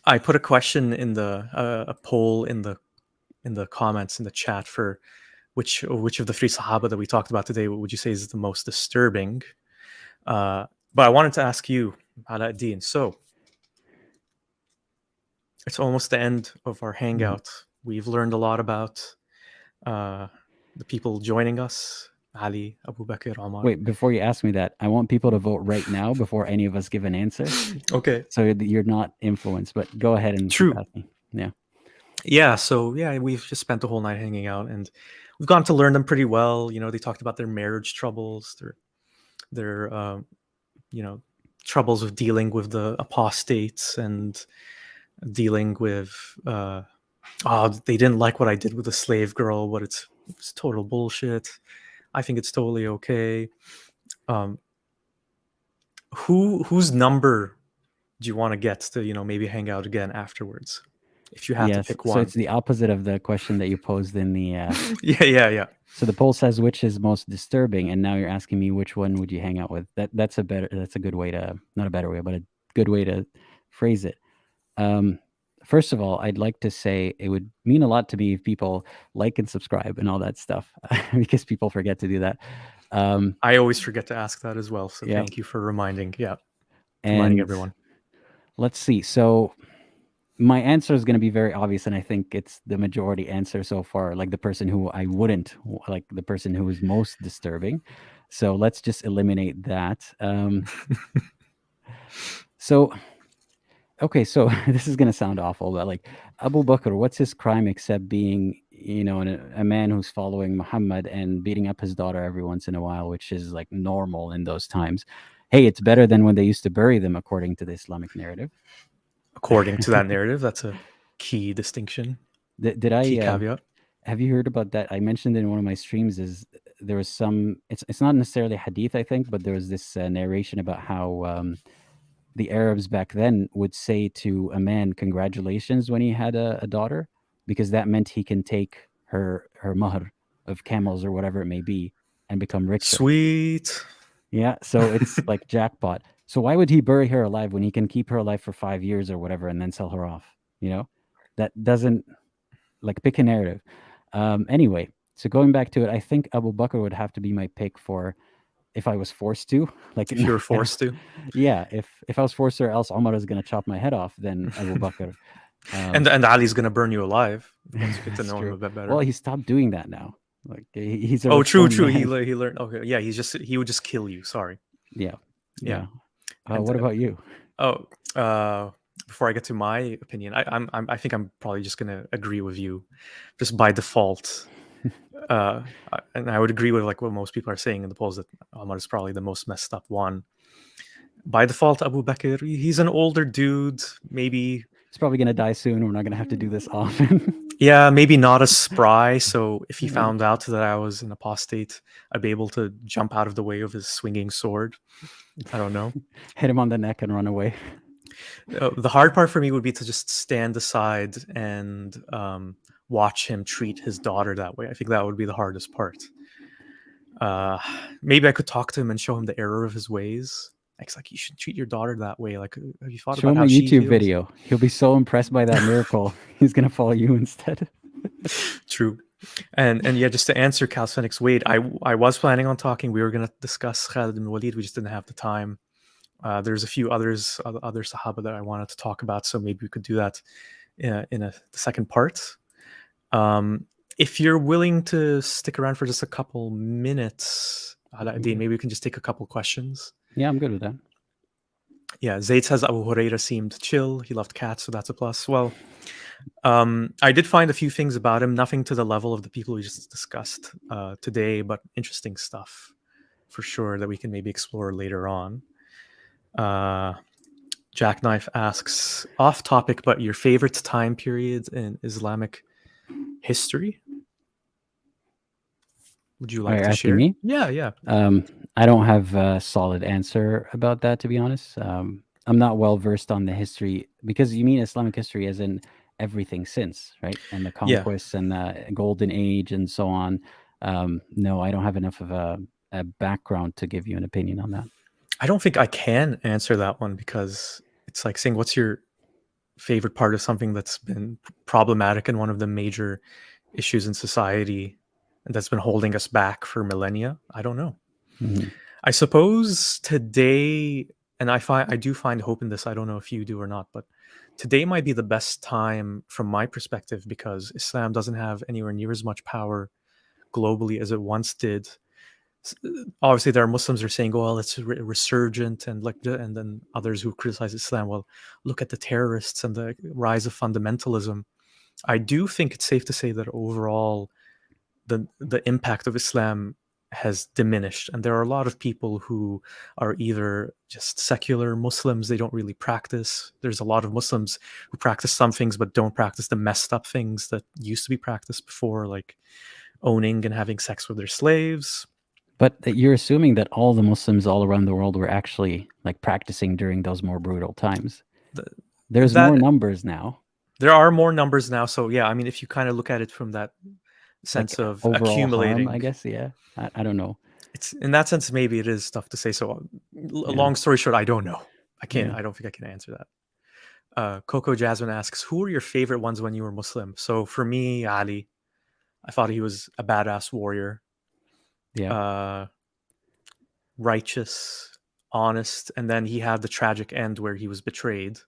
I put a question in a poll in the comments in the chat for which of the 3 Sahaba that we talked about today would you say is the most disturbing? But I wanted to ask you, Aladdin. So it's almost the end of our hangout. We've learned a lot about the people joining us. Ali, Abu Bakr, Umar. Wait, before you ask me that, I want people to vote right now before any of us give an answer, Okay. so that you're not influenced. But go ahead and keep True. asking. Yeah. Yeah. So yeah, we've just spent the whole night hanging out, and we've gotten to learn them pretty well. You know, they talked about their marriage troubles, their you know, troubles of dealing with the apostates and dealing with oh, they didn't like what I did with the slave girl, but it's total bullshit. I think it's totally okay. Um, whose number do you want to get to, you know, maybe hang out again afterwards, if you had to Yes. pick So one? it's the opposite of the question that you posed in the. Yeah. So the poll says which is most disturbing, and now you're asking me which one would you hang out with. That's a good way to, not a better way, but a good way to phrase it. First of all, I'd like to say it would mean a lot to me if people like and subscribe and all that stuff, because people forget to do that. I always forget to ask that as well, so Yeah. thank you for reminding. Yeah, reminding And everyone. let's see. So my answer is going to be very obvious, and I think it's the majority answer so far. Like the person who I wouldn't like, the person who is most disturbing. So let's just eliminate that. So okay, so this is gonna sound awful, but like Abu Bakr, what's his crime except being, a man who's following Muhammad and beating up his daughter every once in a while, which is like normal in those times. Hey, it's better than when they used to bury them, according to the Islamic narrative. According to that narrative, that's a key distinction, Did key I? caveat. Have you heard about that? I mentioned in one of my streams is there was some. It's not necessarily hadith, I think, but there was this narration about how the Arabs back then would say to a man, "Congratulations," when he had a daughter, because that meant he can take her mahr of camels or whatever it may be and become richer. Sweet. Yeah, so it's like jackpot. So why would he bury her alive when he can keep her alive for 5 years or whatever and then sell her off? That doesn't, like, pick a narrative. Anyway, so going back to it, I think Abu Bakr would have to be my pick for if I was forced to. Like, If you were forced to. yeah, if I was forced to, or else Omar is gonna chop my head off, then Abu Bakr. And Ali's gonna burn you alive once you get to That's know him true. a bit better. Well, he stopped doing that now. Like, he's a Oh, true. reformed He man. he learned. Okay, yeah. He would just kill you. Sorry. Yeah. Yeah. Yeah. And What about you? before I get to my opinion, I think I'm probably just gonna agree with you, just by default. And I would agree with like what most people are saying in the polls, that Omar is probably the most messed up one. By default, Abu Bakr, he's an older dude, maybe. He's probably gonna die soon. We're not gonna have to do this often. Yeah, maybe not as spry. So if he Yeah. found out that I was an apostate, I'd be able to jump out of the way of his swinging sword. I don't know. Hit him on the neck and run away. The hard part for me would be to just stand aside and watch him treat his daughter that way. I think that would be the hardest part. Maybe I could talk to him and show him the error of his ways. It's like, you should treat your daughter that way. Like, have you thought Show about him how a she YouTube feels? video. He'll be so impressed by that miracle. He's gonna follow you instead. True. And yeah, just to answer Calisthenics Wade, I was planning on talking. We were going to discuss Khalid ibn Walid. We just didn't have the time. There's a few other Sahaba that I wanted to talk about, so maybe we could do that in the second part. If you're willing to stick around for just a couple minutes, Aladdin, maybe we can just take a couple questions. Yeah, I'm good with that. Yeah, Zayd says Abu Huraira seemed chill. He loved cats, so that's a plus. Well, I did find a few things about him, nothing to the level of the people we just discussed today, but interesting stuff for sure that we can maybe explore later on. Jackknife asks, off topic, but your favorite time period in Islamic history? Would you like to asking share? me? Yeah. I don't have a solid answer about that, to be honest. I'm not well versed on the history, because you mean Islamic history as in everything since, right? And the conquests and the golden age and so on. No, I don't have enough of a background to give you an opinion on that. I don't think I can answer that one, because it's like saying, what's your favorite part of something that's been problematic and one of the major issues in society and that's been holding us back for millennia? I don't know. Mm-hmm. I suppose today, and I do find hope in this. I don't know if you do or not, but today might be the best time from my perspective, because Islam doesn't have anywhere near as much power globally as it once did. obviously there are Muslims who are saying, well, it's resurgent, and and then others who criticize Islam, well, look at the terrorists and the rise of fundamentalism. I do think it's safe to say that overall the impact of Islam has diminished, and there are a lot of people who are either just secular Muslims, they don't really practice. There's a lot of Muslims who practice some things but don't practice the messed up things that used to be practiced before, like owning and having sex with their slaves. But you're assuming that all the Muslims all around the world were actually like practicing during those more brutal times. There's more That numbers now. there are more numbers now, so yeah, I mean, if you kind of look at it from that Like sense of overall harm, accumulating, I guess. Yeah, I don't know. it's in that sense maybe it is tough to say. So, Yeah, long story short, I don't know. yeah. I don't think I can answer that. Coco Jasmine asks, "Who were your favorite ones when you were Muslim?" So for me, Ali. I thought he was a badass warrior, Yeah. uh, righteous, honest, and then he had the tragic end where he was betrayed.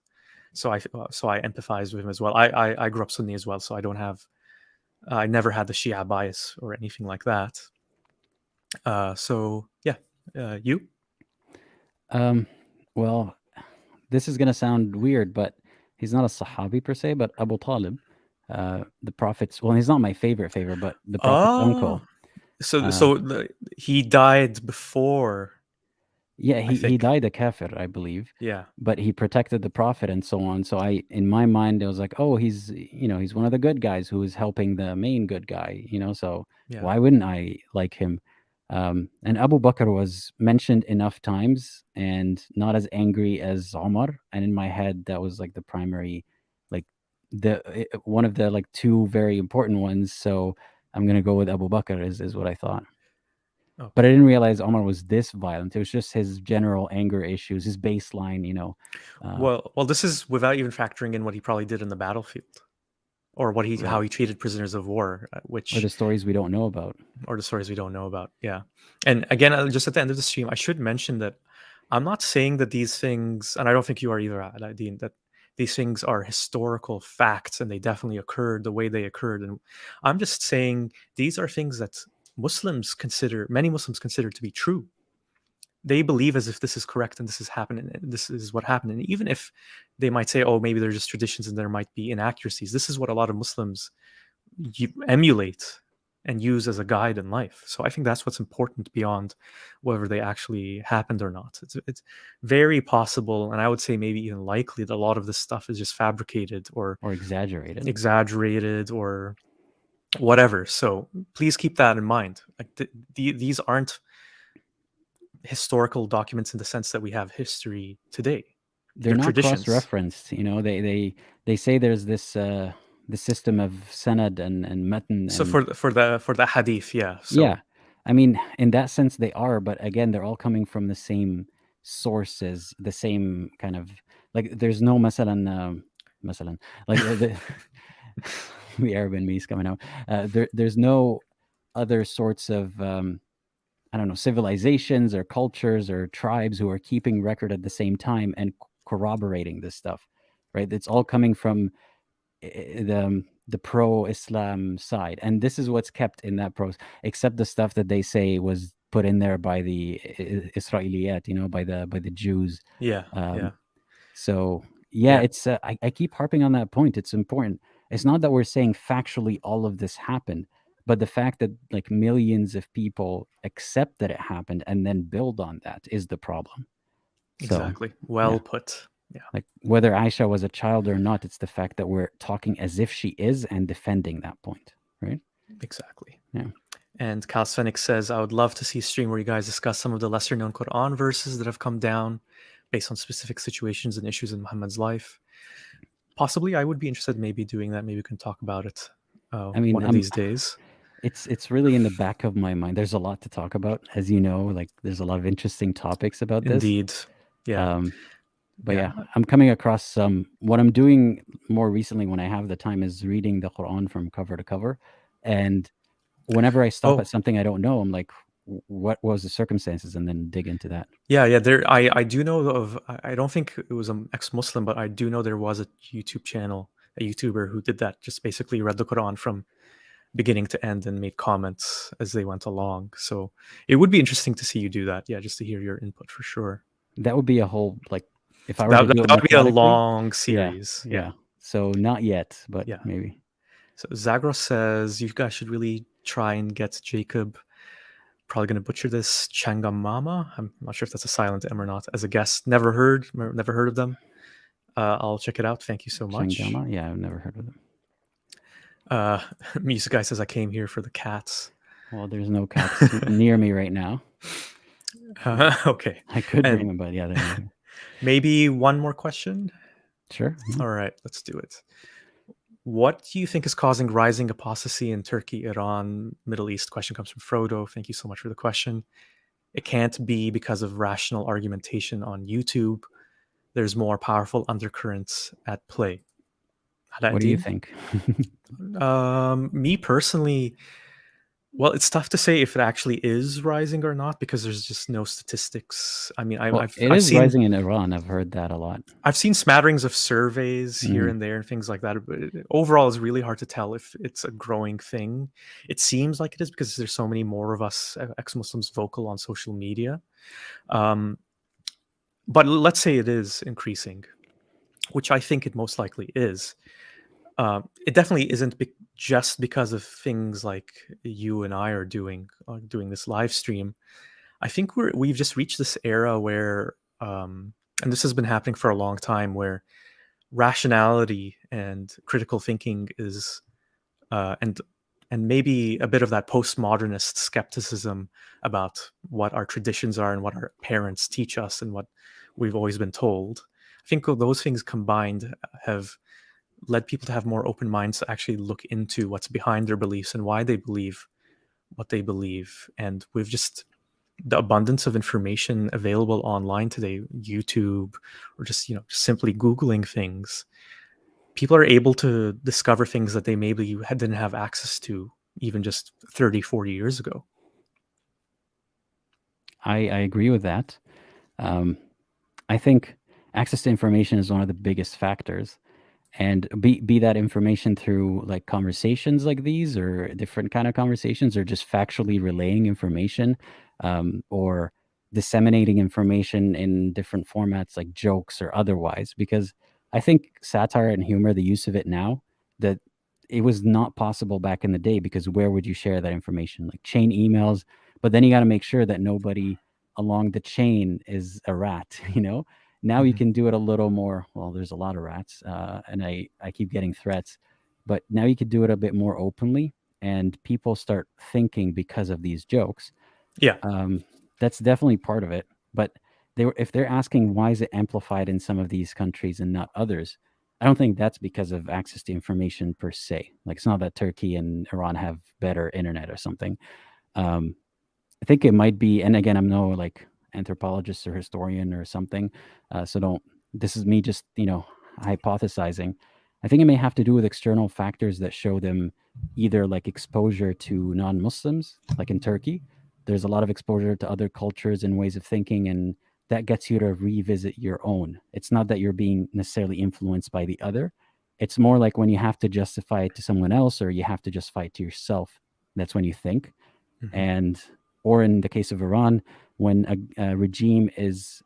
So I empathize with him as well. I grew up Sunni as well, so I don't have I never had the Shia bias or anything like that. So yeah, you. Well, this is gonna sound weird, but he's not a Sahabi per se, but Abu Talib, the Prophet's. Well, he's not my favorite, but the Prophet's Oh, uncle. he died before, Yeah, I he think. died a kafir, I believe, Yeah, but he protected the prophet and so on. So in my mind, it was like, oh, he's one of the good guys who is helping the main good guy, So yeah. why wouldn't I like him? And Abu Bakr was mentioned enough times and not as angry as Omar. And in my head, that was like the primary, like one of the like two very important ones. So I'm gonna go with Abu Bakr is what I thought. But I Okay. didn't realize Omar was this violent. It was just his general anger issues, his baseline. Well, this is without even factoring in what he probably did in the battlefield, or Right. how he treated prisoners of war, Or which the stories we don't know about. or the stories we don't know about. Yeah, and again, just at the end of the stream, I should mention that I'm not saying that these things, and I don't think you are either, Aladdin, that these things are historical facts and they definitely occurred the way they occurred. And I'm just saying these are things that many Muslims consider to be true. They believe as if this is correct and this is happening, and this is what happened. And even if they might say, oh, maybe they're just traditions and there might be inaccuracies, this is what a lot of Muslims emulate and use as a guide in life. So I think that's what's important beyond whether they actually happened or not. It's very possible, and I would say maybe even likely, that a lot of this stuff is just fabricated or Or exaggerated. exaggerated or whatever. So please keep that in mind. Like these aren't historical documents in the sense that we have history today. They're They're not traditions. cross-referenced. They say there's this the system of sanad and matan So and for the hadith, yeah. yeah. So I mean, in that sense they are, but again, they're all coming from the same sources, the same kind of like there's no masalan like the Arab in me is coming out. There's no other sorts of I don't know, civilizations or cultures or tribes who are keeping record at the same time and corroborating this stuff, right? It's all coming from the pro-Islam side, and this is what's kept in that pros, except the stuff that they say was put in there by the Israeliyat, by the Jews. yeah, yeah, Um, so yeah, yeah, it's I keep harping on that point. It's important. It's not that we're saying factually all of this happened, but the fact that like millions of people accept that it happened and then build on that is the problem. So exactly. yeah, Well put. Yeah, like whether Aisha was a child or not, it's the fact that we're talking as if she is and defending that point, right? exactly. Yeah. And Kals Phoenix says, I would love to see a stream where you guys discuss some of the lesser known Quran verses that have come down based on specific situations and issues in Muhammad's life. Possibly, I would be interested in maybe doing that. Maybe we can talk about it I mean, one of these days. it's really in the back of my mind. There's a lot to talk about, as you know. Like, there's a lot of interesting topics about this. Indeed. Yeah. Um, but Yeah. yeah, I'm coming across some. What I'm doing more recently, when I have the time, is reading the Quran from cover to cover. And whenever I stop at Oh, something I don't know, I'm like, what was the circumstances, and then dig into that. yeah. Yeah. I do know of, I don't think it was an ex Muslim, but I do know there was a YouTube channel, a YouTuber who did that, just basically read the Quran from beginning to end and made comments as they went along. So it would be interesting to see you do that. Yeah, just to hear your input for sure. That would be a whole, like, if I were That, to that, do it that would be a methodically. long Yeah, series. yeah. So not yet, but Yeah. maybe. So Zagros says you guys should really try and get Jacob, probably going to butcher this, Changamama. I'm not sure if that's a silent M or not, as a guest. Never heard of them. I'll check it out. Thank you so much. Shangama? Yeah, I've never heard of them. Music guy says I came here for the cats. Well, there's no cats near me right now. Okay. I could bring them, but yeah, they're not here. Maybe one more question. Sure. All right, let's do it. What do you think is causing rising apostasy in Turkey, Iran, Middle East? Question comes from Frodo. Thank you so much for the question. It can't be because of rational argumentation on YouTube. There's more powerful undercurrents at play. What do you think? Me personally, well, it's tough to say if it actually is rising or not because there's just no statistics. I mean, I've seen rising in Iran. I've heard that a lot. I've seen smatterings of surveys here and there and things like that. But overall, it's really hard to tell if it's a growing thing. It seems like it is because there's so many more of us ex-Muslims vocal on social media. But let's say it is increasing, which I think it most likely is. It definitely isn't just because of things like you and I are doing this live stream. I think we've just reached this era where, and this has been happening for a long time, where rationality and critical thinking is, and maybe a bit of that postmodernist skepticism about what our traditions are and what our parents teach us and what we've always been told. I think those things combined have led people to have more open minds to actually look into what's behind their beliefs and why they believe what they believe. And we've just the abundance of information available online today, YouTube, or just simply Googling things. People are able to discover things that they maybe didn't have access to even just 30, 40 years ago. I agree with that. I think access to information is one of the biggest factors. And be that information through like conversations like these or different kind of conversations, or just factually relaying information, or disseminating information in different formats like jokes or otherwise. Because I think satire and humor, the use of it now, that it was not possible back in the day, because where would you share that information? Like chain emails, but then you got to make sure that nobody along the chain is a rat, Now you can do it a little more. Well, there's a lot of rats, and I keep getting threats, but now you could do it a bit more openly, and people start thinking because of these jokes. Yeah, that's definitely part of it. But if they're asking why is it amplified in some of these countries and not others, I don't think that's because of access to information per se. Like, it's not that Turkey and Iran have better internet or something. I think it might be, and again, I'm no like anthropologist or historian or something, so this is me just hypothesizing. I think it may have to do with external factors that show them either like exposure to non-Muslims, like in Turkey there's a lot of exposure to other cultures and ways of thinking, and that gets you to revisit your own. It's not that you're being necessarily influenced by the other. It's more like when you have to justify it to someone else, or you have to justify it to yourself, that's when you think. And or in the case of Iran, when a regime is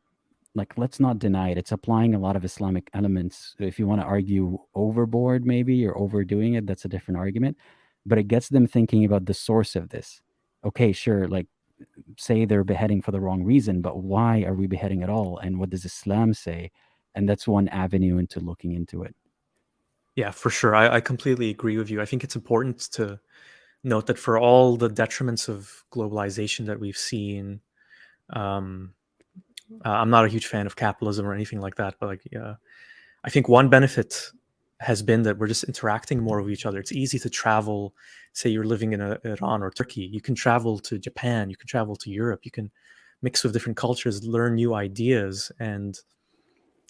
like, let's not deny it, it's applying a lot of Islamic elements. If you want to argue overboard maybe or overdoing it, that's a different argument, but it gets them thinking about the source of this. Okay, sure, like say they're beheading for the wrong reason, but why are we beheading at all, and what does Islam say? And that's one avenue into looking into it. Yeah, for sure. I completely agree with you. I think it's important to note that for all the detriments of globalization that we've seen, I'm not a huge fan of capitalism or anything like that, but I think one benefit has been that we're just interacting more with each other. It's easy to travel. Say you're living in Iran or Turkey, you can travel to Japan, you can travel to Europe, you can mix with different cultures, learn new ideas. And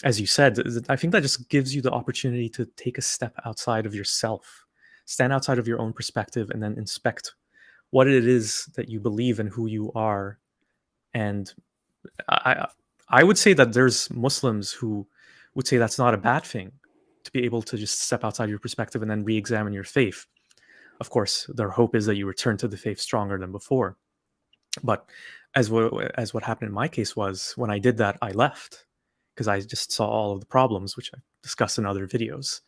as you said, I think that just gives you the opportunity to take a step outside of yourself, stand outside of your own perspective, and then inspect what it is that you believe and who you are. And I would say that there's Muslims who would say that's not a bad thing, to be able to just step outside your perspective and then re-examine your faith. Of course, their hope is that you return to the faith stronger than before. But as what happened in my case was, when I did that, I left because I just saw all of the problems, which I discussed in other videos.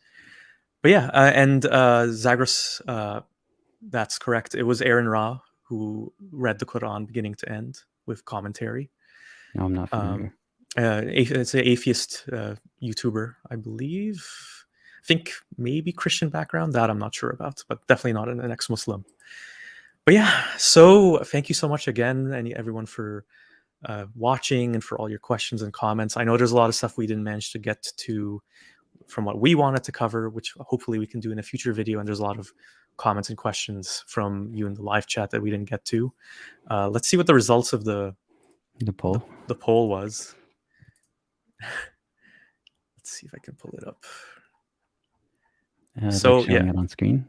But yeah, and Zagros, that's correct. It was Aaron Ra who read the Quran beginning to end with commentary. No, I'm not familiar. It's an atheist YouTuber, I believe. I think maybe Christian background, that I'm not sure about, but definitely not an ex-Muslim. But yeah, so thank you so much again, and everyone, for watching and for all your questions and comments. I know there's a lot of stuff we didn't manage to get to from what we wanted to cover, which hopefully we can do in a future video. And there's a lot of comments and questions from you in the live chat that we didn't get to. Let's see what the results of the poll. The poll was. Let's see if I can pull it up. So like showing it on screen.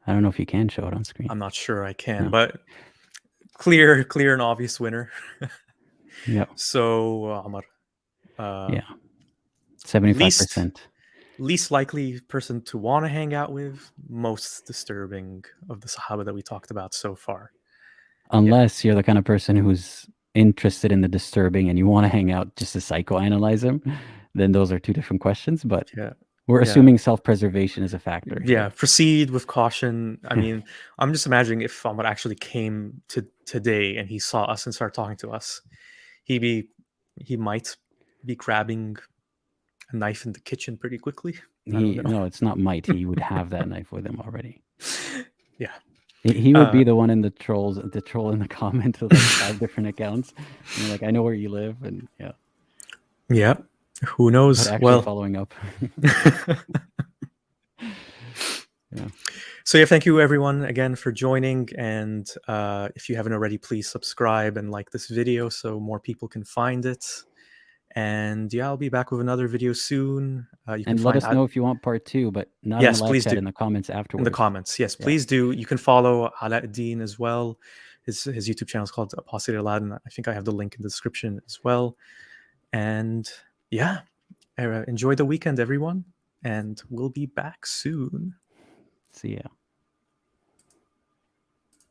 I don't know if you can show it on screen. I'm not sure I can, but clear and obvious winner. Yeah. So Amar. Yeah. 75%. Least likely person to want to hang out with, most disturbing of the Sahaba that we talked about so far. Unless you're the kind of person who's interested in the disturbing and you want to hang out just to psychoanalyze him, then those are two different questions. But we're assuming self-preservation is a factor. Yeah, proceed with caution. I mean, I'm just imagining if Ahmad actually came to today and he saw us and started talking to us, he might be grabbing a knife in the kitchen pretty quickly. No, it's not might. He would have that knife with him already. Yeah. He would be the one in the troll in the comment of like 5 different accounts. And like, I know where you live, and yeah. Who knows? But actually following up. So thank you everyone again for joining, and if you haven't already, please subscribe and like this video so more people can find it. And I'll be back with another video soon. You can let us know if you want part 2, but not in the live chat, in the comments afterwards. In the comments, yes, please do. You can follow Aladdin as well. His YouTube channel is called Apostate Aladdin. I think I have the link in the description as well. And enjoy the weekend, everyone, and we'll be back soon. See ya.